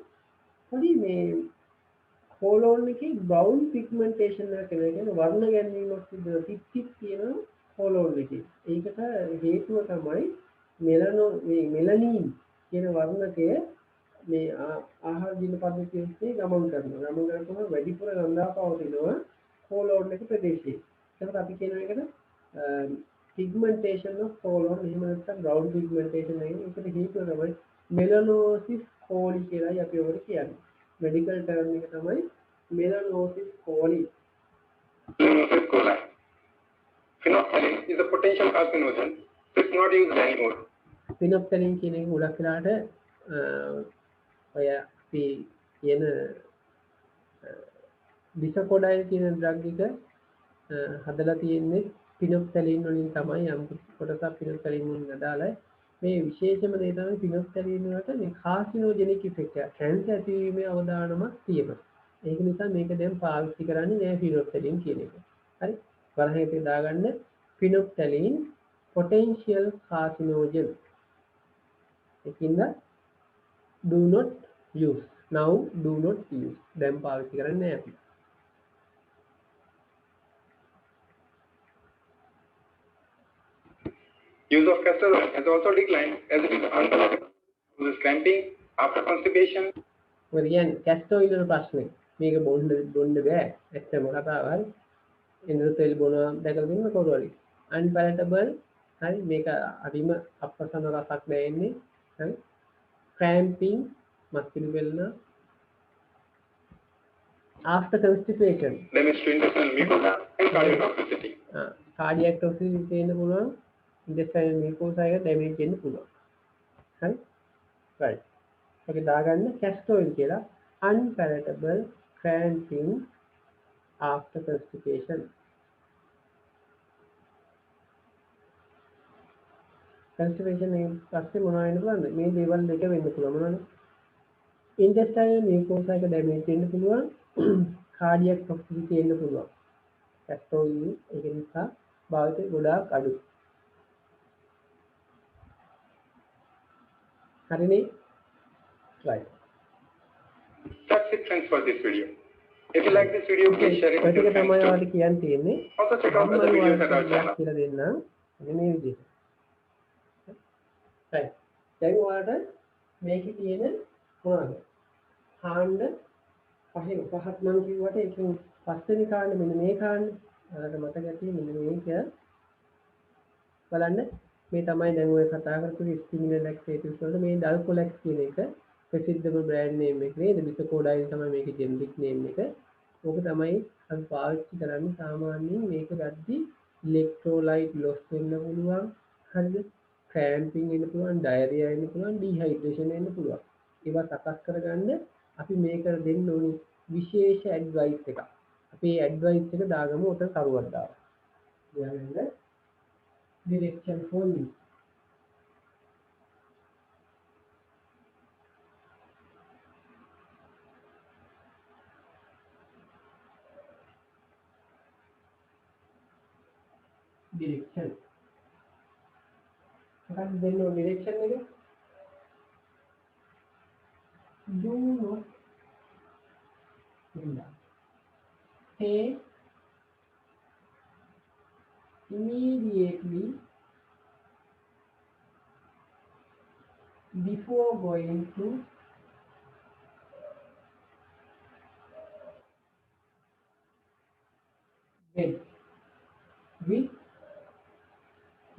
පොඩි මේ කොලොන් එකේ බ්‍රවුන් පිග්මන්ටේෂන් එක කියන්නේ වර්ණ ගැනීමක් සිදු ටික් කියන කොලොන් එකේ ඒකට හේතුව තමයි මෙලනින් කියන වර්ණකය මේ ආහාර දින පද්ධතියේ ගමන් කරනවා වැඩිපුර රඳා පවතිනවා කොලොන් එක ප්‍රදේශයේ ඒකට අපි කියන එකට pigmentation of colon එහෙම නැත්නම් brown pigmentation එකකට හේතුව තමයි melanosis coli කියලායි අපි ඔකට කියන්නේ medical term එක තමයි melanosis coli coli. Phenolphthalein is a potential carcinogen. It's not used anymore. phenolphthalein කියන එක ගොඩක් වෙලාට ඔය අපි කියන bisacodyl කියන drug එක හදලා තියෙන්නේ phenolphthalein වලින් තමයි යම් කොටසක් phenolphthalein වලින් අදාළයි මේ විශේෂම දේ තමයි phenolphthalein වලට මේ carcinogenic effect එක කැන්සර් ඇතිවීමේ අවදානමක් තියෙනවා ඒක නිසා මේක දැන් පාවිච්චි කරන්නේ නෑ phenolphthalein කියන එක හරි වරහේදී දාගන්න phenolphthalein potential carcinogen ඒකින්ද do not use now do not use දැන් පාවිච්චි කරන්නේ නෑ අපි Use of castor oil has also declined as it is unpalatable, causes cramping after constipation. වරියන් castor oil වල ප්‍රශ්නේ මේක බොන්න බෑ ඇත්තම කතාව හරි එනර තෙල් බොනවා දැකලා තියෙනවද කවුරු හරි unpalatable හරි මේක අදිම අප්‍රසන්න රසක් දැනෙන්නේ හරි cramping මස්තිලු වෙලන after constipation damage to intestinal mucosa and cardiac toxicity cardiac toxicity තියෙන්න පුළුවන් intestinal mucosa එක damage වෙන්න පුළුවන් හරි right ඔකේ දාගන්න castor oil කියලා unpalatable cramping after constipation constipation එක පස්සේ මොනවා වෙන්න පුළුවන්ද මේ දේවල් දෙක වෙන්න පුළුවන් මොනවද intestinal mucosa එක damage වෙන්න පුළුවන් cardiac toxicity එන්න පුළුවන් castor oil ඒක නිසා භාවිතය ගොඩාක් අඩුයි හරිනේ right that's it friends for this video if you like this video please share it with your friends තමයි ඔයාලට කියන්න තියෙන්නේ also check out other videos at our channel කියලා දෙන්න මේ විදිහට right දැන් ඔයාලට මේකේ තියෙන මොනවද කාණ්ඩ පහක් මම කිව්වට ඒකෙන් පස්වෙනි කාණ්ඩ මෙන්න මේ කාණ්ඩ ඔයාලට මතක ඇති මෙන්න මේක බලන්න මේ තමයි දැන් ඔය කතා කරපු ස්ටිමුලන්ට් ලැක්ටේටිව්ස් වලට මේ ඩල්කොලැක්ස් කියන එක ප්‍රසිද්ධම බ්‍රෑන්ඩ් නේම් එක නේද බිසකෝඩයිල් තමයි මේකේ ජෙනරික් නේම් එක ඕක තමයි අපි පාවිච්චි කරන්නේ සාමාන්‍යයෙන් මේක ගද්දී ඉලෙක්ට්‍රෝලයිට් ලොස් වෙන්න පුළුවන් හරිද ක්‍රෑම්පින් එන්න පුළුවන් ඩයරියා එන්න පුළුවන් ඩිහයිඩ්‍රේෂන් එන්න පුළුවන් ඒවා සකස් කරගන්න අපි මේක දෙන්න ඕනි විශේෂ ඇඩ්වයිස් එකක් අපි ඇඩ්වයිස් එක දාගමු උතන කරුවක් දාලා ඊළඟට direction for you direction මොකක්ද දෙන්න ඕන direction එක do not take immediately before going to bed with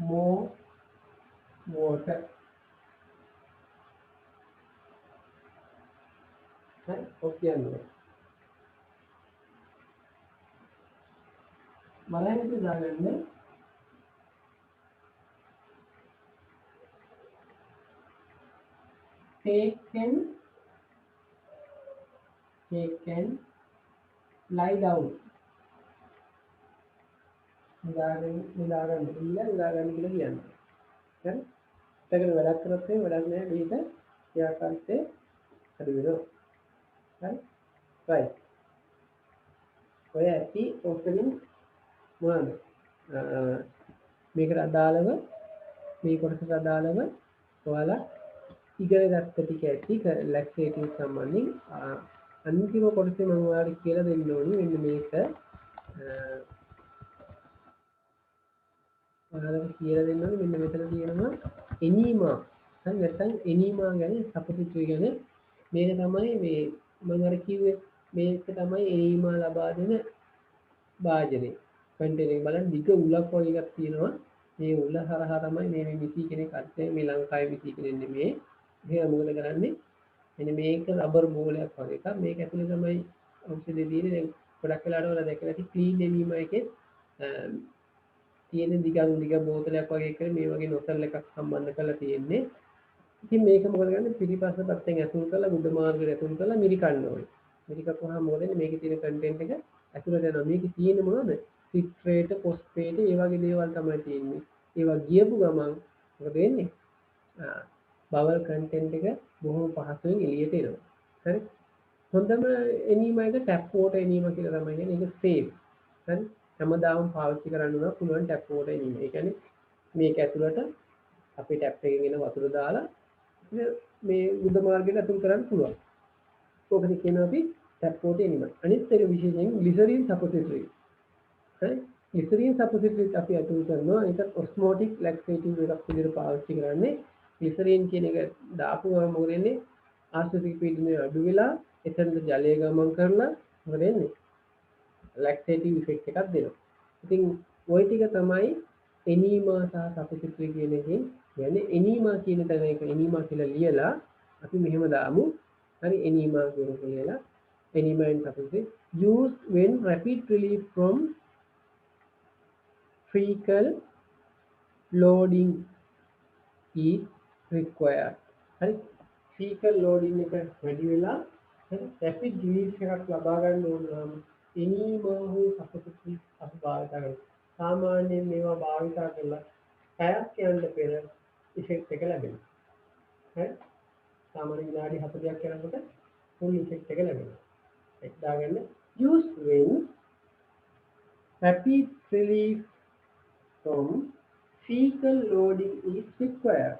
more water. Right? Okay, මරණයට දාගන්න taken lie down. නිදාගන්න කියලා කියන්නේ. හරි? ඒකට වැඩක් කරොත් වැඩක් නෑ මේක ක්‍රියාකාරීත්වය අඩු වෙනවා. හරි? right. ඔය ඇති ඔපනින් මොනවාද? මේකට අදාළව මේ කොටසට අදාළව ඔයාලා ඉගෙන ගත්ත ටික ඇති ලැක්ටේටිව් සම්බන්ධයෙන් අන්තිම කොටසේ මම ඔයාලට කියලා දෙන්න ඕනේ මෙන්න මේක ඔයාලට කියලා දෙන්න ඕනේ මෙන්න මෙතන තියෙනවා එනීමා හරි නැත්නම් එනීමා ගැන සපොසිටරි ගැන මේක තමයි මේ මම අර කිව්වේ මේක තමයි එනීමා ලබා දෙන භාජනය කන්ටේනර් එක බලන්න දිග උලක් වගේ එකක් තියෙනවා මේ උල හරහා තමයි මේ මිසි කෙනෙක් අත්දැක මේ ලංකාවේ මිසි කෙනෙක් නෙමෙයි ඒක මොකද කරන්නේ මෙන්න මේක රබර් බෝලයක් වගේ එකක් මේක ඇතුලේ තමයි ඖෂධය තියෙන්නේ දැන් ගොඩක් වෙලාවට ඔයාලා දැකලා ඇති ක්ලීන් එනීමා එකේ තියෙන දිග බෝතලයක් වගේ එකට මේ වගේ නොසල් එකක් සම්බන්ධ කරලා තියෙන්නේ ඉතින් මේක මොකද කරන්නේ පිටිපස්ස පැත්තෙන් ඇතුල් කරලා මුඩ මාර්ගයට ඇතුල් කරලා මිරිකන්න ඕනේ මිරිකපුවාම මොකද වෙන්නේ මේකේ තියෙන කන්ටෙන්ට් එක ඇතුළට යනවා මේකේ තියෙන්නේ මොනවද සිට්‍රේට ෆොස්ෆේට ඒ වගේ දේවල් තමයි තියෙන්නේ ඒවා ගියපු ගමන් මොකද වෙන්නේ බවල් කන්ටෙන්ට් එක බොහොම පහසුවෙන් එළියට එනවා හරි හොඳම එනීමා එක ටැප් වෝටර් එනීමා කියලා තමයි කියන්නේ ඒක සේෆ් හරි හැමදාම පාවිච්චි කරන්න උනා පුළුවන් ටැප් වෝටර් එනීමා ඒ කියන්නේ මේක ඇතුළට අපි ටැප් එකකින් එන වතුර දාලා මේ මුද මාර්ගයට ඇතුල් කරන්න පුළුවන් ඔකට කියනවා අපි ටැප් වෝටර් එනීමා අනිත් එක විශේෂයෙන් ග්ලිසරින් සපොසිටරි හරි ග්ලිසරින් සපොසිටරි අපි ඇතුල් කරනවා ඒක ඔස්මෝටික් ලැක්සේටිව් එකක් විදිහට පාවිච්චි කරන්නේ ග්ලිසරින් කියන එක දාපු ගමන් මොකද වෙන්නේ ආශ්වාසික පීඩනය අඩු වෙලා එතනට ජලය ගමන් කරලා මොකද වෙන්නේ ලැක්ටේටිව් ඉෆෙක්ට් එකක් දෙනවා. ඉතින් ওই ටික තමයි එනීමා සහ සපොසිටරි කියන එකෙන් කියන්නේ එනීමා කියන තැන එක එනීමා කියලා ලියලා අපි මෙහෙම දාමු. හරි එනීමා කියන එක ලියලා එනීමා and සපොසිටරි used when rapid relief from fecal loading is required. හරි fecal loading එක වැඩි වෙලා rapid relief එකක් ලබා ගන්න ඕන නම් එනීමා හෝ සපොසිටරි අපි භාවිත කරනවා. සාමාන්‍යයෙන් මේවා භාවිත කරලා පැයක් යන්න පෙර ඉෆෙක්ට් එක ලැබෙනවා. හරි සාමාන්‍ය විනාඩි 40ක් යනකොට full ඉෆෙක්ට් එක ලැබෙනවා. ඒක දාගන්න use when rapid relief from fecal loading is required.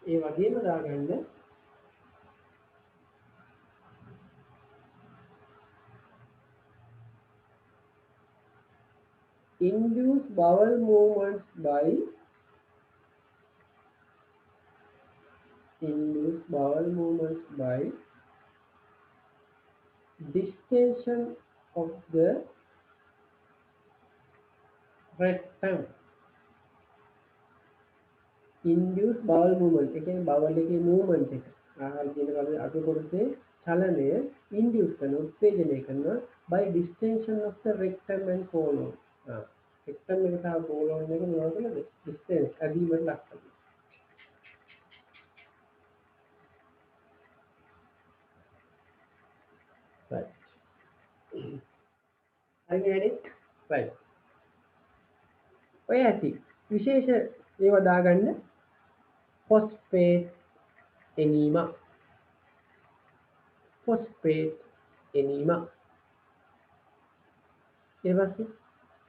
ඒ වගේම දාගන්න induce bowel movements by distension of the rectum. Induce bowel movement එක කියන්නේ bowel එකේ movement එක ආහාර කියන කම අතු කොටසේ චලනය induce කරන උත්තේජනය කරනවා by distension of the rectum and colon. rectum එක සහ colon එක මොනවද කියලාද distance අදීමට ලක් කරනවා. right right ඔය ඇති විශේෂ ඒවා දාගන්න phosphate enema ඊපස්සේ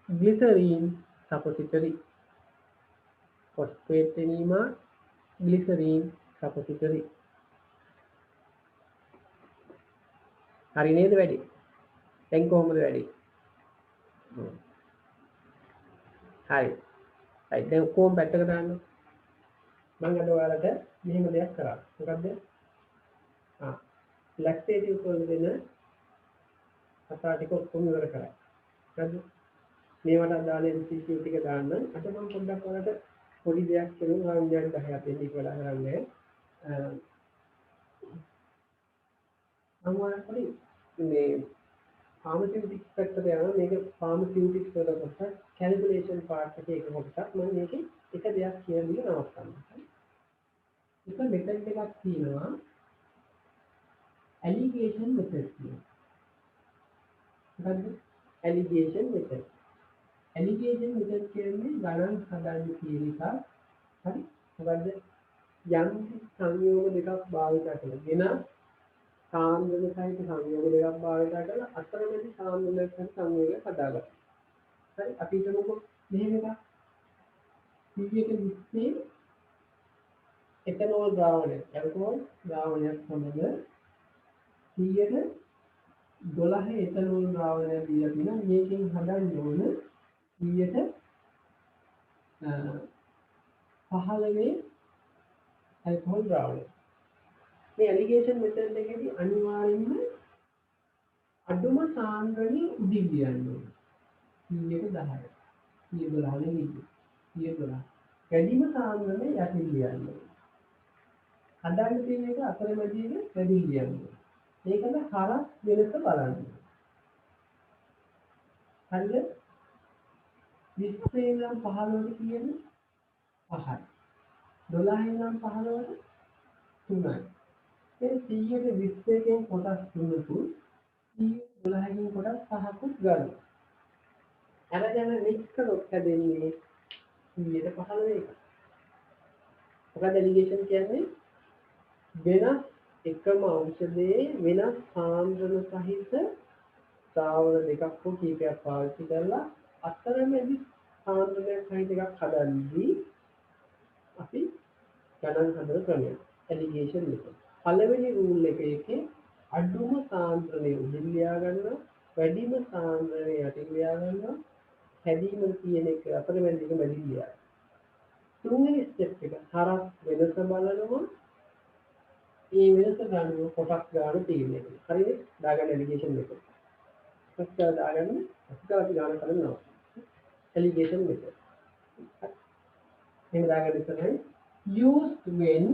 glycerin suppository phosphate enema glycerin suppository හරි නේද වැඩි දැන් කොහොමද වැඩි හරි දැන් කොහොම පැත්තකට දාන්න මම අද ඔයාලට මෙහෙම දෙයක් කරා මොකද්ද ලැක්ටේටිව් වල දෙන කතා ටික ඔක්කොම ඉවර කරා. හරිද? මේවට අදාළ MCQ ටික දාන්න. අද මම පොඩ්ඩක් ඔයාලට පොඩි දෙයක් කියනවා. විද්‍යාව 10ක් දෙන්න ඉවලා කරන්නේ. මම ඔයාලට මේ pharmaceutics පැත්තට යනවා. මේක pharmaceutics වල කොටස calculation part එකේ එක කොටසක්. මම මේකේ එක දෙයක් කියලා දීලා නවත්තනවා. එක method එකක් තියෙනවා. alligation method කියනවා. මොකද්ද? alligation method. alligation method කියන්නේ ගණන් හදන්න කියන එක. හරි? මොකද්ද? යම් සංයෝග දෙකක් භාවිත කරගෙන සාන්ද්‍රණ සහිත සංයෝග දෙකක් භාවිත කරලා අතරමැදි සාන්ද්‍රණ සහිත සංයෝගයක් හදාගන්න. හරි? අපි හිතමුකෝ මෙහෙම එකක්. 120 එතනෝල් ද්‍රාවණයක්. ඇල්කොහොල් ද්‍රාවණයක් සමග 112 එතනෝල් ද්‍රාවණයක් දීලා තියෙනවා. මේකෙන් හදන්න ඕන 15 ඇල්කොහොල් ද්‍රාවණය. මේ ඇලිගේෂන් මෙතඩ් එකේදී අනිවාර්යෙන්ම අඩුම සාන්ද්‍රණය උඩින් ලියන්න ඕනේ. 110. 112 නෙවෙයි. 112. වැඩිම සාන්ද්‍රණය යටින් ලියන්න ඕනේ. හදාන්න තියෙන එක අතරමැදියක වැඩි ලියන්න ඕනේ. මේකද හරස් වෙනස බලන්න. හරිද? 20 ඉඳන් 15ට කියන්නේ 5යි. 12 ඉඳන් 15ට 3යි. ඒ 120කින් කොටස් 3කුත් 112කින් කොටස් 5කුත් ගන්න. අරගෙන මික්ස් කරොත් හැදෙන්නේ 115 එක. මොකද ඇලිගේෂන් කියන්නේ වෙනස් එකම ඖෂධයේ වෙනස් සාන්ද්‍රණ සහිත ද්‍රාවණ දෙකක් හෝ කීපයක් පාවිච්චි කරලා අතරමැදි සාන්ද්‍රණයක් සහිත එකක් හදන්නේ අපි ගණන් හදන ක්‍රමය. ඇලිගේෂන් මෙතන. පළවෙනි රූල් එකේ අඩුම සාන්ද්‍රණය උඩින් ලියා ගන්නවා, වැඩිම සාන්ද්‍රණය යටින් ලියා ගන්නවා, හැදීම තියෙන එක අතරමැදි එක වැඩි ලියා. තුන්වෙනි ස්ටෙප් එක හරස් වෙනස බලනවා. ඒ වෙනස ගන්න කොටස් ගන්න තීරණය කරනවා. හරිද? දාගන්න ඇලිගේෂන් මෙතන. කොටස් දාගන්න අස්කර අපි ගන්න කරනවා. ඇලිගේෂන් මෙතන. මේ දාගන්න ඉස්සරහින් used when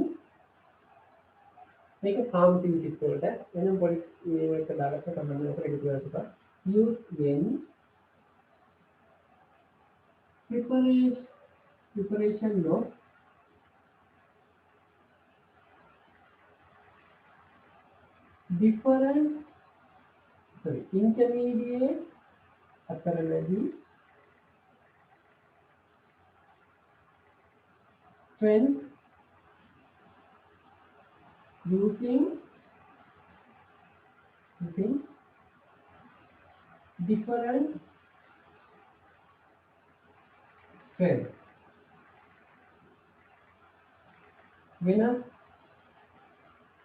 මේක pharmaceutics වලට වෙනම පොඩි මේක දාගත්ත කමන්න ඔකට එකතු කරලා used when preparation of different intermediate අතරමැදි strength using different strength වෙනස්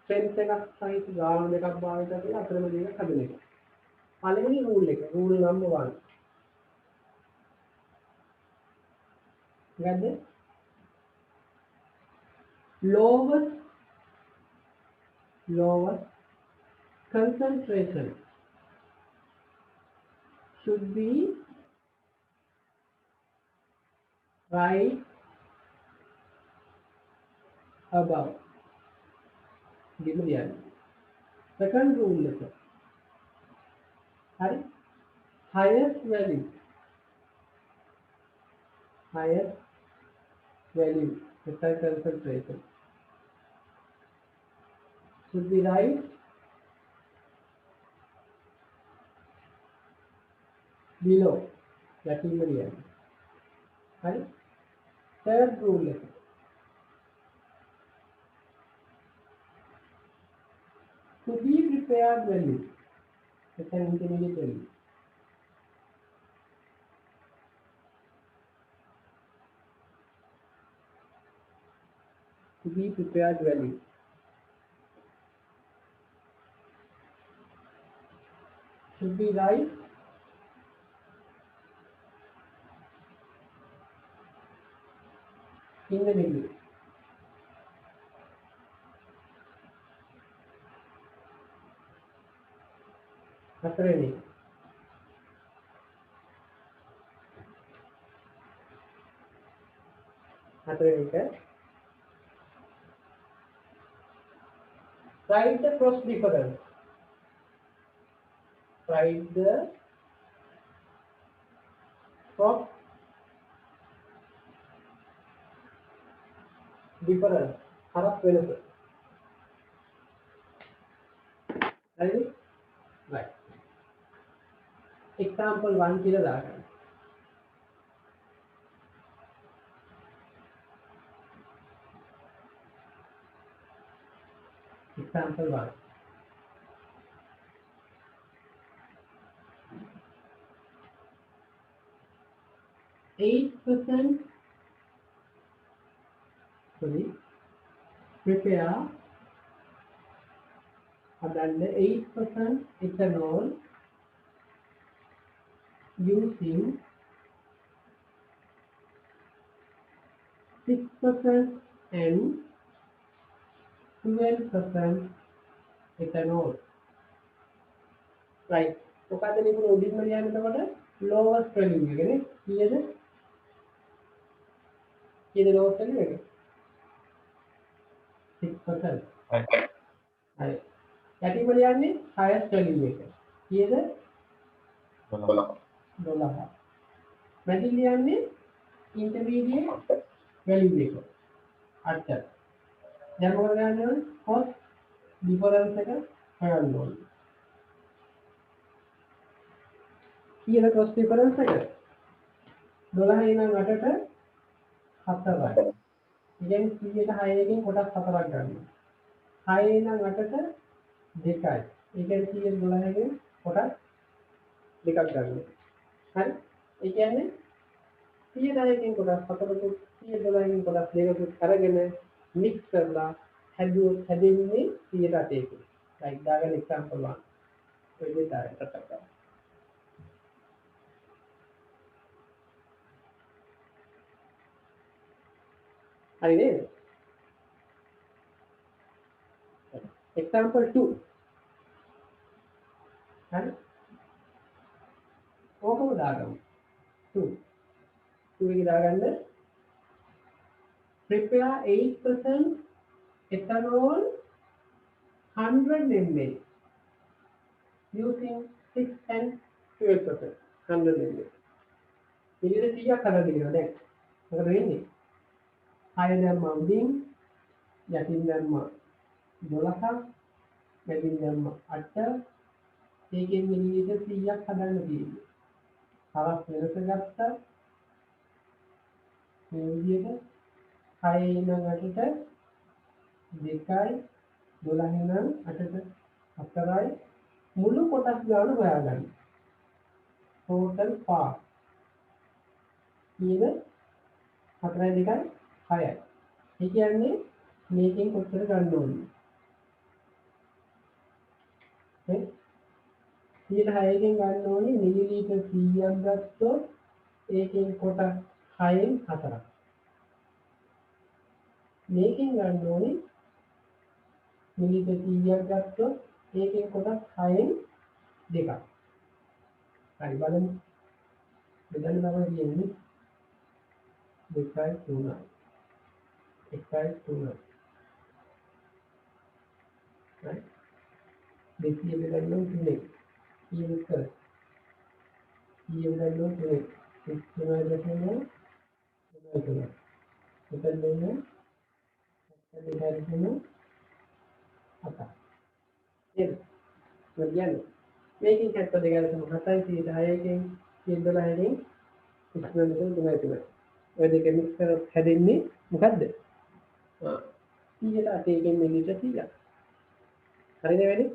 strength එකක් සහිත ගාන දෙකක් භාවිත කරලා අතරමැදි එකක් හදන එක. පළවෙනි රූල් එක රූල් නම්බර් 1. මොකද්ද? lowest concentration should be right above. Give me the answer. Second rule is highest value total concentration should be right below that is the answer. Right? Third rule is to be prepared value. It's an intermediate value. To be prepared value. Should be right in the middle. හතරවෙනි හතරවෙනි එක write the cross difference. Write the cross difference. හරස් වෙනස. හරිද? right. example 1 කියලා දාගන්න. example 1. Prepare and 8% ethanol using 6% and 12% ethanol. Right. මොකද මේක උඩින්ම ලියන්න එතකොට lowest value එක නේ. කීයද? lowest value එක? 6%. right. යටිම ලියන්නේ highest value එක. කීයද? 12. මැදින් ලියන්නේ intermediate value එක. අච්චර. දැන් මොකද ගන්න ඕනේ? cost difference එක හොයන්න ඕනේ. කීයද cost difference එක? 12 ඉඳන් 8ට 4යි. ඉතින් 100ට 6 එකෙන් කොටස් 4ක් ගන්නවා. 6 ඉඳන් 8ට 2යි. ඒ කියන්නේ 100 12 එකෙන් කොටස් 2ක් ගන්නවා. හරි? ඒ කියන්නේ 100 10කින් කොටස් 4කුත් 100 12කින් කොටස් 2කුත් අරගෙන mix කරලා හැදෙන්නේ 108කින්. right දාගන්න example 1. ඔය දෙක දාගන්න කතා. හරි නේද? example 2. හරි? ඕකම දාගමු. 2 එක දාගන්න. prepare 8% ethanol 100 ml using 6 and 12% 100 ml. ඉතින් 100ක් හදන්න දෙනවා දැන්. මොකද වෙන්නේ? 6 දැම්මා උඩින් යටින් දැම්මා 12ක් මැදින් දැම්මා 8 ඒකෙන් මිලිලීටර් 100ක් හදන්න තියෙනවා. හරස් වෙනස ගත්තා මේ විදිහට 6 ඉඳන් 8ට 2යි 12 ඉඳන් 8ට 4යි මුළු කොටස් ගාන හොයාගන්න. total part කීයද? 4යි 2යි 6යි. ඒ කියන්නේ මේකෙන් කොච්චර ගන්න ඕනේ? නේ? 106කින් ගන්න ඕනේ මිලිලීටර් 100ක් ගත්තොත් ඒකෙන් කොටස් 6න් 4ක්. මේකෙන් ගන්න ඕනේ මිලිලීටර් 100ක් ගත්තොත් ඒකෙන් කොටස් 6න් 2ක්. හරි බලන්න. බෙදන්න තමයි කියන්නේ 2යි 3යි. 1යි 3යි. right 200 බෙදන්න ඕනේ 3. කීයද? 100 බෙදන්න ඕනේ 3. 3යි බෙදන්න 3යි. මෙතන දෙන්නේ දෙකයි අත. ඒක කියන්නේ මේකෙන් කැප්ප දෙකයි 7යි 10කින් 12කින් ඉක්මනට දුමයි. ඔය දෙක මික්ස් කරලා හැදෙන්නේ මොකද්ද? 108කින් මිලිලීටර් 100ක්. හරිද වෙන්නේ?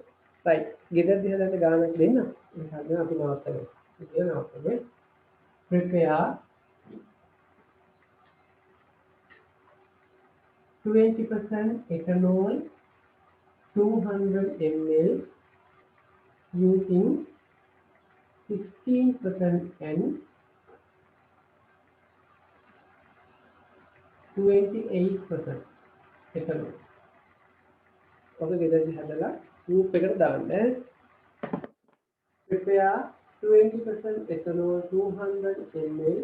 right. ගෙදරදී හදන්න ගානක් දෙන්න. ඒක හදන්න අපි නවත්තමු. ඒක නවත්තමු. prepare 20% ethanol 200 ml using 16% and 28% ethanol. ඔක ගෙදරදී හදලා ලූප් එකට දාන්න. prepare 20% ethanol 200 ml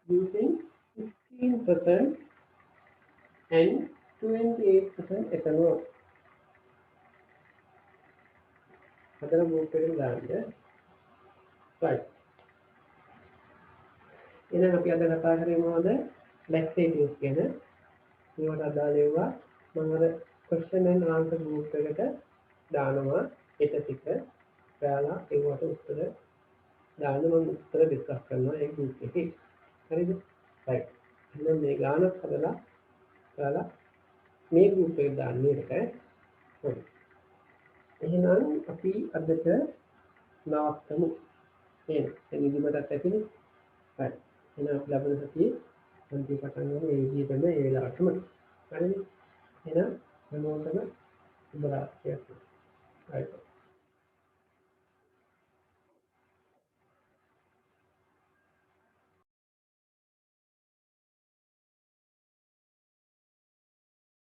using 16% and 28% ethanol. අතන group එකට දාන්න. right. එහෙනම් අපි අද කතා කරේ මොනවද? lactatives ගැන. මේවට අදාළ ඒවා මම අර question and answer group එකට දානවා එක ටික. ඔයාලා ඒවට උත්තර දාන්න මම උත්තර ඩිස්කස් කරනවා ඒ group එකේ. හරිද? right. එහෙනම් මේ ගානක් හදලා ඔයාලා මේ group එකට දාන්න මේකට. හරි. එහෙනම් අපි අදට නවත්තමු. එහෙනම් එනිදිමටත් ඇතිනේ. හරි. එහෙනම් අපි ලබන සතියේ අන්තිම පටන් ගන්න මේ විදිහටම ඒ වෙලාවටම. හරිද? එහෙනම් හැමෝටම සුබ රාත්‍රියක්. හරි.